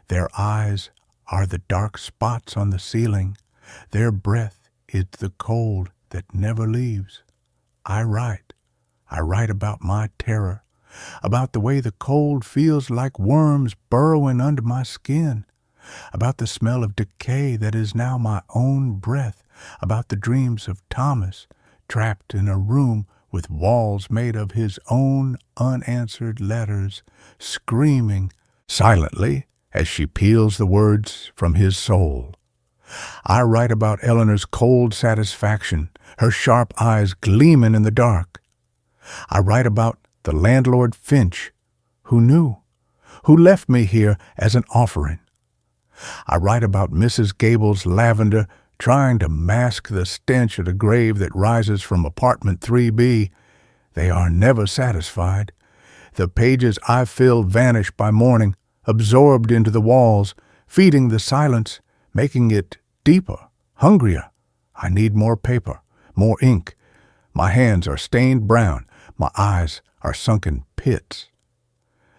Their eyes are the dark spots on the ceiling. Their breath is the cold that never leaves. I write. I write about my terror, about the way the cold feels like worms burrowing under my skin, about the smell of decay that is now my own breath, about the dreams of Thomas, trapped in a room with walls made of his own unanswered letters, screaming silently as she peels the words from his soul. I write about Eleanor's cold satisfaction, her sharp eyes gleaming in the dark. I write about the landlord Finch, who knew, who left me here as an offering. I write about Mrs. Gable's lavender trying to mask the stench of the grave that rises from apartment 3B. They are never satisfied. The pages I fill vanish by morning, absorbed into the walls, feeding the silence, making it deeper, hungrier. I need more paper, more ink. My hands are stained brown. My eyes are sunken pits.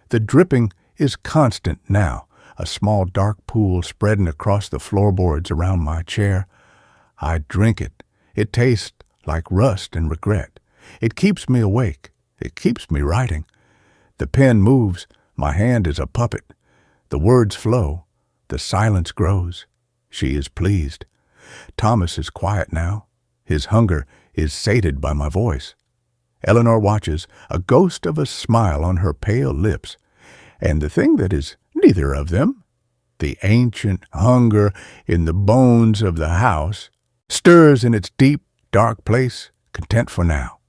The dripping is constant now, a small dark pool spreading across the floorboards around my chair. I drink it. It tastes like rust and regret. It keeps me awake. It keeps me writing. The pen moves. My hand is a puppet. The words flow. The silence grows. She is pleased. Thomas is quiet now. His hunger is sated by my voice. Eleanor watches, a ghost of a smile on her pale lips. And the thing that is neither of them, the ancient hunger in the bones of the house, stirs in its deep, dark place, content for now.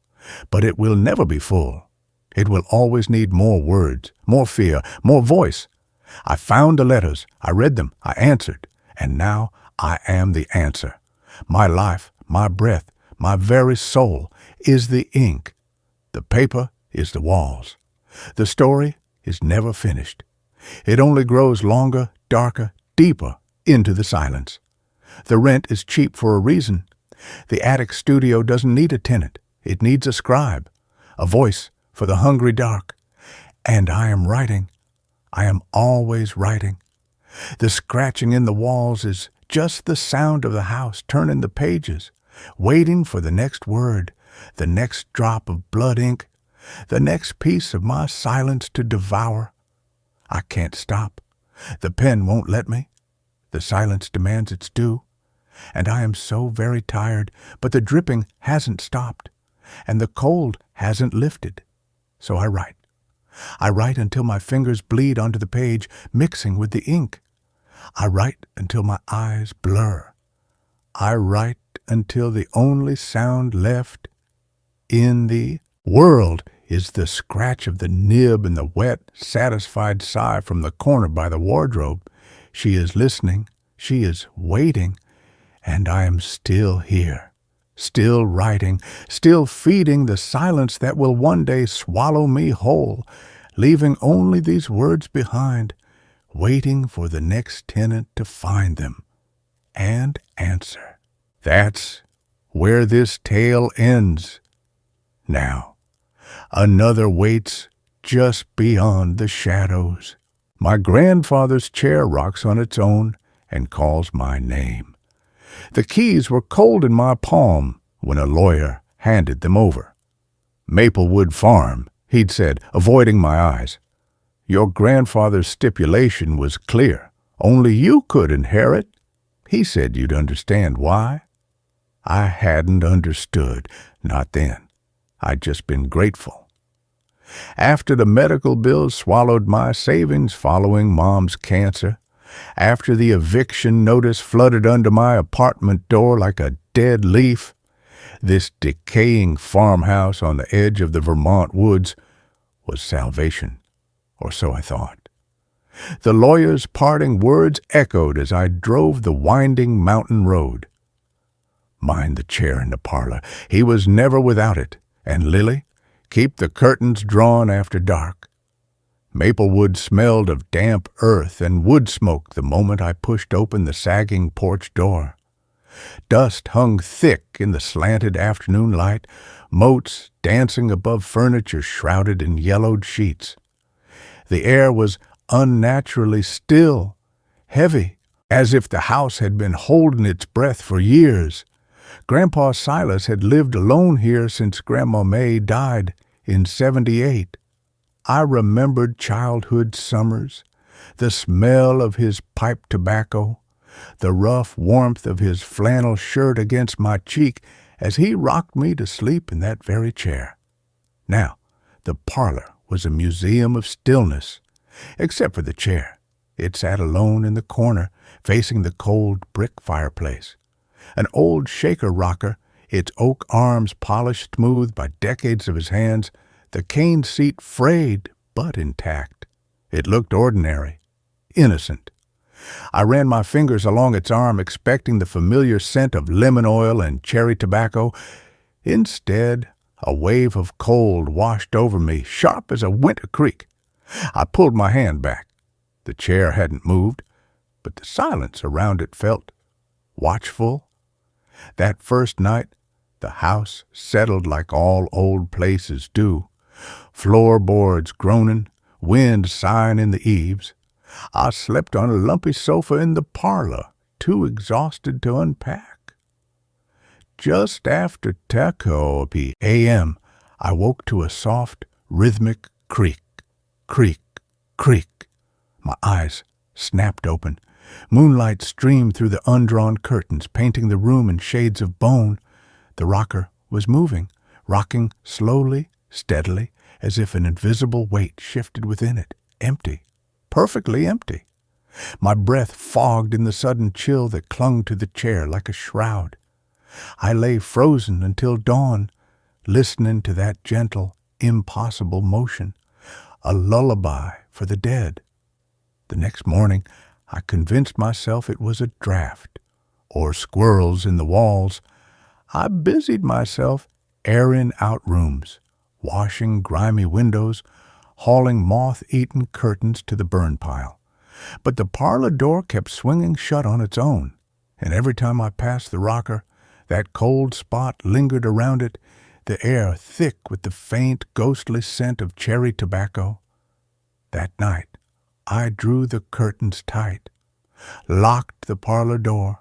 But it will never be full. It will always need more words, more fear, more voice. I found the letters, I read them, I answered, and now I am the answer. My life, my breath, my very soul is the ink. The paper is the walls. The story is never finished. It only grows longer, darker, deeper into the silence. The rent is cheap for a reason. The attic studio doesn't need a tenant. It needs a scribe, a voice for the hungry dark. And I am writing. I am always writing. The scratching in the walls is just the sound of the house turning the pages, waiting for the next word, the next drop of blood ink, the next piece of my silence to devour. I can't stop. The pen won't let me. The silence demands its due. And I am so very tired, but the dripping hasn't stopped, and the cold hasn't lifted. So I write. I write until my fingers bleed onto the page, mixing with the ink. I write until my eyes blur. I write until the only sound left in the world is the scratch of the nib and the wet, satisfied sigh from the corner by the wardrobe. She is listening. She is waiting. And I am still here, still writing, still feeding the silence that will one day swallow me whole, leaving only these words behind, waiting for the next tenant to find them and answer. That's where this tale ends. Now, another waits just beyond the shadows. My grandfather's chair rocks on its own and calls my name. The keys were cold in my palm when a lawyer handed them over. Maplewood Farm, he'd said, avoiding my eyes. Your grandfather's stipulation was clear. Only you could inherit. He said you'd understand why. I hadn't understood, not then. I'd just been grateful. After the medical bills swallowed my savings following Mom's cancer, after the eviction notice flooded under my apartment door like a dead leaf, this decaying farmhouse on the edge of the Vermont woods was salvation, or so I thought. The lawyer's parting words echoed as I drove the winding mountain road. Mind the chair in the parlor. He was never without it. And Lily, keep the curtains drawn after dark. Maplewood smelled of damp earth and wood smoke the moment I pushed open the sagging porch door. Dust hung thick in the slanted afternoon light, motes dancing above furniture shrouded in yellowed sheets. The air was unnaturally still, heavy, as if the house had been holding its breath for years. Grandpa Silas had lived alone here since Grandma May died in '78. I remembered childhood summers, the smell of his pipe tobacco, the rough warmth of his flannel shirt against my cheek as he rocked me to sleep in that very chair. Now, the parlor was a museum of stillness, except for the chair. It sat alone in the corner, facing the cold brick fireplace. An old shaker rocker, its oak arms polished smooth by decades of his hands, the cane seat frayed but intact. It looked ordinary, innocent. I ran my fingers along its arm, expecting the familiar scent of lemon oil and cherry tobacco. Instead, a wave of cold washed over me, sharp as a winter creek. I pulled my hand back. The chair hadn't moved, but the silence around it felt watchful. That first night, the house settled like all old places do. Floorboards groaning, wind sighing in the eaves. I slept on a lumpy sofa in the parlor, too exhausted to unpack. Just after 10 a.m., I woke to a soft, rhythmic creak, creak, creak. My eyes snapped open. Moonlight streamed through the undrawn curtains, painting the room in shades of bone. The rocker was moving, rocking slowly, steadily, as if an invisible weight shifted within it, empty, perfectly empty. My breath fogged in the sudden chill that clung to the chair like a shroud. I lay frozen until dawn, listening to that gentle, impossible motion, a lullaby for the dead. The next morning, I convinced myself it was a draft, or squirrels in the walls. I busied myself airing out rooms, washing grimy windows, hauling moth-eaten curtains to the burn pile. But the parlor door kept swinging shut on its own, and every time I passed the rocker, that cold spot lingered around it, the air thick with the faint, ghostly scent of cherry tobacco. That night, I drew the curtains tight, locked the parlor door,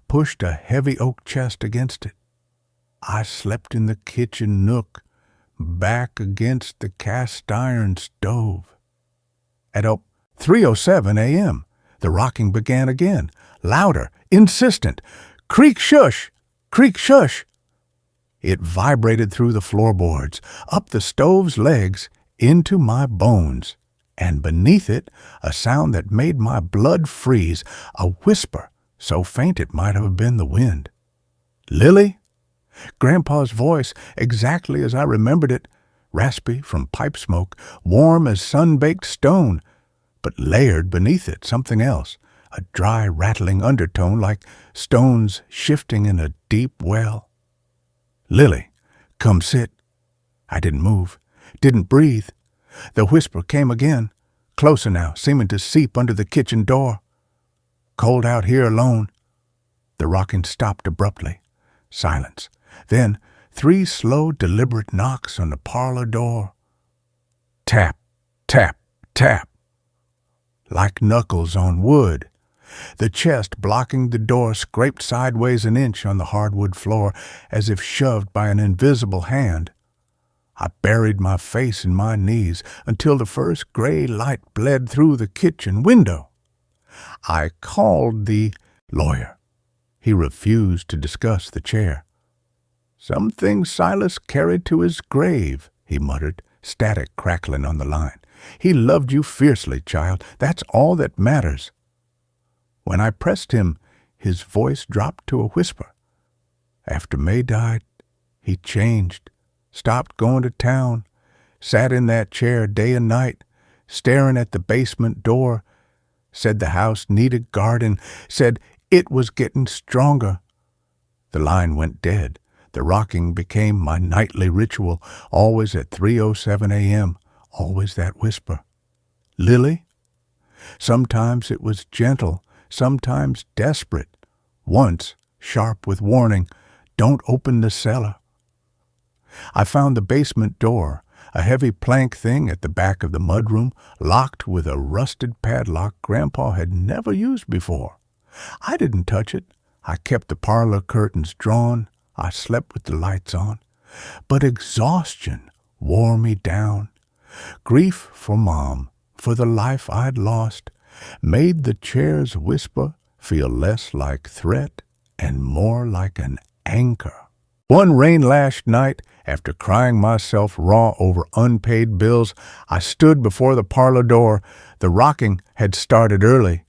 pushed a heavy oak chest against it. I slept in the kitchen nook, back against the cast-iron stove. At 3:07 a.m., the rocking began again, louder, insistent. Creak shush! Creak shush! It vibrated through the floorboards, up the stove's legs, into my bones, and beneath it a sound that made my blood freeze, a whisper so faint it might have been the wind. Lily? Grandpa's voice, exactly as I remembered it, raspy from pipe smoke, warm as sun-baked stone, but layered beneath it something else, a dry, rattling undertone like stones shifting in a deep well. Lily, come sit. I didn't move, didn't breathe. The whisper came again, closer now, seeming to seep under the kitchen door. Cold out here alone. The rocking stopped abruptly. Silence. Then 3 slow, deliberate knocks on the parlor door. Tap, tap, tap. Like knuckles on wood. The chest blocking the door scraped sideways an inch on the hardwood floor, as if shoved by an invisible hand. I buried my face in my knees until the first gray light bled through the kitchen window. I called the lawyer. He refused to discuss the chair. Some things Silas carried to his grave, he muttered, static crackling on the line. He loved you fiercely, child. That's all that matters. When I pressed him, his voice dropped to a whisper. After May died, he changed, stopped going to town, sat in that chair day and night, staring at the basement door, said the house needed guarding, said it was getting stronger. The line went dead. The rocking became my nightly ritual, always at 3:07 a.m., always that whisper. Lily? Sometimes it was gentle, sometimes desperate. Once, sharp with warning, don't open the cellar. I found the basement door, a heavy plank thing at the back of the mudroom, locked with a rusted padlock Grandpa had never used before. I didn't touch it. I kept the parlor curtains drawn. I slept with the lights on. But exhaustion wore me down. Grief for Mom, for the life I'd lost, made the chair's whisper feel less like threat and more like an anchor. One rain-lashed night, after crying myself raw over unpaid bills, I stood before the parlor door. The rocking had started early.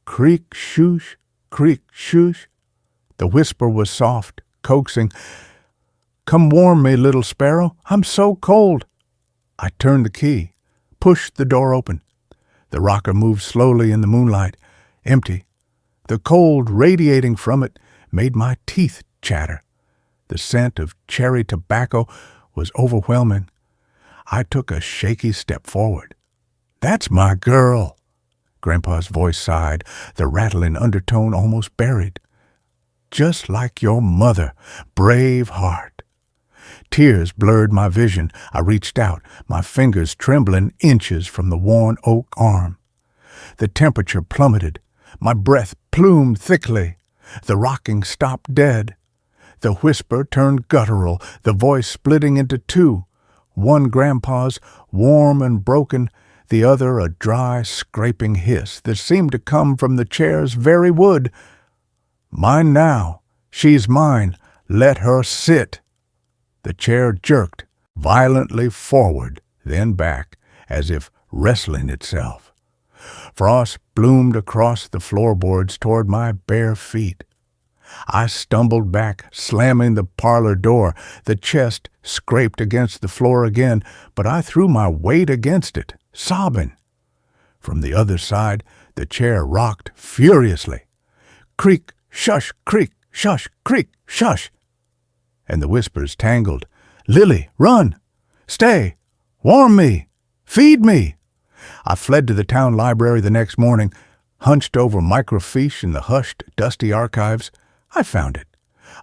Creak shoosh, creak shoosh. The whisper was soft, coaxing. Come warm me, little sparrow. I'm so cold. I turned the key, pushed the door open. The rocker moved slowly in the moonlight, empty. The cold radiating from it made my teeth chatter. The scent of cherry tobacco was overwhelming. I took a shaky step forward. That's my girl. Grandpa's voice sighed, the rattling undertone almost buried. Just like your mother, brave heart. Tears blurred my vision. I reached out, my fingers trembling inches from the worn oak arm. The temperature plummeted. My breath plumed thickly. The rocking stopped dead. The whisper turned guttural, the voice splitting into two. One Grandpa's, warm and broken, the other a dry, scraping hiss that seemed to come from the chair's very wood. "Mine now. She's mine. Let her sit." The chair jerked violently forward, then back, as if wrestling itself. Frost bloomed across the floorboards toward my bare feet. I stumbled back, slamming the parlor door. The chest scraped against the floor again, but I threw my weight against it, sobbing. From the other side, the chair rocked furiously. Creak, shush, creak, shush, creak, shush. And the whispers tangled. "Lily, run! Stay! Warm me! Feed me!" I fled to the town library the next morning, hunched over microfiche in the hushed, dusty archives. I found it.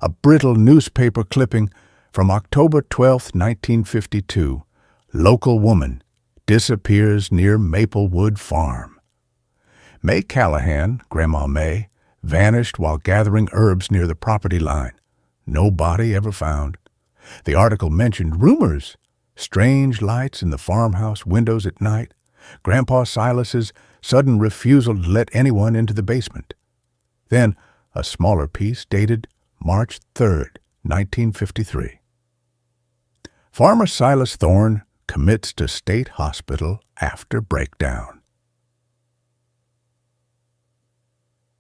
A brittle newspaper clipping from October 12, 1952. Local woman disappears near Maplewood Farm. May Callahan, Grandma May, vanished while gathering herbs near the property line. No body ever found. The article mentioned rumors, strange lights in the farmhouse windows at night, Grandpa Silas's sudden refusal to let anyone into the basement. Then a smaller piece dated March 3, 1953. Farmer Silas Thorne commits to state hospital after breakdown.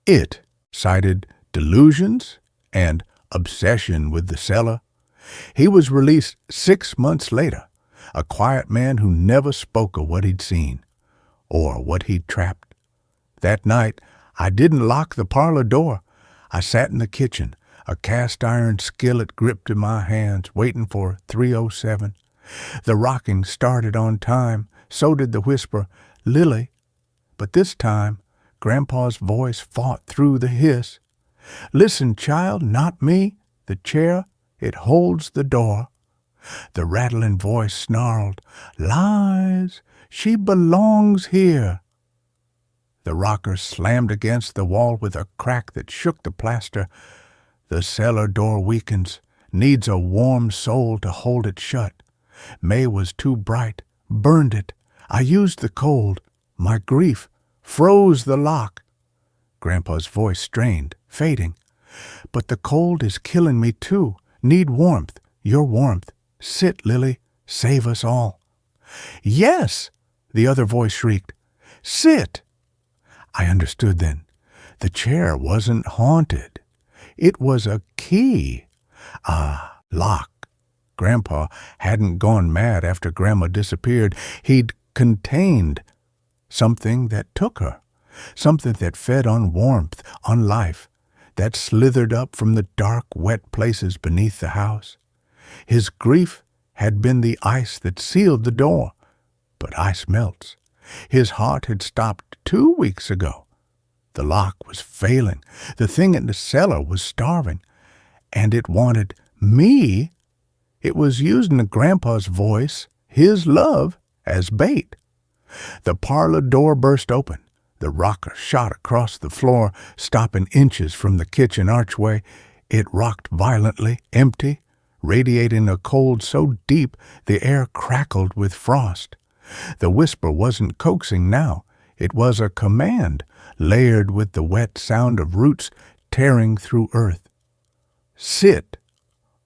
It cited delusions and obsession with the cellar. He was released 6 months later, a quiet man who never spoke of what he'd seen or what he'd trapped. That night, I didn't lock the parlor door. I sat in the kitchen, a cast-iron skillet gripped in my hands, waiting for 3:07. The rocking started on time, so did the whisper, "Lily." But this time, Grandpa's voice fought through the hiss. "Listen, child, not me. The chair, it holds the door." The rattling voice snarled, "Lies. She belongs here." The rocker slammed against the wall with a crack that shook the plaster. The cellar door weakens, needs a warm soul to hold it shut. May was too bright, burned it. I used the cold. My grief froze the lock. Grandpa's voice strained, fading. "But the cold is killing me too. Need warmth, your warmth. Sit, Lily, save us all." "Yes," the other voice shrieked. "Sit." I understood then. The chair wasn't haunted. It was a key. A lock. Grandpa hadn't gone mad after Grandma disappeared. He'd contained something that took her, something that fed on warmth, on life, that slithered up from the dark, wet places beneath the house. His grief had been the ice that sealed the door. But ice melts. His heart had stopped 2 weeks ago. The lock was failing. The thing in the cellar was starving. And it wanted me. It was using Grandpa's voice, his love, as bait. The parlor door burst open. The rocker shot across the floor, stopping inches from the kitchen archway. It rocked violently, empty, radiating a cold so deep the air crackled with frost. The whisper wasn't coaxing now. It was a command, layered with the wet sound of roots tearing through earth. "Sit,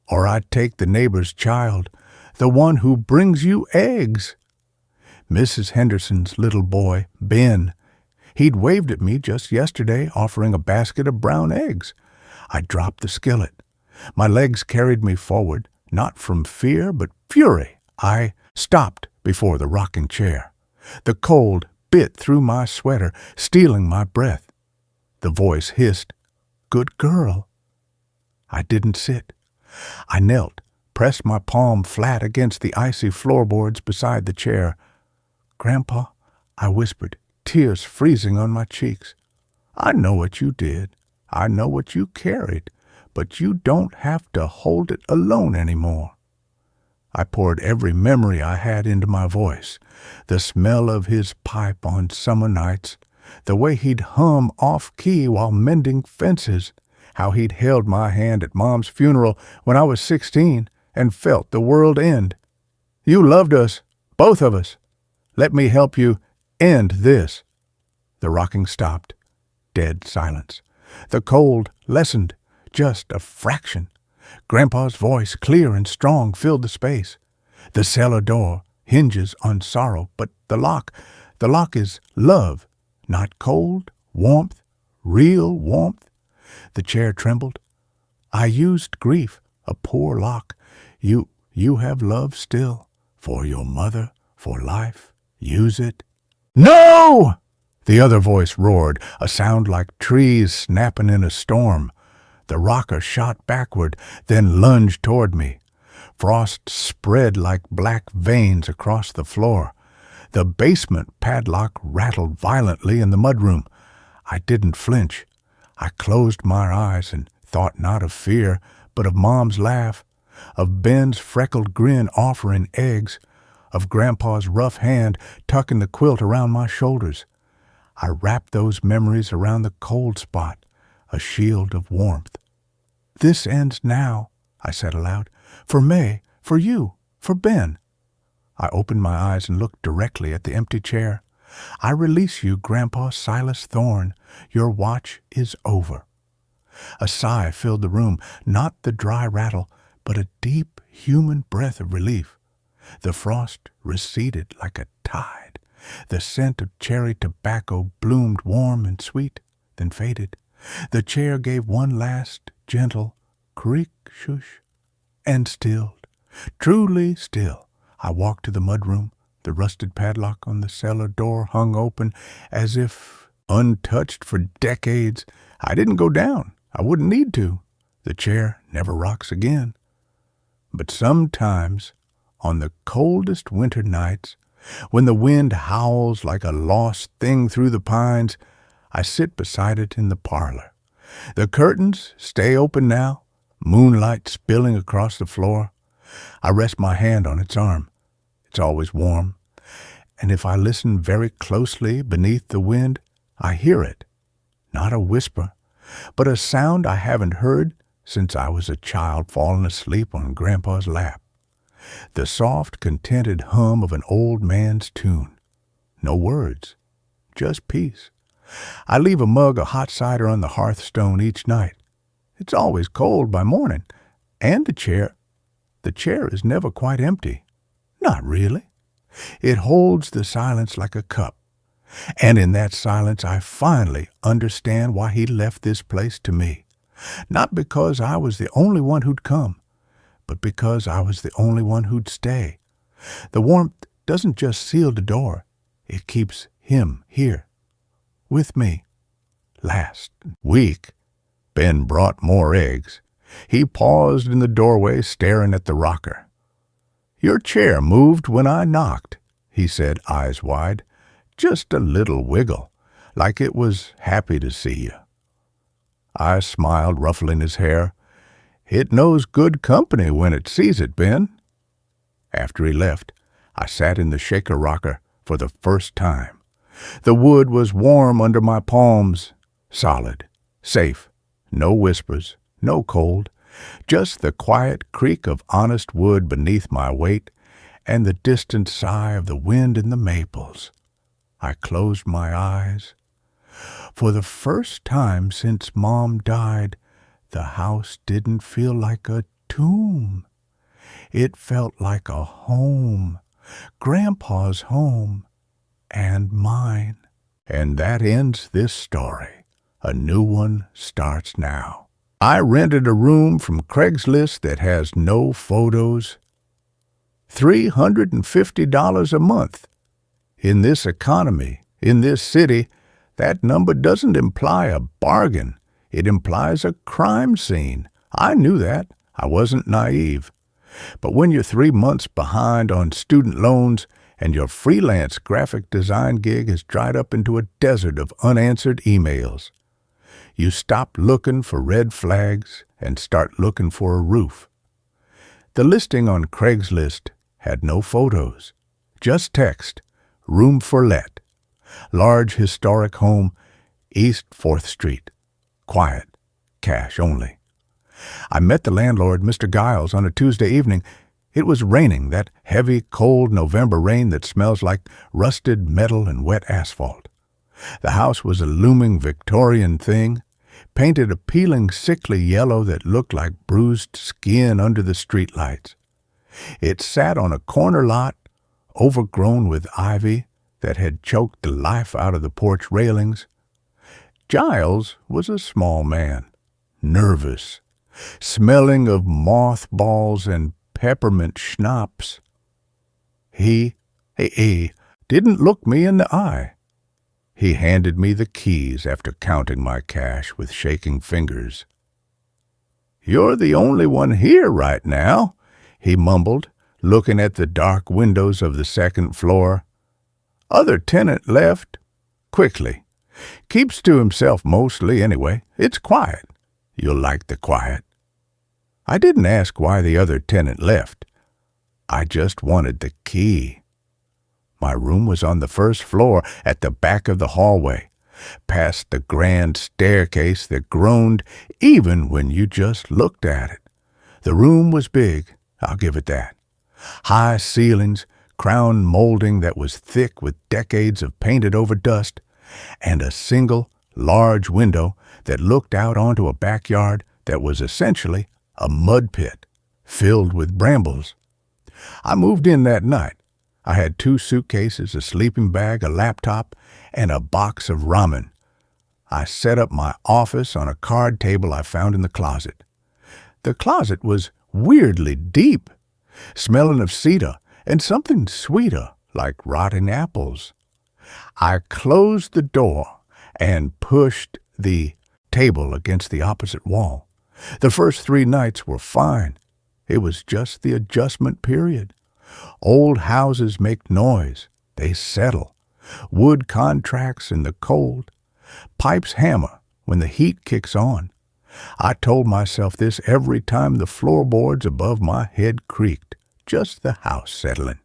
or I take the neighbor's child, the one who brings you eggs." Mrs. Henderson's little boy, Ben. He'd waved at me just yesterday, offering a basket of brown eggs. I dropped the skillet. My legs carried me forward, not from fear, but fury. I stopped before the rocking chair. The cold bit through my sweater, stealing my breath. The voice hissed, "Good girl." I didn't sit. I knelt, pressed my palm flat against the icy floorboards beside the chair. "Grandpa," I whispered, tears freezing on my cheeks, "I know what you did. I know what you carried, but you don't have to hold it alone anymore." I poured every memory I had into my voice. The smell of his pipe on summer nights, the way he'd hum off-key while mending fences, how he'd held my hand at Mom's funeral when I was 16 and felt the world end. "You loved us, both of us. Let me help you end this." The rocking stopped. Dead silence. The cold lessened just a fraction. Grandpa's voice, clear and strong, filled the space. "The cellar door hinges on sorrow, but the lock is love, not cold, warmth, real warmth." The chair trembled. "I used grief, a poor lock. You have love still, for your mother, for life. Use it." "No!" The other voice roared, a sound like trees snapping in a storm. The rocker shot backward, then lunged toward me. Frost spread like black veins across the floor. The basement padlock rattled violently in the mudroom. I didn't flinch. I closed my eyes and thought not of fear, but of Mom's laugh, of Ben's freckled grin offering eggs, of Grandpa's rough hand tucking the quilt around my shoulders. I wrapped those memories around the cold spot, a shield of warmth. "This ends now," I said aloud. "For May, for you, for Ben." I opened my eyes and looked directly at the empty chair. "I release you, Grandpa Silas Thorne. Your watch is over." A sigh filled the room, not the dry rattle, but a deep human breath of relief. The frost receded like a tide. The scent of cherry tobacco bloomed warm and sweet, then faded. The chair gave one last gentle creak, shush, and stilled. Truly still. I walked to the mudroom. The rusted padlock on the cellar door hung open as if untouched for decades. I didn't go down. I wouldn't need to. The chair never rocks again. But sometimes, on the coldest winter nights, when the wind howls like a lost thing through the pines, I sit beside it in the parlor. The curtains stay open now, moonlight spilling across the floor. I rest my hand on its arm. It's always warm. And if I listen very closely beneath the wind, I hear it. Not a whisper, but a sound I haven't heard since I was a child falling asleep on Grandpa's lap. The soft, contented hum of an old man's tune. No words, just peace. I leave a mug of hot cider on the hearthstone each night. It's always cold by morning. And the chair is never quite empty. Not really. It holds the silence like a cup. And in that silence I finally understand why he left this place to me. Not because I was the only one who'd come, but because I was the only one who'd stay. The warmth doesn't just seal the door. It keeps him here, with me. Last week, Ben brought more eggs. He paused in the doorway, staring at the rocker. "Your chair moved when I knocked," he said, eyes wide. "Just a little wiggle, like it was happy to see you." I smiled, ruffling his hair. "It knows good company when it sees it, Ben." After he left, I sat in the shaker rocker for the first time. The wood was warm under my palms, solid, safe, no whispers, no cold, just the quiet creak of honest wood beneath my weight and the distant sigh of the wind in the maples. I closed my eyes. For the first time since Mom died, the house didn't feel like a tomb. It felt like a home, Grandpa's home, and mine. And that ends this story. A new one starts now. I rented a room from Craigslist that has no photos. $350 a month. In this economy, in this city, that number doesn't imply a bargain. It implies a crime scene. I knew that. I wasn't naive. But when you're 3 months behind on student loans and your freelance graphic design gig has dried up into a desert of unanswered emails, you stop looking for red flags and start looking for a roof. The listing on Craigslist had no photos, just text, "Room for let." Large historic home, East 4th Street. Quiet, cash only. I met the landlord, Mr. Giles, on a Tuesday evening. It was raining, that heavy, cold November rain that smells like rusted metal and wet asphalt. The house was a looming Victorian thing, painted a peeling, sickly yellow that looked like bruised skin under the streetlights. It sat on a corner lot, overgrown with ivy that had choked the life out of the porch railings. Giles was a small man, nervous, smelling of mothballs and peppermint schnapps. He didn't look me in the eye. He handed me the keys after counting my cash with shaking fingers. "You're the only one here right now," he mumbled, looking at the dark windows of the second floor. "Other tenant left. Quickly. Keeps to himself mostly anyway. It's quiet. You'll like the quiet." I didn't ask why the other tenant left. I just wanted the key. My room was on the first floor at the back of the hallway, past the grand staircase that groaned even when you just looked at it. The room was big, I'll give it that. High ceilings, crown molding that was thick with decades of painted-over dust, and a single, large window that looked out onto a backyard that was essentially a mud pit filled with brambles. I moved in that night. I had 2 suitcases, a sleeping bag, a laptop, and a box of ramen. I set up my office on a card table I found in the closet. The closet was weirdly deep, smelling of cedar and something sweeter, like rotting apples. I closed the door and pushed the table against the opposite wall. The first 3 nights were fine. It was just the adjustment period. Old houses make noise. They settle. Wood contracts in the cold. Pipes hammer when the heat kicks on. I told myself this every time the floorboards above my head creaked. Just the house settling.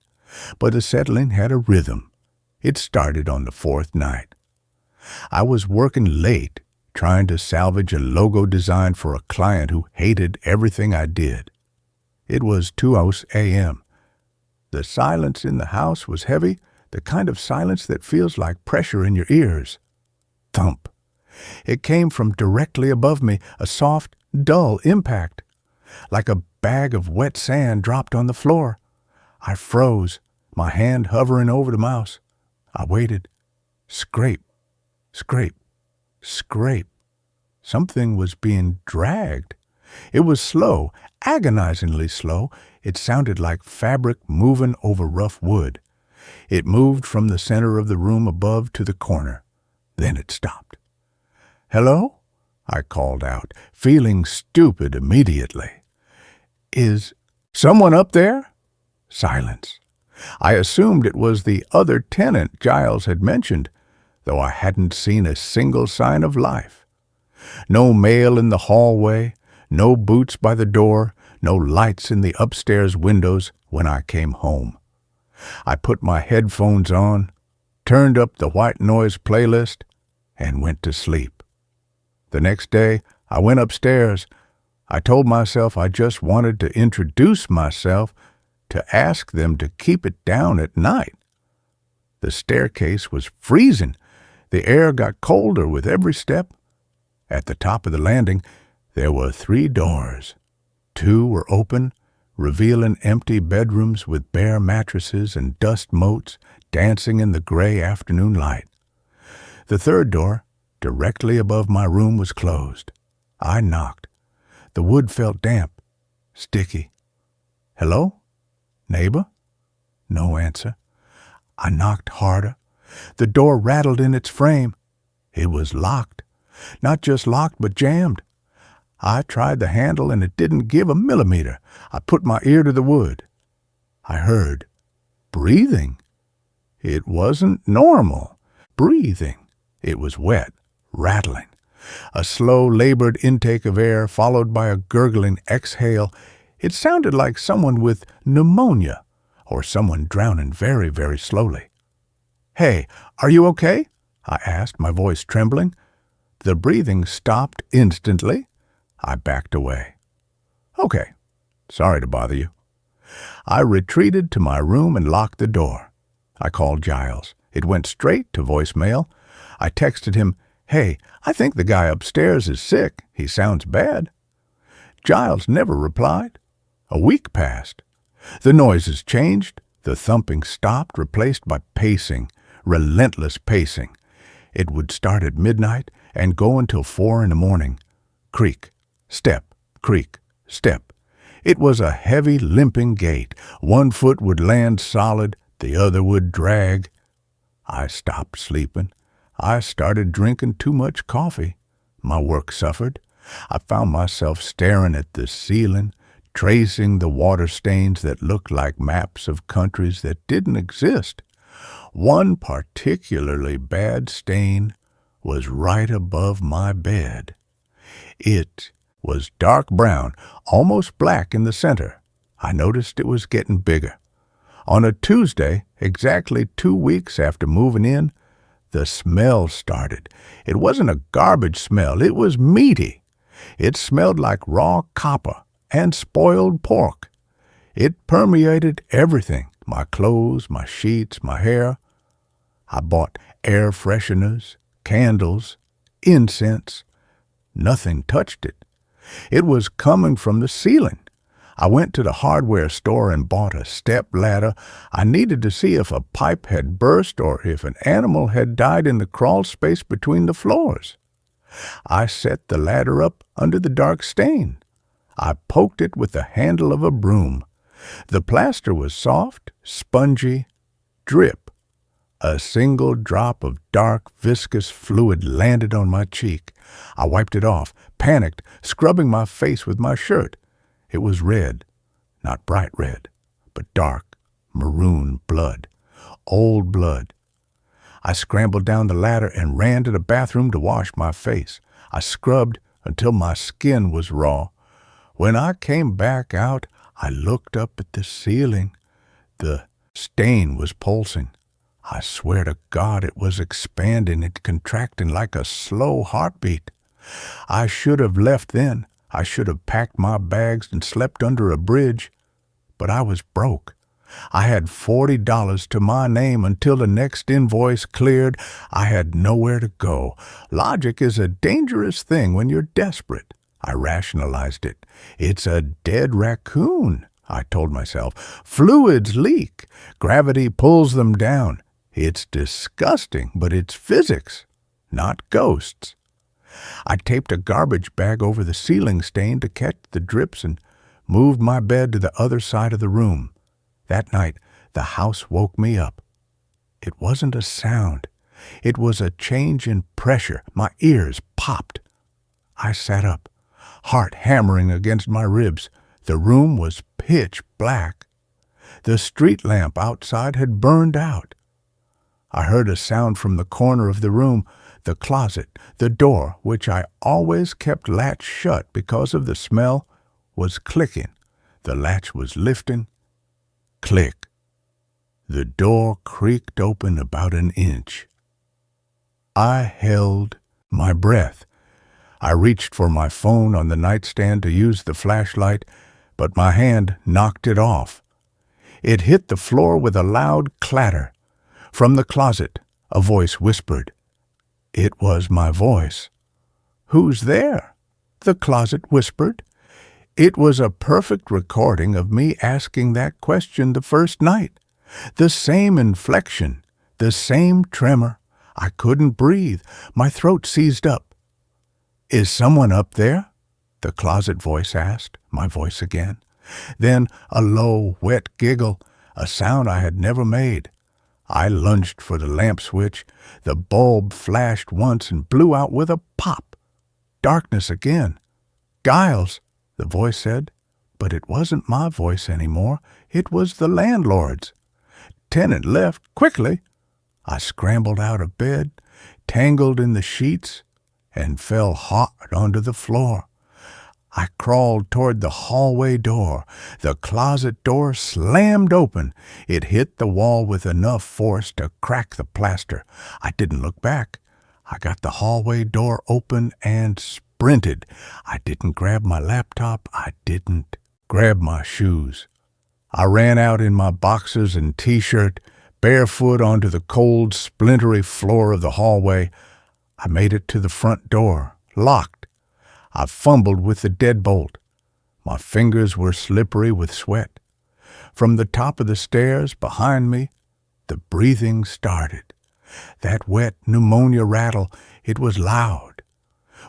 But the settling had a rhythm. It started on the 4th night. I was working late, trying to salvage a logo design for a client who hated everything I did. It was 2:00 a.m. The silence in the house was heavy, the kind of silence that feels like pressure in your ears. Thump. It came from directly above me, a soft, dull impact, like a bag of wet sand dropped on the floor. I froze, my hand hovering over the mouse. I waited. Scrape, scrape, scrape. Something was being dragged. It was slow, agonizingly slow. It sounded like fabric moving over rough wood. It moved from the center of the room above to the corner. Then it stopped. "Hello?" I called out, feeling stupid immediately. "Is someone up there?" Silence. I assumed it was the other tenant Giles had mentioned, though I hadn't seen a single sign of life. No mail in the hallway, no boots by the door, no lights in the upstairs windows when I came home. I put my headphones on, turned up the white noise playlist, and went to sleep. The next day, I went upstairs. I told myself I just wanted to introduce myself, to ask them to keep it down at night. The staircase was freezing. The air got colder with every step. At the top of the landing, there were 3 doors. 2 were open, revealing empty bedrooms with bare mattresses and dust motes dancing in the gray afternoon light. The 3rd door, directly above my room, was closed. I knocked. The wood felt damp, sticky. "Hello? Neighbor?" No answer. I knocked harder. The door rattled in its frame. It was locked. Not just locked, but jammed. I tried the handle and it didn't give a millimeter. I put my ear to the wood. I heard breathing. It wasn't normal. Breathing. It was wet, rattling. A slow, labored intake of air followed by a gurgling exhale. It sounded like someone with pneumonia or someone drowning very, very slowly. "Hey, are you okay?" I asked, my voice trembling. The breathing stopped instantly. I backed away. "Okay, sorry to bother you." I retreated to my room and locked the door. I called Giles. It went straight to voicemail. I texted him, "Hey, I think the guy upstairs is sick. He sounds bad." Giles never replied. A week passed. The noises changed. The thumping stopped, replaced by pacing, relentless pacing. It would start at midnight and go until 4 in the morning. Creak, step, creak, step. It was a heavy, limping gait. One foot would land solid, the other would drag. I stopped sleeping. I started drinking too much coffee. My work suffered. I found myself staring at the ceiling, tracing the water stains that looked like maps of countries that didn't exist. One particularly bad stain was right above my bed. It was dark brown, almost black in the center. I noticed it was getting bigger. On a Tuesday, exactly 2 weeks after moving in, the smell started. It wasn't a garbage smell. It was meaty. It smelled like raw copper and spoiled pork. It permeated everything, my clothes, my sheets, my hair. I bought air fresheners, candles, incense. Nothing touched it. It was coming from the ceiling. I went to the hardware store and bought a step ladder. I needed to see if a pipe had burst or if an animal had died in the crawl space between the floors. I set the ladder up under the dark stain. I poked it with the handle of a broom. The plaster was soft, spongy, drip. A single drop of dark, viscous fluid landed on my cheek. I wiped it off, panicked, scrubbing my face with my shirt. It was red, not bright red, but dark, maroon blood, old blood. I scrambled down the ladder and ran to the bathroom to wash my face. I scrubbed until my skin was raw. When I came back out, I looked up at the ceiling. The stain was pulsing. I swear to God it was expanding and contracting like a slow heartbeat. I should have left then. I should have packed my bags and slept under a bridge. But I was broke. I had $40 to my name until the next invoice cleared. I had nowhere to go. Logic is a dangerous thing when you're desperate. I rationalized it. It's a dead raccoon, I told myself. Fluids leak. Gravity pulls them down. It's disgusting, but it's physics, not ghosts. I taped a garbage bag over the ceiling stain to catch the drips and moved my bed to the other side of the room. That night, the house woke me up. It wasn't a sound. It was a change in pressure. My ears popped. I sat up, heart hammering against my ribs. The room was pitch black. The street lamp outside had burned out. I heard a sound from the corner of the room, the closet. The door, which I always kept latched shut because of the smell, was clicking. The latch was lifting. Click. The door creaked open about an inch. I held my breath. I reached for my phone on the nightstand to use the flashlight, but my hand knocked it off. It hit the floor with a loud clatter. From the closet, a voice whispered. It was my voice. "Who's there?" the closet whispered. It was a perfect recording of me asking that question the first night. The same inflection, the same tremor. I couldn't breathe. My throat seized up. "Is someone up there?" the closet voice asked, my voice again. Then a low, wet giggle, a sound I had never made. I lunged for the lamp switch. The bulb flashed once and blew out with a pop. Darkness again. "Giles," the voice said, but it wasn't my voice anymore. It was the landlord's. Tenant left quickly. I scrambled out of bed, tangled in the sheets, and fell hard onto the floor. I crawled toward the hallway door. The closet door slammed open. It hit the wall with enough force to crack the plaster. I didn't look back. I got the hallway door open and sprinted. I didn't grab my laptop. I didn't grab my shoes. I ran out in my boxers and t-shirt, barefoot onto the cold, splintery floor of the hallway. I made it to the front door, locked. I fumbled with the deadbolt. My fingers were slippery with sweat. From the top of the stairs behind me, the breathing started. That wet pneumonia rattle, it was loud.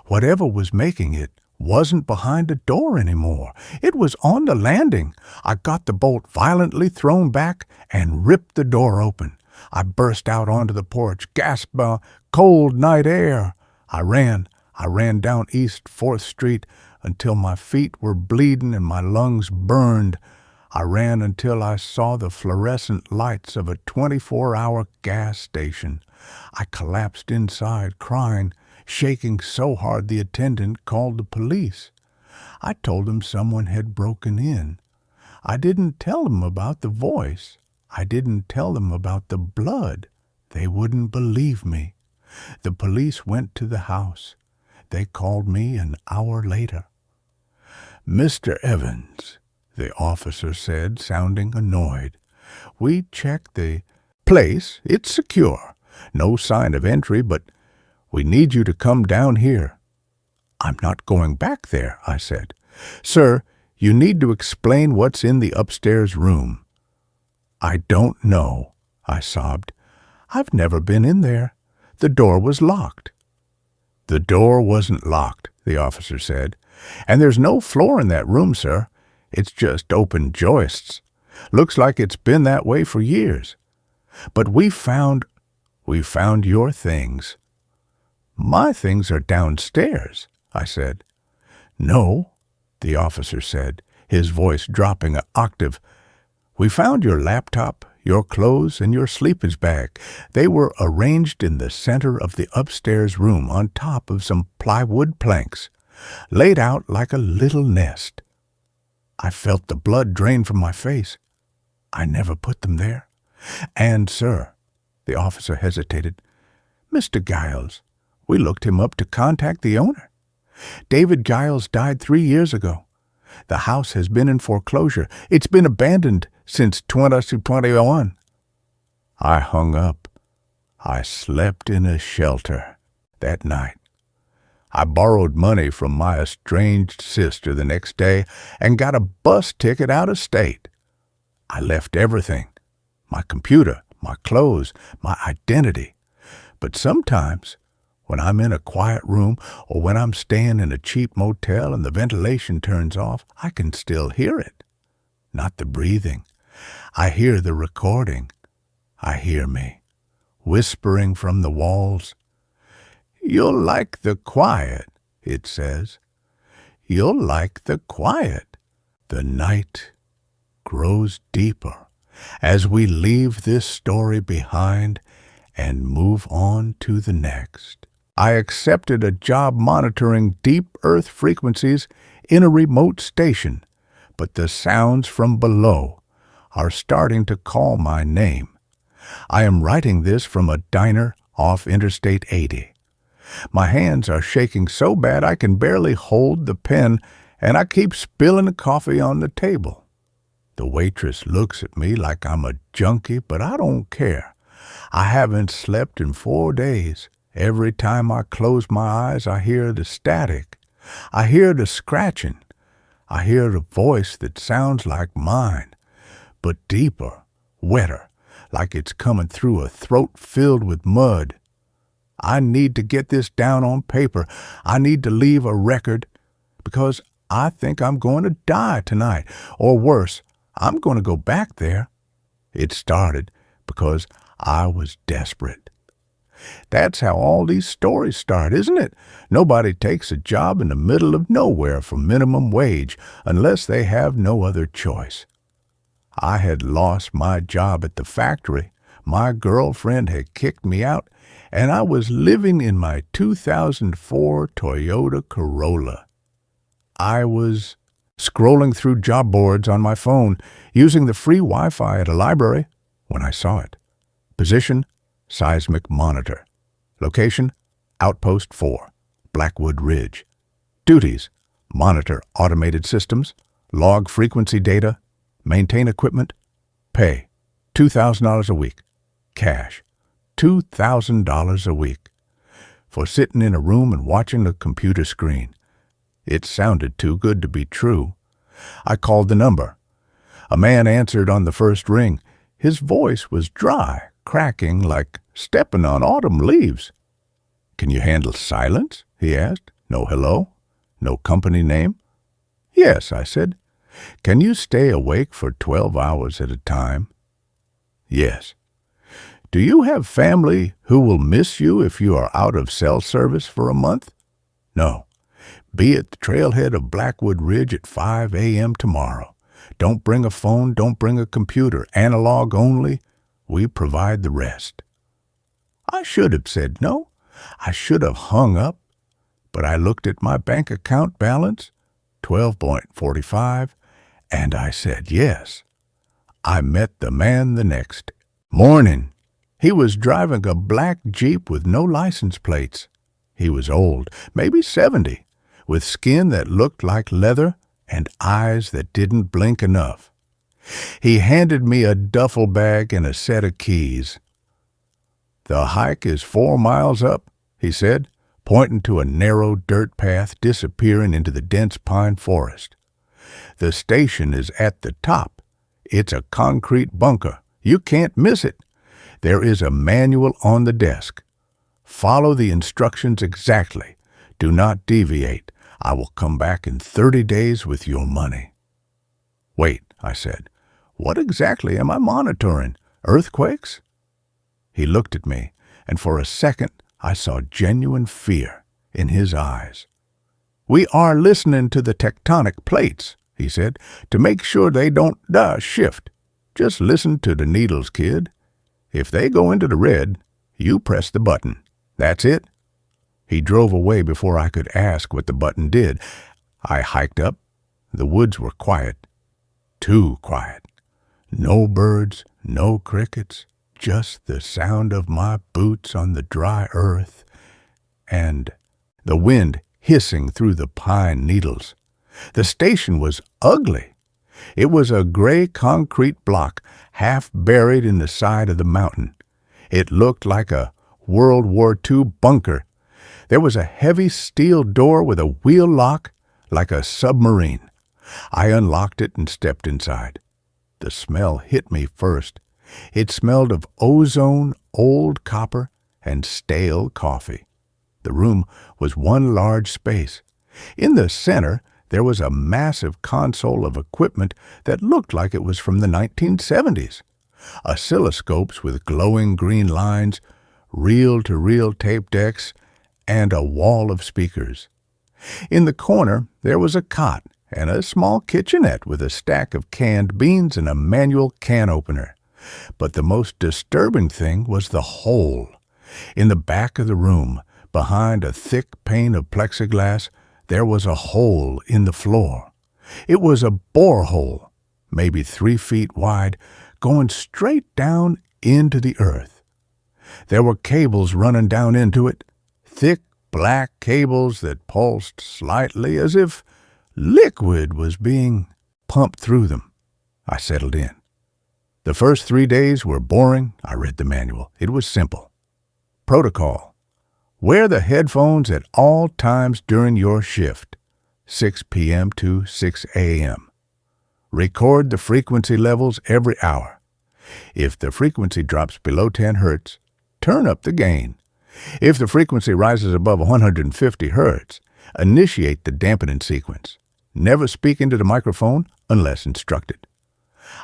Whatever was making it wasn't behind the door anymore. It was on the landing. I got the bolt violently thrown back and ripped the door open. I burst out onto the porch, gasped by cold night air. I ran down East 4th Street until my feet were bleeding and my lungs burned. I ran until I saw the fluorescent lights of a 24-hour gas station. I collapsed inside, crying, shaking so hard the attendant called the police. I told him someone had broken in. I didn't tell them about the voice. I didn't tell them about the blood. They wouldn't believe me. The police went to the house. They called me an hour later. "Mr. Evans," the officer said, sounding annoyed, "we checked the place. It's secure. No sign of entry, but we need you to come down here." "I'm not going back there," I said. "Sir, you need to explain what's in the upstairs room." "I don't know," I sobbed. "I've never been in there. The door was locked." "The door wasn't locked," the officer said. "And there's no floor in that room, sir. It's just open joists. Looks like it's been that way for years. But we found your things." "My things are downstairs," I said. "No," the officer said, his voice dropping an octave. "We found your laptop, your clothes, and your sleeping bag. They were arranged in the center of the upstairs room on top of some plywood planks, laid out like a little nest." I felt the blood drain from my face. "I never put them there. And, sir," the officer hesitated, "Mr. Giles, we looked him up to contact the owner. David Giles died 3 years ago. The house has been in foreclosure. It's been abandoned since 2021. I hung up. I slept in a shelter that night. I borrowed money from my estranged sister the next day and got a bus ticket out of state. I left everything, my computer, my clothes, my identity. But sometimes, when I'm in a quiet room or when I'm staying in a cheap motel and the ventilation turns off, I can still hear it. Not the breathing. I hear the recording. I hear me, whispering from the walls. "You'll like the quiet," it says. "You'll like the quiet." The night grows deeper as we leave this story behind and move on to the next. I accepted a job monitoring deep earth frequencies in a remote station, but the sounds from below are starting to call my name. I am writing this from a diner off Interstate 80. My hands are shaking so bad I can barely hold the pen, and I keep spilling the coffee on the table. The waitress looks at me like I'm a junkie, but I don't care. I haven't slept in 4 days. Every time I close my eyes, I hear the static. I hear the scratching. I hear the voice that sounds like mine, but deeper, wetter, like it's coming through a throat filled with mud. I need to get this down on paper. I need to leave a record because I think I'm going to die tonight. Or worse, I'm going to go back there. It started because I was desperate. That's how all these stories start, isn't it? Nobody takes a job in the middle of nowhere for minimum wage unless they have no other choice. I had lost my job at the factory. My girlfriend had kicked me out, and I was living in my 2004 Toyota Corolla. I was scrolling through job boards on my phone, using the free Wi-Fi at a library, when I saw it. Position, seismic monitor. Location, Outpost 4, Blackwood Ridge. Duties, monitor automated systems, log frequency data, Maintain equipment? Pay. $2,000 a week. Cash. $2,000 a week. For sitting in a room and watching a computer screen. It sounded too good to be true. I called the number. A man answered on the first ring. His voice was dry, cracking like stepping on autumn leaves. "Can you handle silence?" he asked. "No hello? No company name?" "Yes," I said. "Can you stay awake for 12 hours at a time?" "Yes." "Do you have family who will miss you if you are out of cell service for a month?" "No." "Be at the trailhead of Blackwood Ridge at 5 a.m. tomorrow. Don't bring a phone, don't bring a computer. Analog only. We provide the rest." I should have said no. I should have hung up. But I looked at my bank account balance, 12.45, and I said yes. I met the man the next morning. He was driving a black Jeep with no license plates. He was old, maybe 70, with skin that looked like leather and eyes that didn't blink enough. He handed me a duffel bag and a set of keys. "The hike is 4 miles up," he said, pointing to a narrow dirt path disappearing into the dense pine forest. "The station is at the top. It's a concrete bunker. You can't miss it. There is a manual on the desk. Follow the instructions exactly. Do not deviate. I will come back in 30 days with your money." "Wait," I said. "What exactly am I monitoring? Earthquakes?" He looked at me, and for a second I saw genuine fear in his eyes. "We are listening to the tectonic plates," he said, "to make sure they don't shift. Just listen to the needles, kid. If they go into the red, you press the button. That's it." He drove away before I could ask what the button did. I hiked up. The woods were quiet. Too quiet. No birds, no crickets, just the sound of my boots on the dry earth and the wind hissing through the pine needles. The station was ugly. It was a gray concrete block half buried in the side of the mountain. It looked like a World War II bunker. There was a heavy steel door with a wheel lock like a submarine. I unlocked it and stepped inside. The smell hit me first. It smelled of ozone, old copper, and stale coffee. The room was one large space. In the center, there was a massive console of equipment that looked like it was from the 1970s. Oscilloscopes with glowing green lines, reel-to-reel tape decks, and a wall of speakers. In the corner, there was a cot and a small kitchenette with a stack of canned beans and a manual can opener. But the most disturbing thing was the hole. In the back of the room, behind a thick pane of plexiglass, there was a hole in the floor. It was a borehole, maybe 3 feet wide, going straight down into the earth. There were cables running down into it, thick black cables that pulsed slightly as if liquid was being pumped through them. I settled in. The first 3 days were boring. I read the manual. It was simple. Protocol. Wear the headphones at all times during your shift, 6 p.m. to 6 a.m. Record the frequency levels every hour. If the frequency drops below 10 hertz, turn up the gain. If the frequency rises above 150 hertz, initiate the dampening sequence. Never speak into the microphone unless instructed.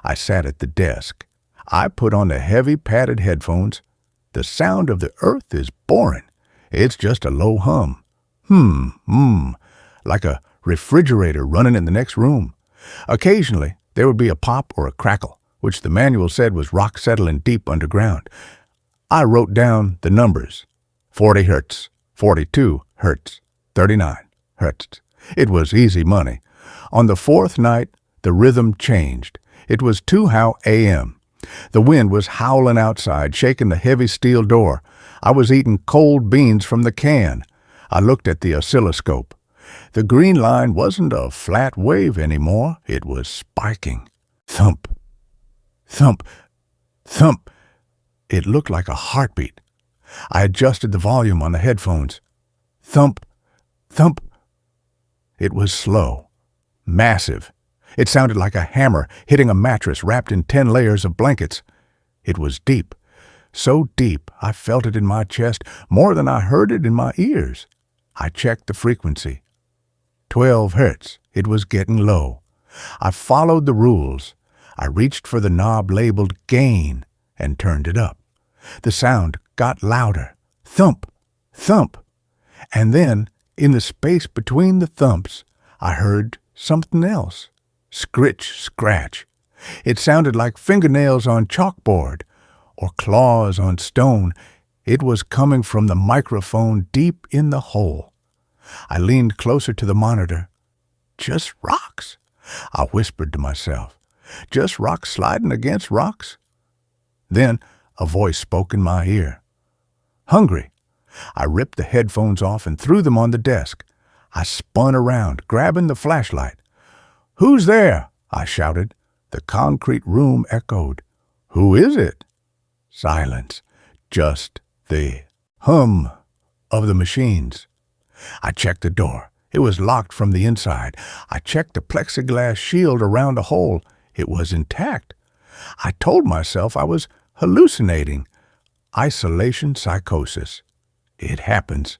I sat at the desk. I put on the heavy padded headphones. The sound of the earth is boring. It's just a low hum. Like a refrigerator running in the next room. Occasionally, there would be a pop or a crackle, which the manual said was rock settling deep underground. I wrote down the numbers. 40 hertz, 42 hertz, 39 hertz. It was easy money. On the 4th night, the rhythm changed. It was 2 a.m. The wind was howling outside, shaking the heavy steel door. I was eating cold beans from the can. I looked at the oscilloscope. The green line wasn't a flat wave anymore. It was spiking. Thump, thump, thump. It looked like a heartbeat. I adjusted the volume on the headphones. Thump, thump. It was slow, massive. It sounded like a hammer hitting a mattress wrapped in 10 layers of blankets. It was deep, so deep I felt it in my chest more than I heard it in my ears. I checked the frequency. 12 hertz. It was getting low. I followed the rules. I reached for the knob labeled gain and turned it up. The sound got louder. Thump, thump. And then, in the space between the thumps, I heard something else. Scritch, scratch. It sounded like fingernails on chalkboard or claws on stone. It was coming from the microphone deep in the hole. I leaned closer to the monitor. Just rocks, I whispered to myself. Just rocks sliding against rocks? Then a voice spoke in my ear. Hungry. I ripped the headphones off and threw them on the desk. I spun around, grabbing the flashlight. Who's there? I shouted. The concrete room echoed. Who is it? Silence. Just the hum of the machines. I checked the door. It was locked from the inside. I checked the plexiglass shield around the hole. It was intact. I told myself I was hallucinating. Isolation psychosis. It happens.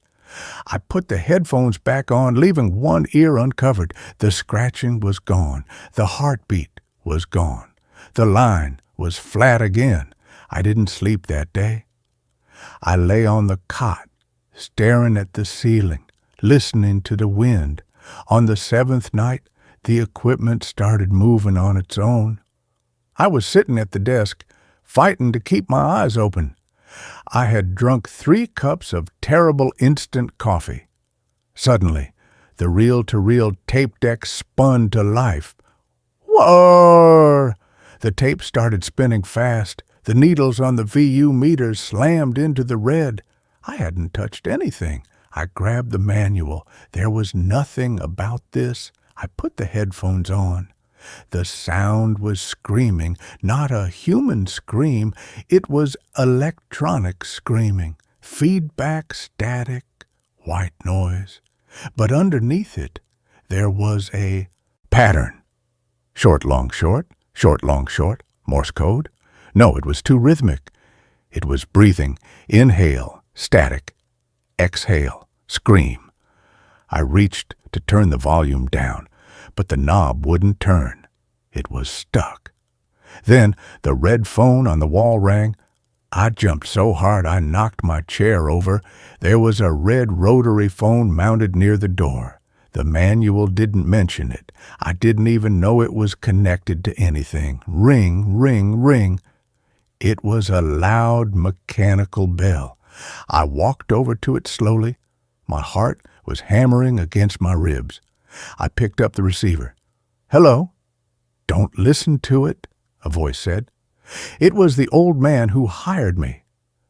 I put the headphones back on, leaving one ear uncovered. The scratching was gone. The heartbeat was gone. The line was flat again. I didn't sleep that day. I lay on the cot, staring at the ceiling, listening to the wind. On the 7th night, the equipment started moving on its own. I was sitting at the desk, fighting to keep my eyes open. I had drunk 3 cups of terrible instant coffee. Suddenly, the reel-to-reel tape deck spun to life. Whoa! The tape started spinning fast. The needles on the VU meters slammed into the red. I hadn't touched anything. I grabbed the manual. There was nothing about this. I put the headphones on. The sound was screaming, not a human scream. It was electronic screaming, feedback, static, white noise. But underneath it, there was a pattern. Short, long, short, short, long, short, Morse code. No, it was too rhythmic. It was breathing, inhale, static, exhale, scream. I reached to turn the volume down, but the knob wouldn't turn. It was stuck. Then the red phone on the wall rang. I jumped so hard I knocked my chair over. There was a red rotary phone mounted near the door. The manual didn't mention it. I didn't even know it was connected to anything. Ring, ring, ring. It was a loud mechanical bell. I walked over to it slowly. My heart was hammering against my ribs. I picked up the receiver. Hello? Don't listen to it, a voice said. It was the old man who hired me,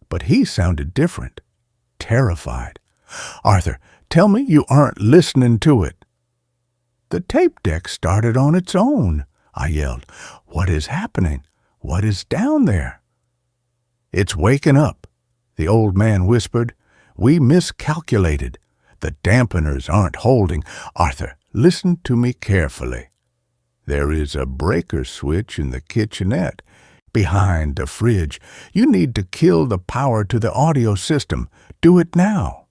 but he sounded different, terrified. Arthur, tell me you aren't listening to it. The tape deck started on its own, I yelled. What is happening? What is down there? It's waking up, the old man whispered. We miscalculated. The dampeners aren't holding. Arthur, listen to me carefully. There is a breaker switch in the kitchenette, behind the fridge. You need to kill the power to the audio system. Do it now.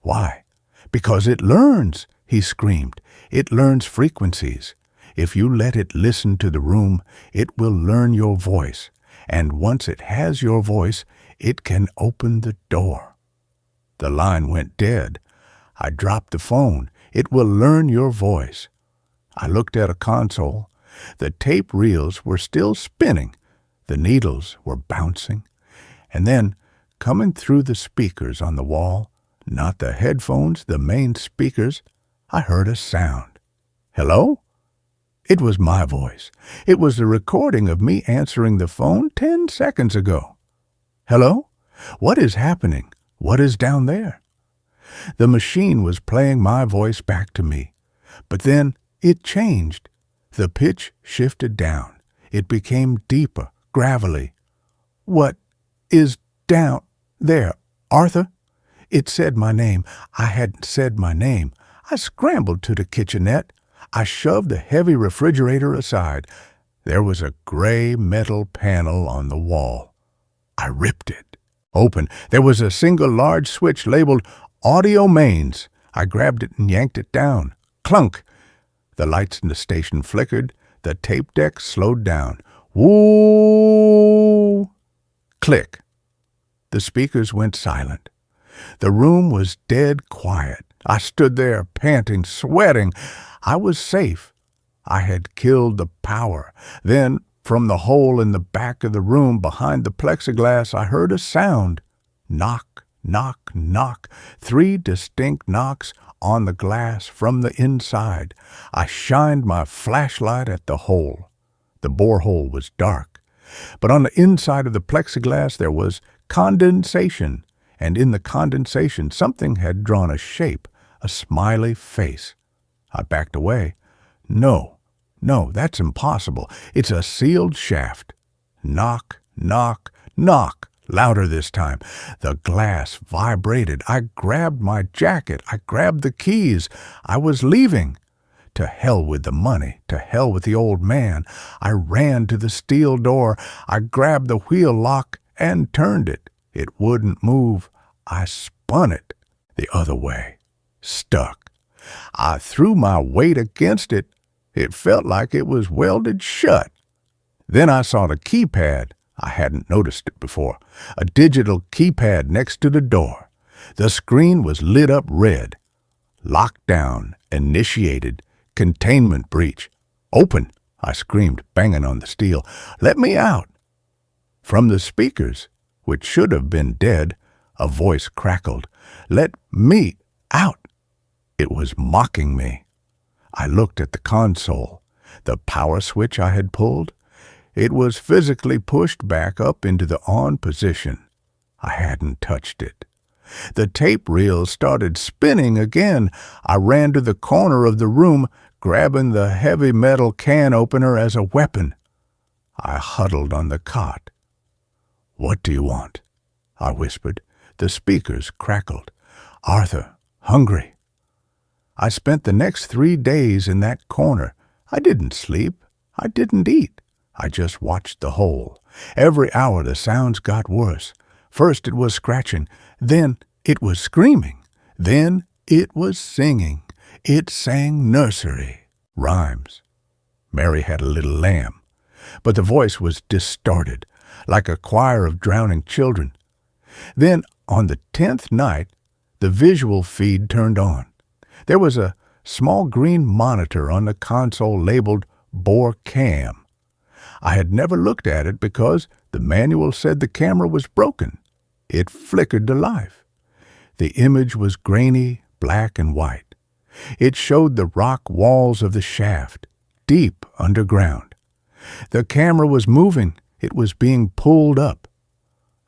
Why? Because it learns, he screamed. It learns frequencies. If you let it listen to the room, it will learn your voice. And once it has your voice, it can open the door. The line went dead. I dropped the phone. It will learn your voice. I looked at a console. The tape reels were still spinning. The needles were bouncing. And then, coming through the speakers on the wall, not the headphones, the main speakers, I heard a sound. Hello? It was my voice. It was the recording of me answering the phone 10 seconds ago. Hello? What is happening? What is down there? The machine was playing my voice back to me. But then it changed. The pitch shifted down. It became deeper, gravelly. "What is down there, Arthur?" It said my name. I hadn't said my name. I scrambled to the kitchenette. I shoved the heavy refrigerator aside. There was a gray metal panel on the wall. I ripped it open. There was a single large switch labeled Audio Mains. I grabbed it and yanked it down. Clunk! The lights in the station flickered. The tape deck slowed down. Woo! Click! The speakers went silent. The room was dead quiet. I stood there, panting, sweating. I was safe. I had killed the power. Then, from the hole in the back of the room behind the plexiglass, I heard a sound. Knock, knock, knock. 3 distinct knocks on the glass from the inside. I shined my flashlight at the hole. The borehole was dark. But on the inside of the plexiglass there was condensation, and in the condensation something had drawn a shape, a smiley face. I backed away. No, that's impossible. It's a sealed shaft. Knock, knock, knock. Louder this time. The glass vibrated. I grabbed my jacket. I grabbed the keys. I was leaving. To hell with the money. To hell with the old man. I ran to the steel door. I grabbed the wheel lock and turned it. It wouldn't move. I spun it the other way. Stuck. I threw my weight against it. It felt like it was welded shut. Then I saw the keypad. I hadn't noticed it before. A digital keypad next to the door. The screen was lit up red. Lockdown initiated. Containment breach. Open, I screamed, banging on the steel. Let me out. From the speakers, which should have been dead, a voice crackled. Let me out. It was mocking me. I looked at the console. The power switch I had pulled. It was physically pushed back up into the on position. I hadn't touched it. The tape reel started spinning again. I ran to the corner of the room, grabbing the heavy metal can opener as a weapon. I huddled on the cot. What do you want? I whispered. The speakers crackled. Arthur, hungry. I spent the next 3 days in that corner. I didn't sleep. I didn't eat. I just watched the hole. Every hour the sounds got worse. First it was scratching. Then it was screaming. Then it was singing. It sang nursery rhymes. Mary had a little lamb. But the voice was distorted, like a choir of drowning children. Then, on the 10th night, the visual feed turned on. There was a small green monitor on the console labeled Bore Cam. I had never looked at it because the manual said the camera was broken. It flickered to life. The image was grainy, black and white. It showed the rock walls of the shaft, deep underground. The camera was moving. It was being pulled up.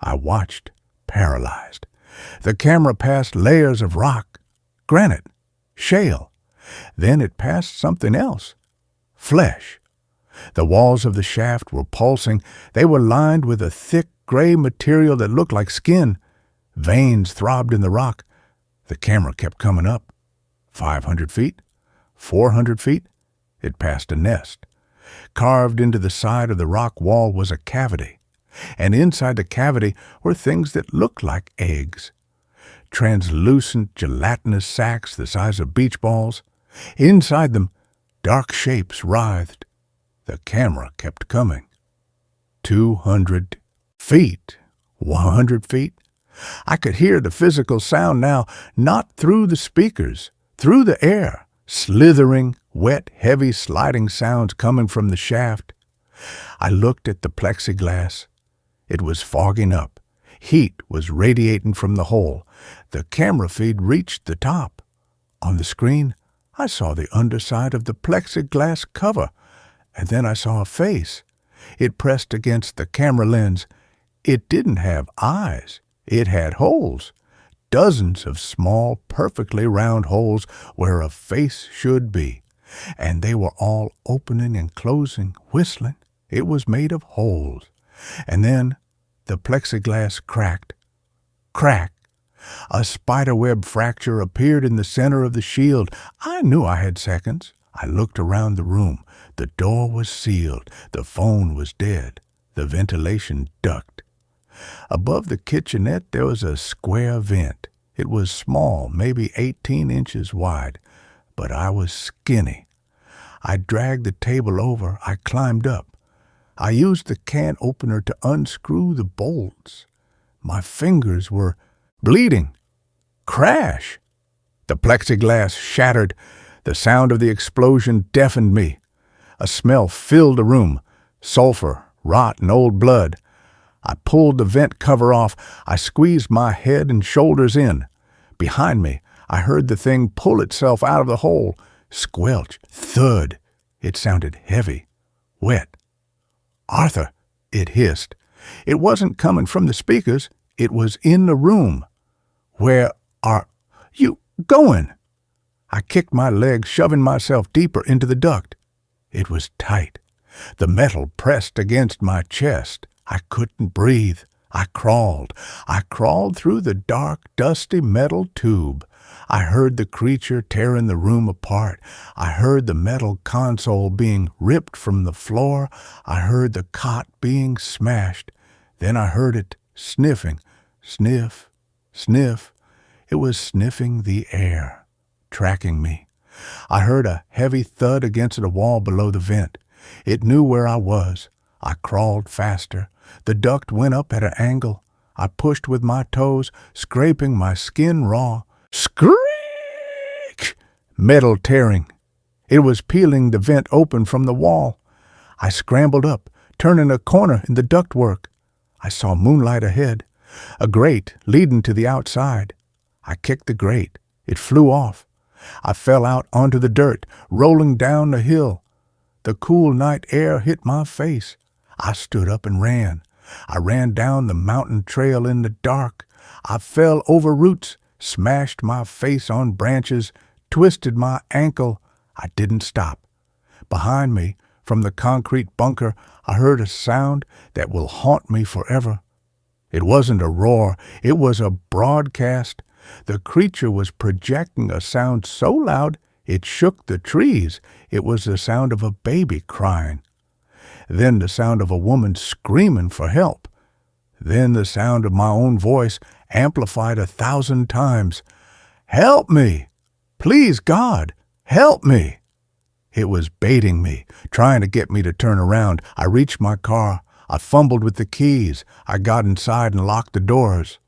I watched, paralyzed. The camera passed layers of rock, granite, shale. Then it passed something else, flesh. The walls of the shaft were pulsing. They were lined with a thick gray material that looked like skin. Veins throbbed in the rock. The camera kept coming up. 500 feet, 400 feet. It passed a nest. Carved into the side of the rock wall was a cavity, and inside the cavity were things that looked like eggs. Translucent, gelatinous sacs the size of beach balls. Inside them, dark shapes writhed. The camera kept coming. 200 feet, 100 feet. I could hear the physical sound now, not through the speakers, through the air, slithering, wet, heavy, sliding sounds coming from the shaft. I looked at the plexiglass. It was fogging up. Heat was radiating from the hole. The camera feed reached the top. On the screen, I saw the underside of the plexiglass cover, and then I saw a face. It pressed against the camera lens. It didn't have eyes. It had holes. Dozens of small, perfectly round holes where a face should be. And they were all opening and closing, whistling. It was made of holes. And then the plexiglass cracked. Crack! A spiderweb fracture appeared in the center of the shield. I knew I had seconds. I looked around the room. The door was sealed. The phone was dead. The ventilation ducked. Above the kitchenette there was a square vent. It was small, maybe 18 inches wide, but I was skinny. I dragged the table over. I climbed up. I used the can opener to unscrew the bolts. My fingers were bleeding. Crash! The plexiglass shattered. The sound of the explosion deafened me. A smell filled the room. Sulfur, rot, and old blood. I pulled the vent cover off. I squeezed my head and shoulders in. Behind me, I heard the thing pull itself out of the hole. Squelch, thud. It sounded heavy, wet. "Arthur," it hissed. It wasn't coming from the speakers. It was in the room. "Where are you going?" I kicked my legs, shoving myself deeper into the duct. It was tight. The metal pressed against my chest. I couldn't breathe. I crawled. I crawled through the dark, dusty metal tube. I heard the creature tearing the room apart. I heard the metal console being ripped from the floor. I heard the cot being smashed. Then I heard it sniffing. Sniff, sniff. It was sniffing the air, tracking me. I heard a heavy thud against the wall below the vent. It knew where I was. I crawled faster. The duct went up at an angle. I pushed with my toes, scraping my skin raw. Screech! Metal tearing. It was peeling the vent open from the wall. I scrambled up, turning a corner in the ductwork. I saw moonlight ahead, a grate leading to the outside. I kicked the grate. It flew off. I fell out onto the dirt, rolling down the hill. The cool night air hit my face. I stood up and ran. I ran down the mountain trail in the dark. I fell over roots, smashed my face on branches, twisted my ankle. I didn't stop. Behind me, from the concrete bunker, I heard a sound that will haunt me forever. It wasn't a roar. It was a broadcast. The creature was projecting a sound so loud it shook the trees. It was the sound of a baby crying. Then the sound of a woman screaming for help. Then the sound of my own voice amplified 1,000 times. "Help me! Please, God, help me!" It was baiting me, trying to get me to turn around. I reached my car. I fumbled with the keys. I got inside and locked the doors.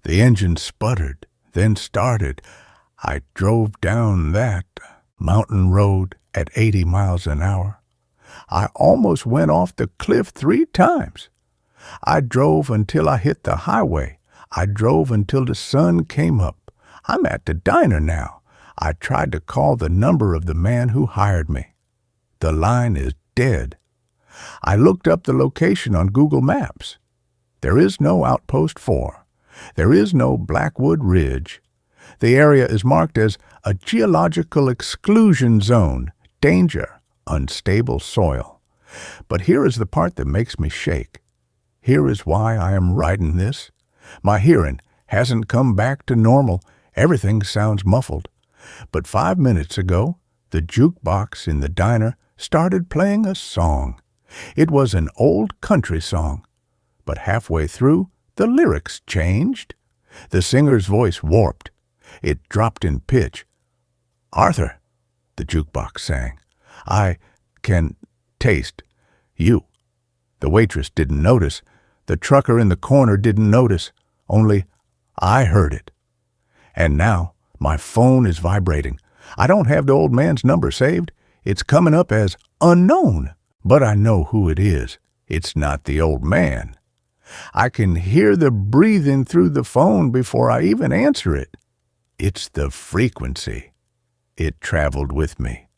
The engine sputtered, then started. I drove down that mountain road at 80 miles an hour. I almost went off the cliff 3 times. I drove until I hit the highway. I drove until the sun came up. I'm at the diner now. I tried to call the number of the man who hired me. The line is dead. I looked up the location on Google Maps. There is no Outpost 4. There is no Blackwood Ridge. The area is marked as a geological exclusion zone, danger, unstable soil. But here is the part that makes me shake. Here is why I am writing this. My hearing hasn't come back to normal. Everything sounds muffled. But 5 minutes ago, the jukebox in the diner started playing a song. It was an old country song. But halfway through, the lyrics changed. The singer's voice warped. It dropped in pitch. "Arthur," the jukebox sang, "I can taste you." The waitress didn't notice. The trucker in the corner didn't notice. Only I heard it. And now my phone is vibrating. I don't have the old man's number saved. It's coming up as unknown, but I know who it is. It's not the old man. I can hear the breathing through the phone before I even answer it. It's the frequency. It traveled with me.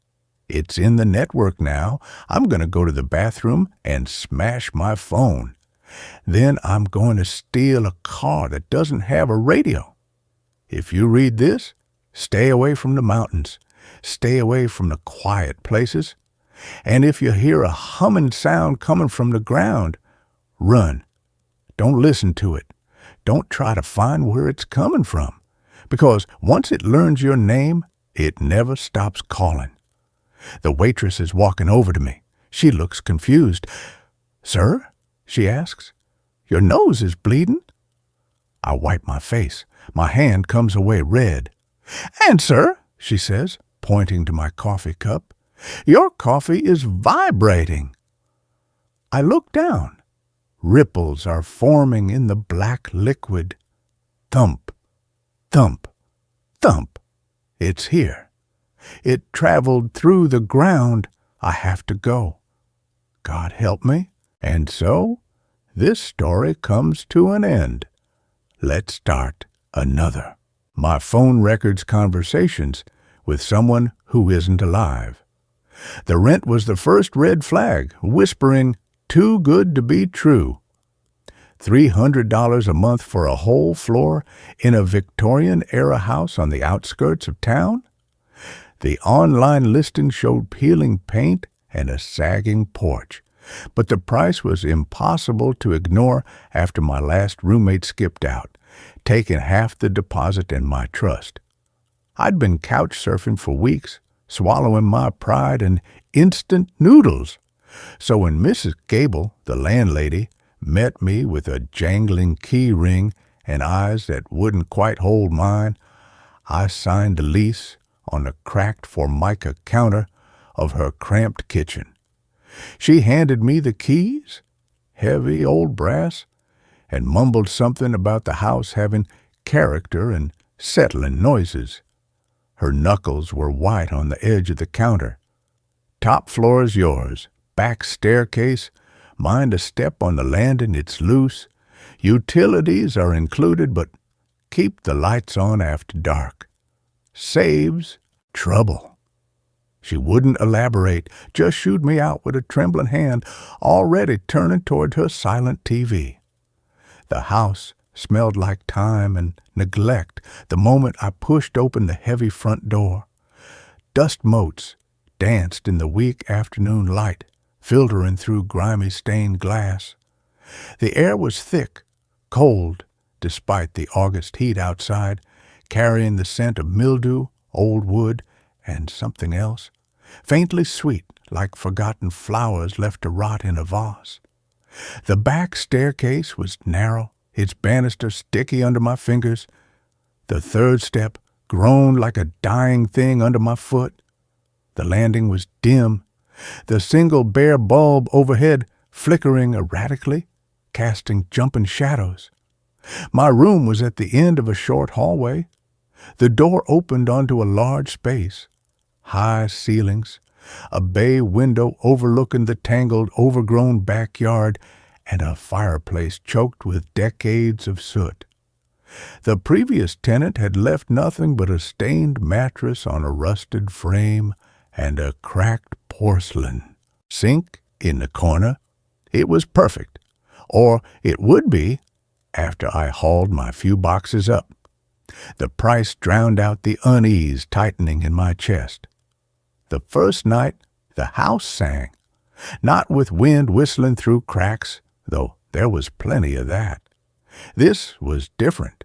It's in the network now. I'm going to go to the bathroom and smash my phone. Then I'm going to steal a car that doesn't have a radio. If you read this, stay away from the mountains. Stay away from the quiet places. And if you hear a humming sound coming from the ground, run. Don't listen to it. Don't try to find where it's coming from, because once it learns your name, it never stops calling. The waitress is walking over to me. She looks confused. "Sir?" she asks. "Your nose is bleeding." I wipe my face. My hand comes away red. "And, sir," she says, pointing to my coffee cup, "your coffee is vibrating." I look down. Ripples are forming in the black liquid. Thump, thump, thump. It's here. It traveled through the ground. I have to go. God help me. And so, this story comes to an end. Let's start another. My phone records conversations with someone who isn't alive. The rent was the first red flag, whispering, "Too good to be true." $300 a month for a whole floor in a Victorian-era house on the outskirts of town? The online listing showed peeling paint and a sagging porch, but the price was impossible to ignore after my last roommate skipped out, taking half the deposit and my trust. I'd been couch surfing for weeks, swallowing my pride in instant noodles. So when Mrs. Gable, the landlady, met me with a jangling key ring and eyes that wouldn't quite hold mine, I signed the lease on the cracked Formica counter of her cramped kitchen. She handed me the keys, heavy old brass, and mumbled something about the house having character and settling noises. Her knuckles were white on the edge of the counter. "Top floor is yours. Back staircase. Mind a step on the landing, it's loose. Utilities are included, but keep the lights on after dark. Saves trouble." She wouldn't elaborate, just shooed me out with a trembling hand, already turning toward her silent TV. The house smelled like time and neglect the moment I pushed open the heavy front door. Dust motes danced in the weak afternoon light, filtering through grimy stained glass. The air was thick, cold, despite the August heat outside, carrying the scent of mildew, old wood, and something else, faintly sweet like forgotten flowers left to rot in a vase. The back staircase was narrow, its banister sticky under my fingers. The third step groaned like a dying thing under my foot. The landing was dim, the single bare bulb overhead flickering erratically, casting jumping shadows. My room was at the end of a short hallway. The door opened onto a large space, high ceilings, a bay window overlooking the tangled, overgrown backyard, and a fireplace choked with decades of soot. The previous tenant had left nothing but a stained mattress on a rusted frame and a cracked porcelain sink in the corner. It was perfect, or it would be after I hauled my few boxes up. The price drowned out the unease tightening in my chest. The first night, the house sang, not with wind whistling through cracks, though there was plenty of that. This was different.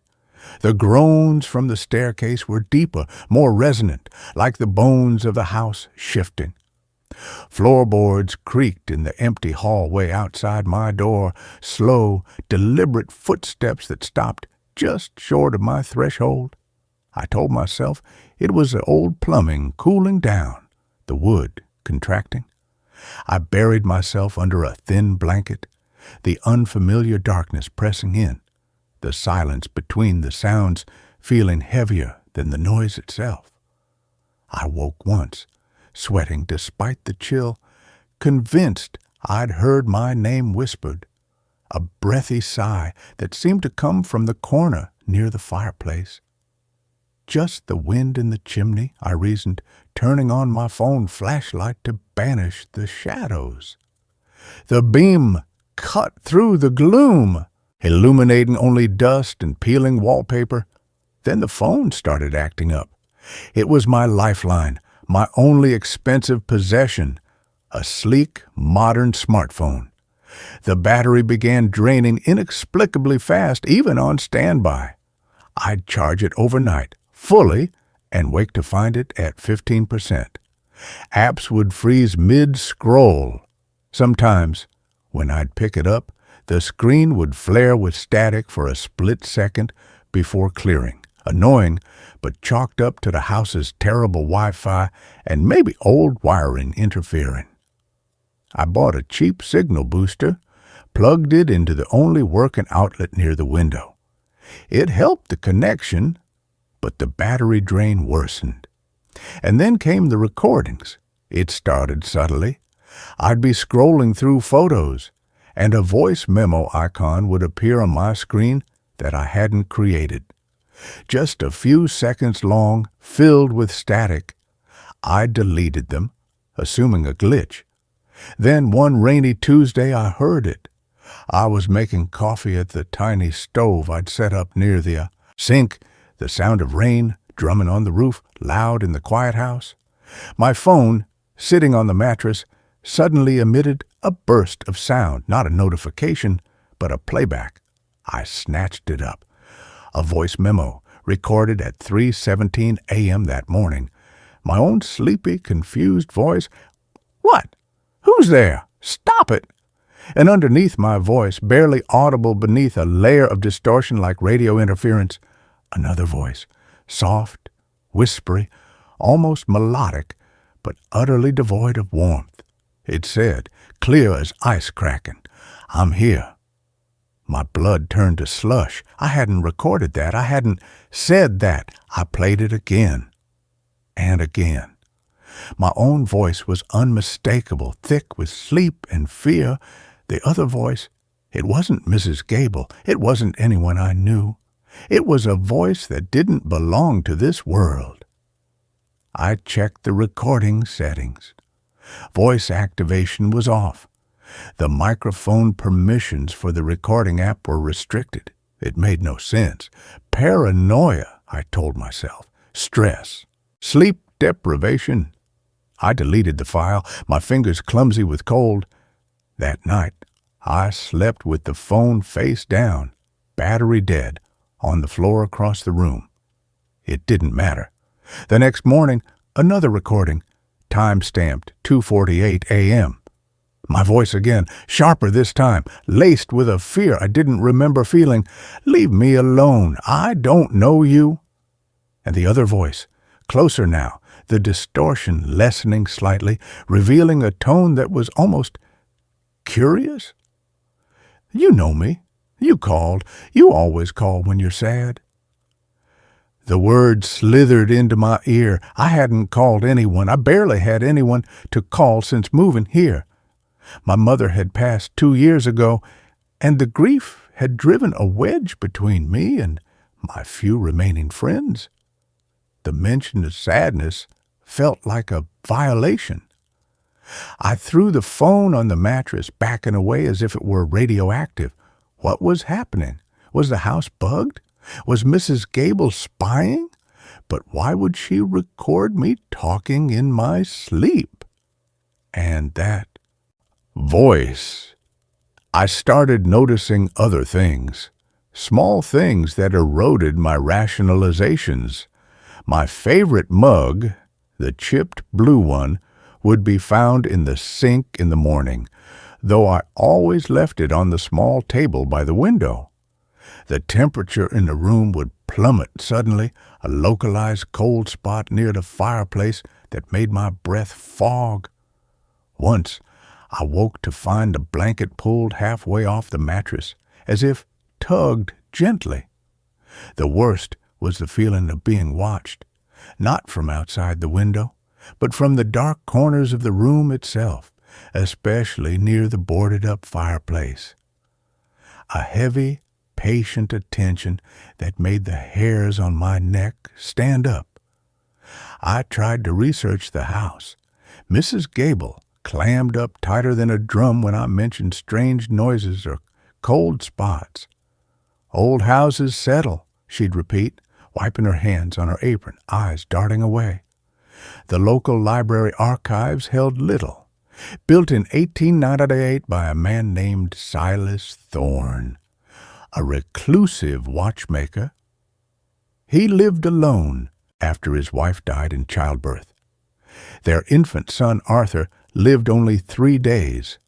The groans from the staircase were deeper, more resonant, like the bones of the house shifting. Floorboards creaked in the empty hallway outside my door, slow, deliberate footsteps that stopped just short of my threshold. I told myself it was the old plumbing cooling down, the wood contracting. I buried myself under a thin blanket, the unfamiliar darkness pressing in, the silence between the sounds feeling heavier than the noise itself. I woke once, sweating despite the chill, convinced I'd heard my name whispered, a breathy sigh that seemed to come from the corner near the fireplace. Just the wind in the chimney, I reasoned, turning on my phone flashlight to banish the shadows. The beam cut through the gloom, illuminating only dust and peeling wallpaper. Then the phone started acting up. It was my lifeline, my only expensive possession, a sleek, modern smartphone. The battery began draining inexplicably fast, even on standby. I'd charge it overnight, fully, and wake to find it at 15%. Apps would freeze mid-scroll. Sometimes, when I'd pick it up, the screen would flare with static for a split second before clearing. Annoying, but chalked up to the house's terrible Wi-Fi and maybe old wiring interfering. I bought a cheap signal booster, plugged it into the only working outlet near the window. It helped the connection, but the battery drain worsened. And then came the recordings. It started subtly. I'd be scrolling through photos, and a voice memo icon would appear on my screen that I hadn't created. Just a few seconds long, filled with static. I deleted them, assuming a glitch. Then one rainy Tuesday I heard it. I was making coffee at the tiny stove I'd set up near the sink, the sound of rain drumming on the roof, loud in the quiet house. My phone, sitting on the mattress, suddenly emitted a burst of sound, not a notification, but a playback. I snatched it up. A voice memo, recorded at 3:17 a.m. that morning. My own sleepy, confused voice. "What? Who's there? Stop it!" And underneath my voice, barely audible beneath a layer of distortion like radio interference, another voice, soft, whispery, almost melodic, but utterly devoid of warmth. It said, clear as ice cracking, "I'm here." My blood turned to slush. I hadn't recorded that. I hadn't said that. I played it again and again. My own voice was unmistakable, thick with sleep and fear. The other voice, it wasn't Mrs. Gable. It wasn't anyone I knew. It was a voice that didn't belong to this world. I checked the recording settings. Voice activation was off. The microphone permissions for the recording app were restricted. It made no sense. Paranoia, I told myself. Stress. Sleep deprivation. I deleted the file, my fingers clumsy with cold. That night, I slept with the phone face down, battery dead, on the floor across the room. It didn't matter. The next morning, another recording, time-stamped 2:48 a.m. My voice again, sharper this time, laced with a fear I didn't remember feeling. "Leave me alone. I don't know you." And the other voice, closer now, the distortion lessening slightly, revealing a tone that was almost curious. "You know me. You called. You always call when you're sad." The words slithered into my ear. I hadn't called anyone. I barely had anyone to call since moving here. My mother had passed 2 years ago, and the grief had driven a wedge between me and my few remaining friends. The mention of sadness felt like a violation. I threw the phone on the mattress, backing away as if it were radioactive. What was happening? Was the house bugged? Was Mrs. Gable spying? But why would she record me talking in my sleep? And that voice. I started noticing other things, small things that eroded my rationalizations. My favorite mug, the chipped blue one, would be found in the sink in the morning, though I always left it on the small table by the window. The temperature in the room would plummet suddenly, a localized cold spot near the fireplace that made my breath fog. Once, I woke to find the blanket pulled halfway off the mattress, as if tugged gently. The worst was the feeling of being watched, not from outside the window, but from the dark corners of the room itself, especially near the boarded-up fireplace. A heavy, patient attention that made the hairs on my neck stand up. I tried to research the house. Mrs. Gable clammed up tighter than a drum when I mentioned strange noises or cold spots. "Old houses settle," she'd repeat, wiping her hands on her apron, eyes darting away. The local library archives held little. built in 1898 by a man named Silas Thorne, a reclusive watchmaker. He lived alone after his wife died in childbirth. Their infant son, Arthur, lived only 3 days.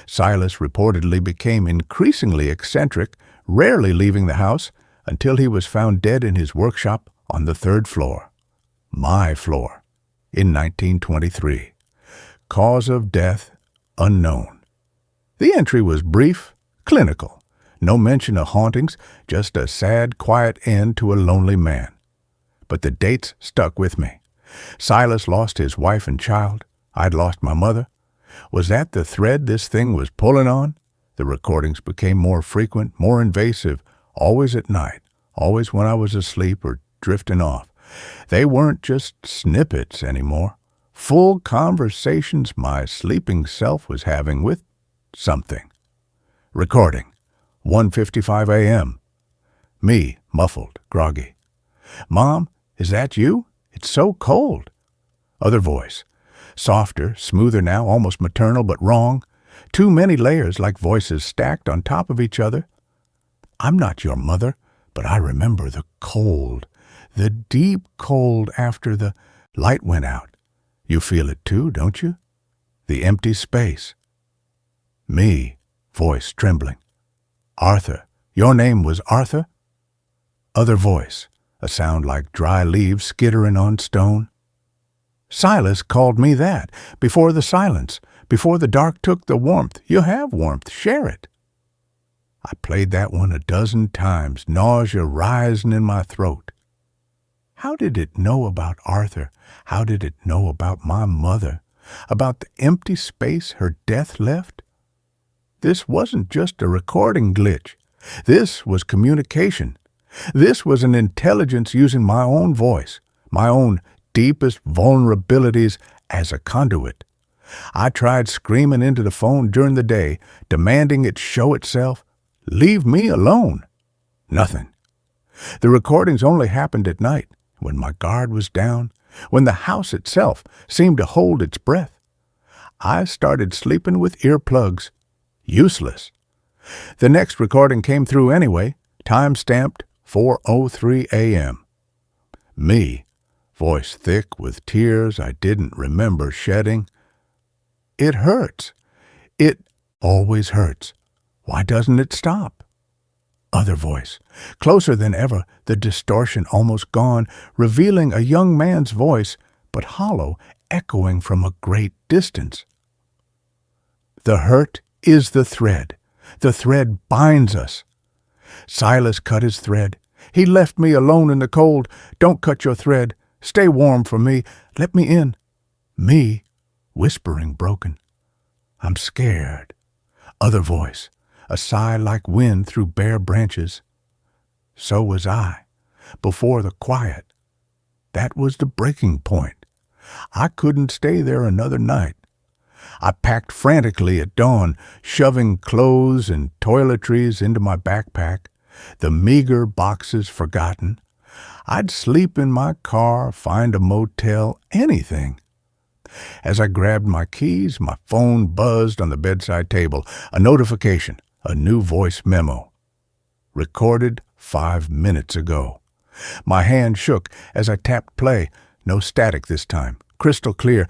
Silas reportedly became increasingly eccentric, rarely leaving the house until he was found dead in his workshop on the 3rd floor, my floor, in 1923. Cause of death unknown. The entry was brief, clinical. No mention of hauntings, just a sad, quiet end to a lonely man. But the dates stuck with me. Silas lost his wife and child. I'd lost my mother. Was that the thread this thing was pulling on? The recordings became more frequent, more invasive, always at night, always when I was asleep or drifting off. They weren't just snippets anymore. Full conversations my sleeping self was having with something. Recording. 1:55 a.m. Me, muffled, groggy. Mom, is that you? It's so cold. Other voice. Softer, smoother now, almost maternal, but wrong. Too many layers like voices stacked on top of each other. I'm not your mother, but I remember the cold, the deep cold after the light went out. You feel it too, don't you? The empty space. Me, voice trembling. Arthur, your name was Arthur? Other voice, a sound like dry leaves skittering on stone. Silas called me that, before the silence, before the dark took the warmth. You have warmth, share it. I played that one a dozen times, nausea rising in my throat. How did it know about Arthur? How did it know about my mother? About the empty space her death left? This wasn't just a recording glitch. This was communication. This was an intelligence using my own voice, my own deepest vulnerabilities as a conduit. I tried screaming into the phone during the day, demanding it show itself. Leave me alone. Nothing. The recordings only happened at night, when my guard was down, when the house itself seemed to hold its breath. I started sleeping with earplugs. Useless. The next recording came through anyway, time-stamped 4:03 a.m. Me, voice thick with tears I didn't remember shedding. It hurts. It always hurts. Why doesn't it stop? Other voice, closer than ever, the distortion almost gone, revealing a young man's voice, but hollow, echoing from a great distance. The hurt is the thread. The thread binds us. Silas cut his thread. He left me alone in the cold. Don't cut your thread. Stay warm for me. Let me in. Me, whispering broken. I'm scared. Other voice, a sigh like wind through bare branches. So was I, before the quiet. That was the breaking point. I couldn't stay there another night. I packed frantically at dawn, shoving clothes and toiletries into my backpack, the meager boxes forgotten. I'd sleep in my car, find a motel, anything. As I grabbed my keys, my phone buzzed on the bedside table. A notification, a new voice memo. Recorded 5 minutes ago. My hand shook as I tapped play. No static this time. Crystal clear.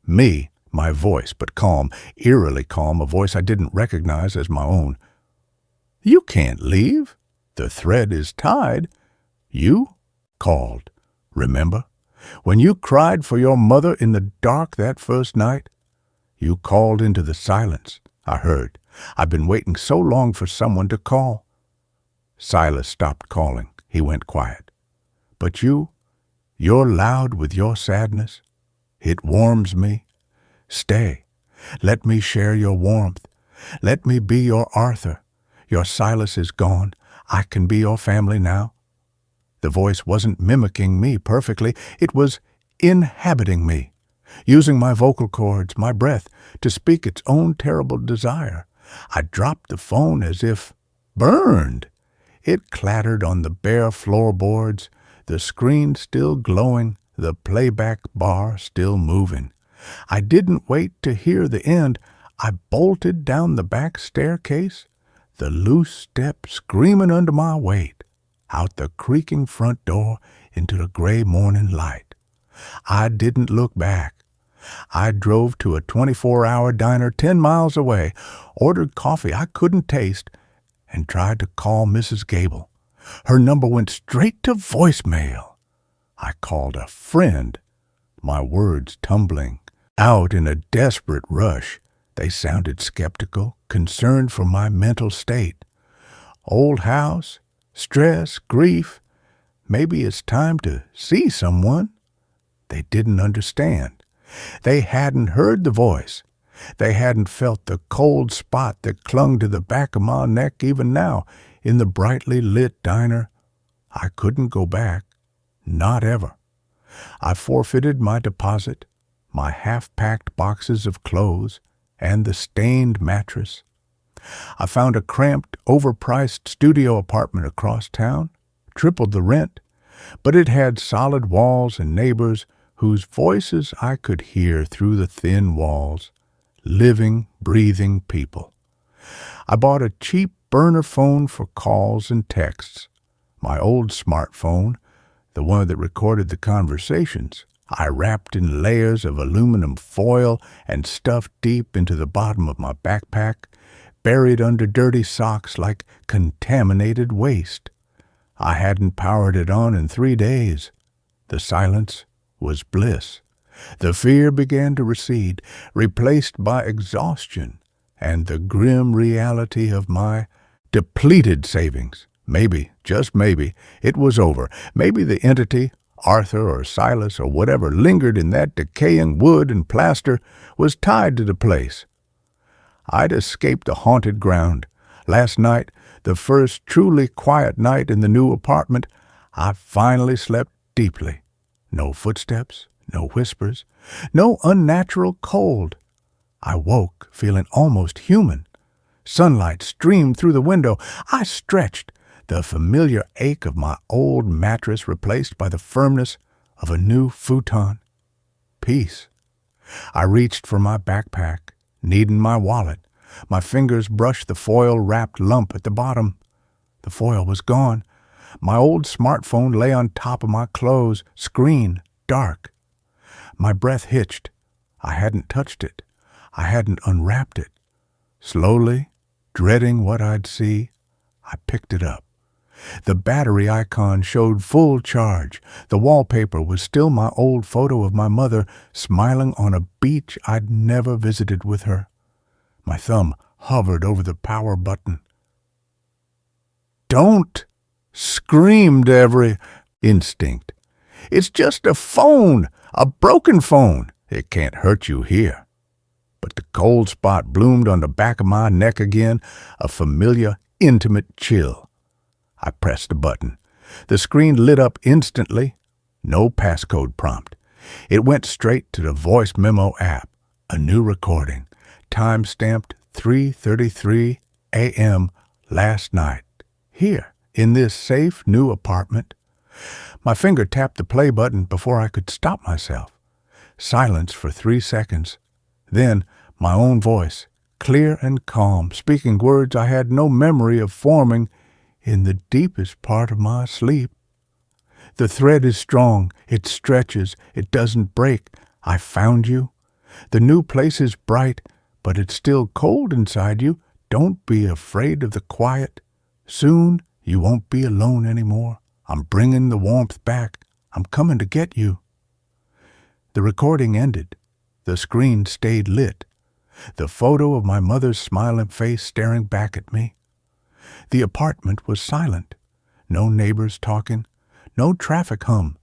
Me, my voice, but calm, eerily calm, a voice I didn't recognize as my own. You can't leave. The thread is tied. You called. Remember? When you cried for your mother in the dark that first night? You called into the silence. I heard. I've been waiting so long for someone to call. Silas stopped calling. He went quiet. But you're loud with your sadness. It warms me. Stay. Let me share your warmth. Let me be your Arthur. Your Silas is gone. I can be your family now. The voice wasn't mimicking me perfectly. It was inhabiting me, using my vocal cords, my breath, to speak its own terrible desire. I dropped the phone as if burned. It clattered on the bare floorboards, the screen still glowing, the playback bar still moving. I didn't wait to hear the end. I bolted down the back staircase, the loose step screaming under my weight, out the creaking front door into the gray morning light. I didn't look back. I drove to a 24-hour diner 10 miles away, ordered coffee I couldn't taste, and tried to call Mrs. Gable. Her number went straight to voicemail. I called a friend, my words tumbling out in a desperate rush. They sounded skeptical, concerned for my mental state. Old house, stress, grief. Maybe it's time to see someone. They didn't understand. They hadn't heard the voice. They hadn't felt the cold spot that clung to the back of my neck even now in the brightly lit diner. I couldn't go back. Not ever. I forfeited my deposit, my half-packed boxes of clothes, and the stained mattress. I found a cramped, overpriced studio apartment across town, tripled the rent, but it had solid walls and neighbors whose voices I could hear through the thin walls, living, breathing people. I bought a cheap burner phone for calls and texts. My old smartphone, the one that recorded the conversations, I wrapped in layers of aluminum foil and stuffed deep into the bottom of my backpack, buried under dirty socks like contaminated waste. I hadn't powered it on in 3 days. The silence was bliss. The fear began to recede, replaced by exhaustion and the grim reality of my depleted savings. Maybe, just maybe, it was over. Maybe the entity, Arthur or Silas or whatever lingered in that decaying wood and plaster, was tied to the place. I'd escaped the haunted ground. Last night, the first truly quiet night in the new apartment, I finally slept deeply. No footsteps, no whispers, no unnatural cold. I woke feeling almost human. Sunlight streamed through the window. I stretched, the familiar ache of my old mattress replaced by the firmness of a new futon. Peace. I reached for my backpack, needing my wallet. My fingers brushed the foil-wrapped lump at the bottom. The foil was gone. My old smartphone lay on top of my clothes, screen dark. My breath hitched. I hadn't touched it. I hadn't unwrapped it. Slowly, dreading what I'd see, I picked it up. The battery icon showed full charge. The wallpaper was still my old photo of my mother smiling on a beach I'd never visited with her. My thumb hovered over the power button. "Don't!" screamed every instinct. "It's just a phone, a broken phone. It can't hurt you here." But the cold spot bloomed on the back of my neck again, a familiar, intimate chill. I pressed the button. The screen lit up instantly. No passcode prompt. It went straight to the voice memo app. A new recording. Time-stamped 3:33 a.m. last night. Here, in this safe new apartment. My finger tapped the play button before I could stop myself. Silence for 3 seconds. Then my own voice, clear and calm, speaking words I had no memory of forming in the deepest part of my sleep. "The thread is strong. It stretches. It doesn't break. I found you. The new place is bright, but it's still cold inside you. Don't be afraid of the quiet. Soon you won't be alone anymore. I'm bringing the warmth back. I'm coming to get you." The recording ended. The screen stayed lit. The photo of my mother's smiling face staring back at me. The apartment was silent. No neighbors talking. No traffic hum.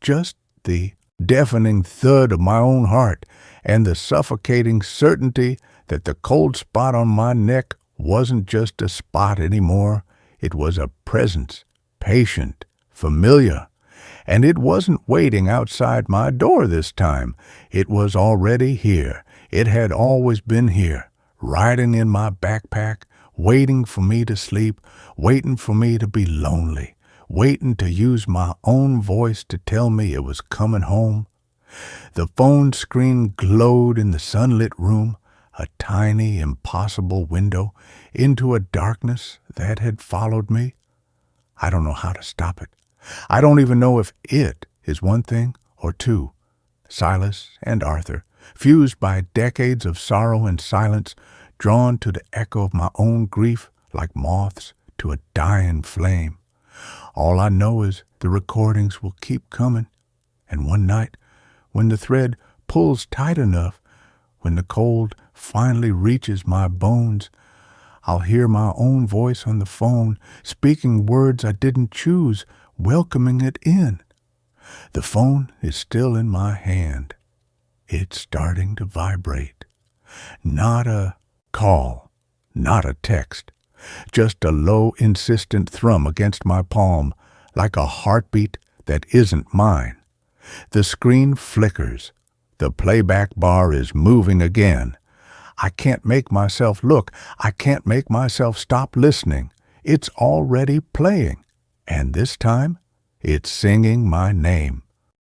Just the deafening thud of my own heart and the suffocating certainty that the cold spot on my neck wasn't just a spot anymore. It was a presence, patient, familiar. And it wasn't waiting outside my door this time. It was already here. It had always been here, riding in my backpack, waiting for me to sleep, waiting for me to be lonely, waiting to use my own voice to tell me it was coming home. The phone screen glowed in the sunlit room, a tiny, impossible window into a darkness that had followed me. I don't know how to stop it. I don't even know if it is one thing or two. Silas and Arthur, fused by decades of sorrow and silence, drawn to the echo of my own grief like moths to a dying flame. All I know is the recordings will keep coming, and one night, when the thread pulls tight enough, when the cold finally reaches my bones, I'll hear my own voice on the phone, speaking words I didn't choose, welcoming it in. The phone is still in my hand. It's starting to vibrate. Not a call, not a text, just a low, insistent thrum against my palm, like a heartbeat that isn't mine. The screen flickers. The playback bar is moving again. I can't make myself look. I can't make myself stop listening. It's already playing. And this time, it's singing my name.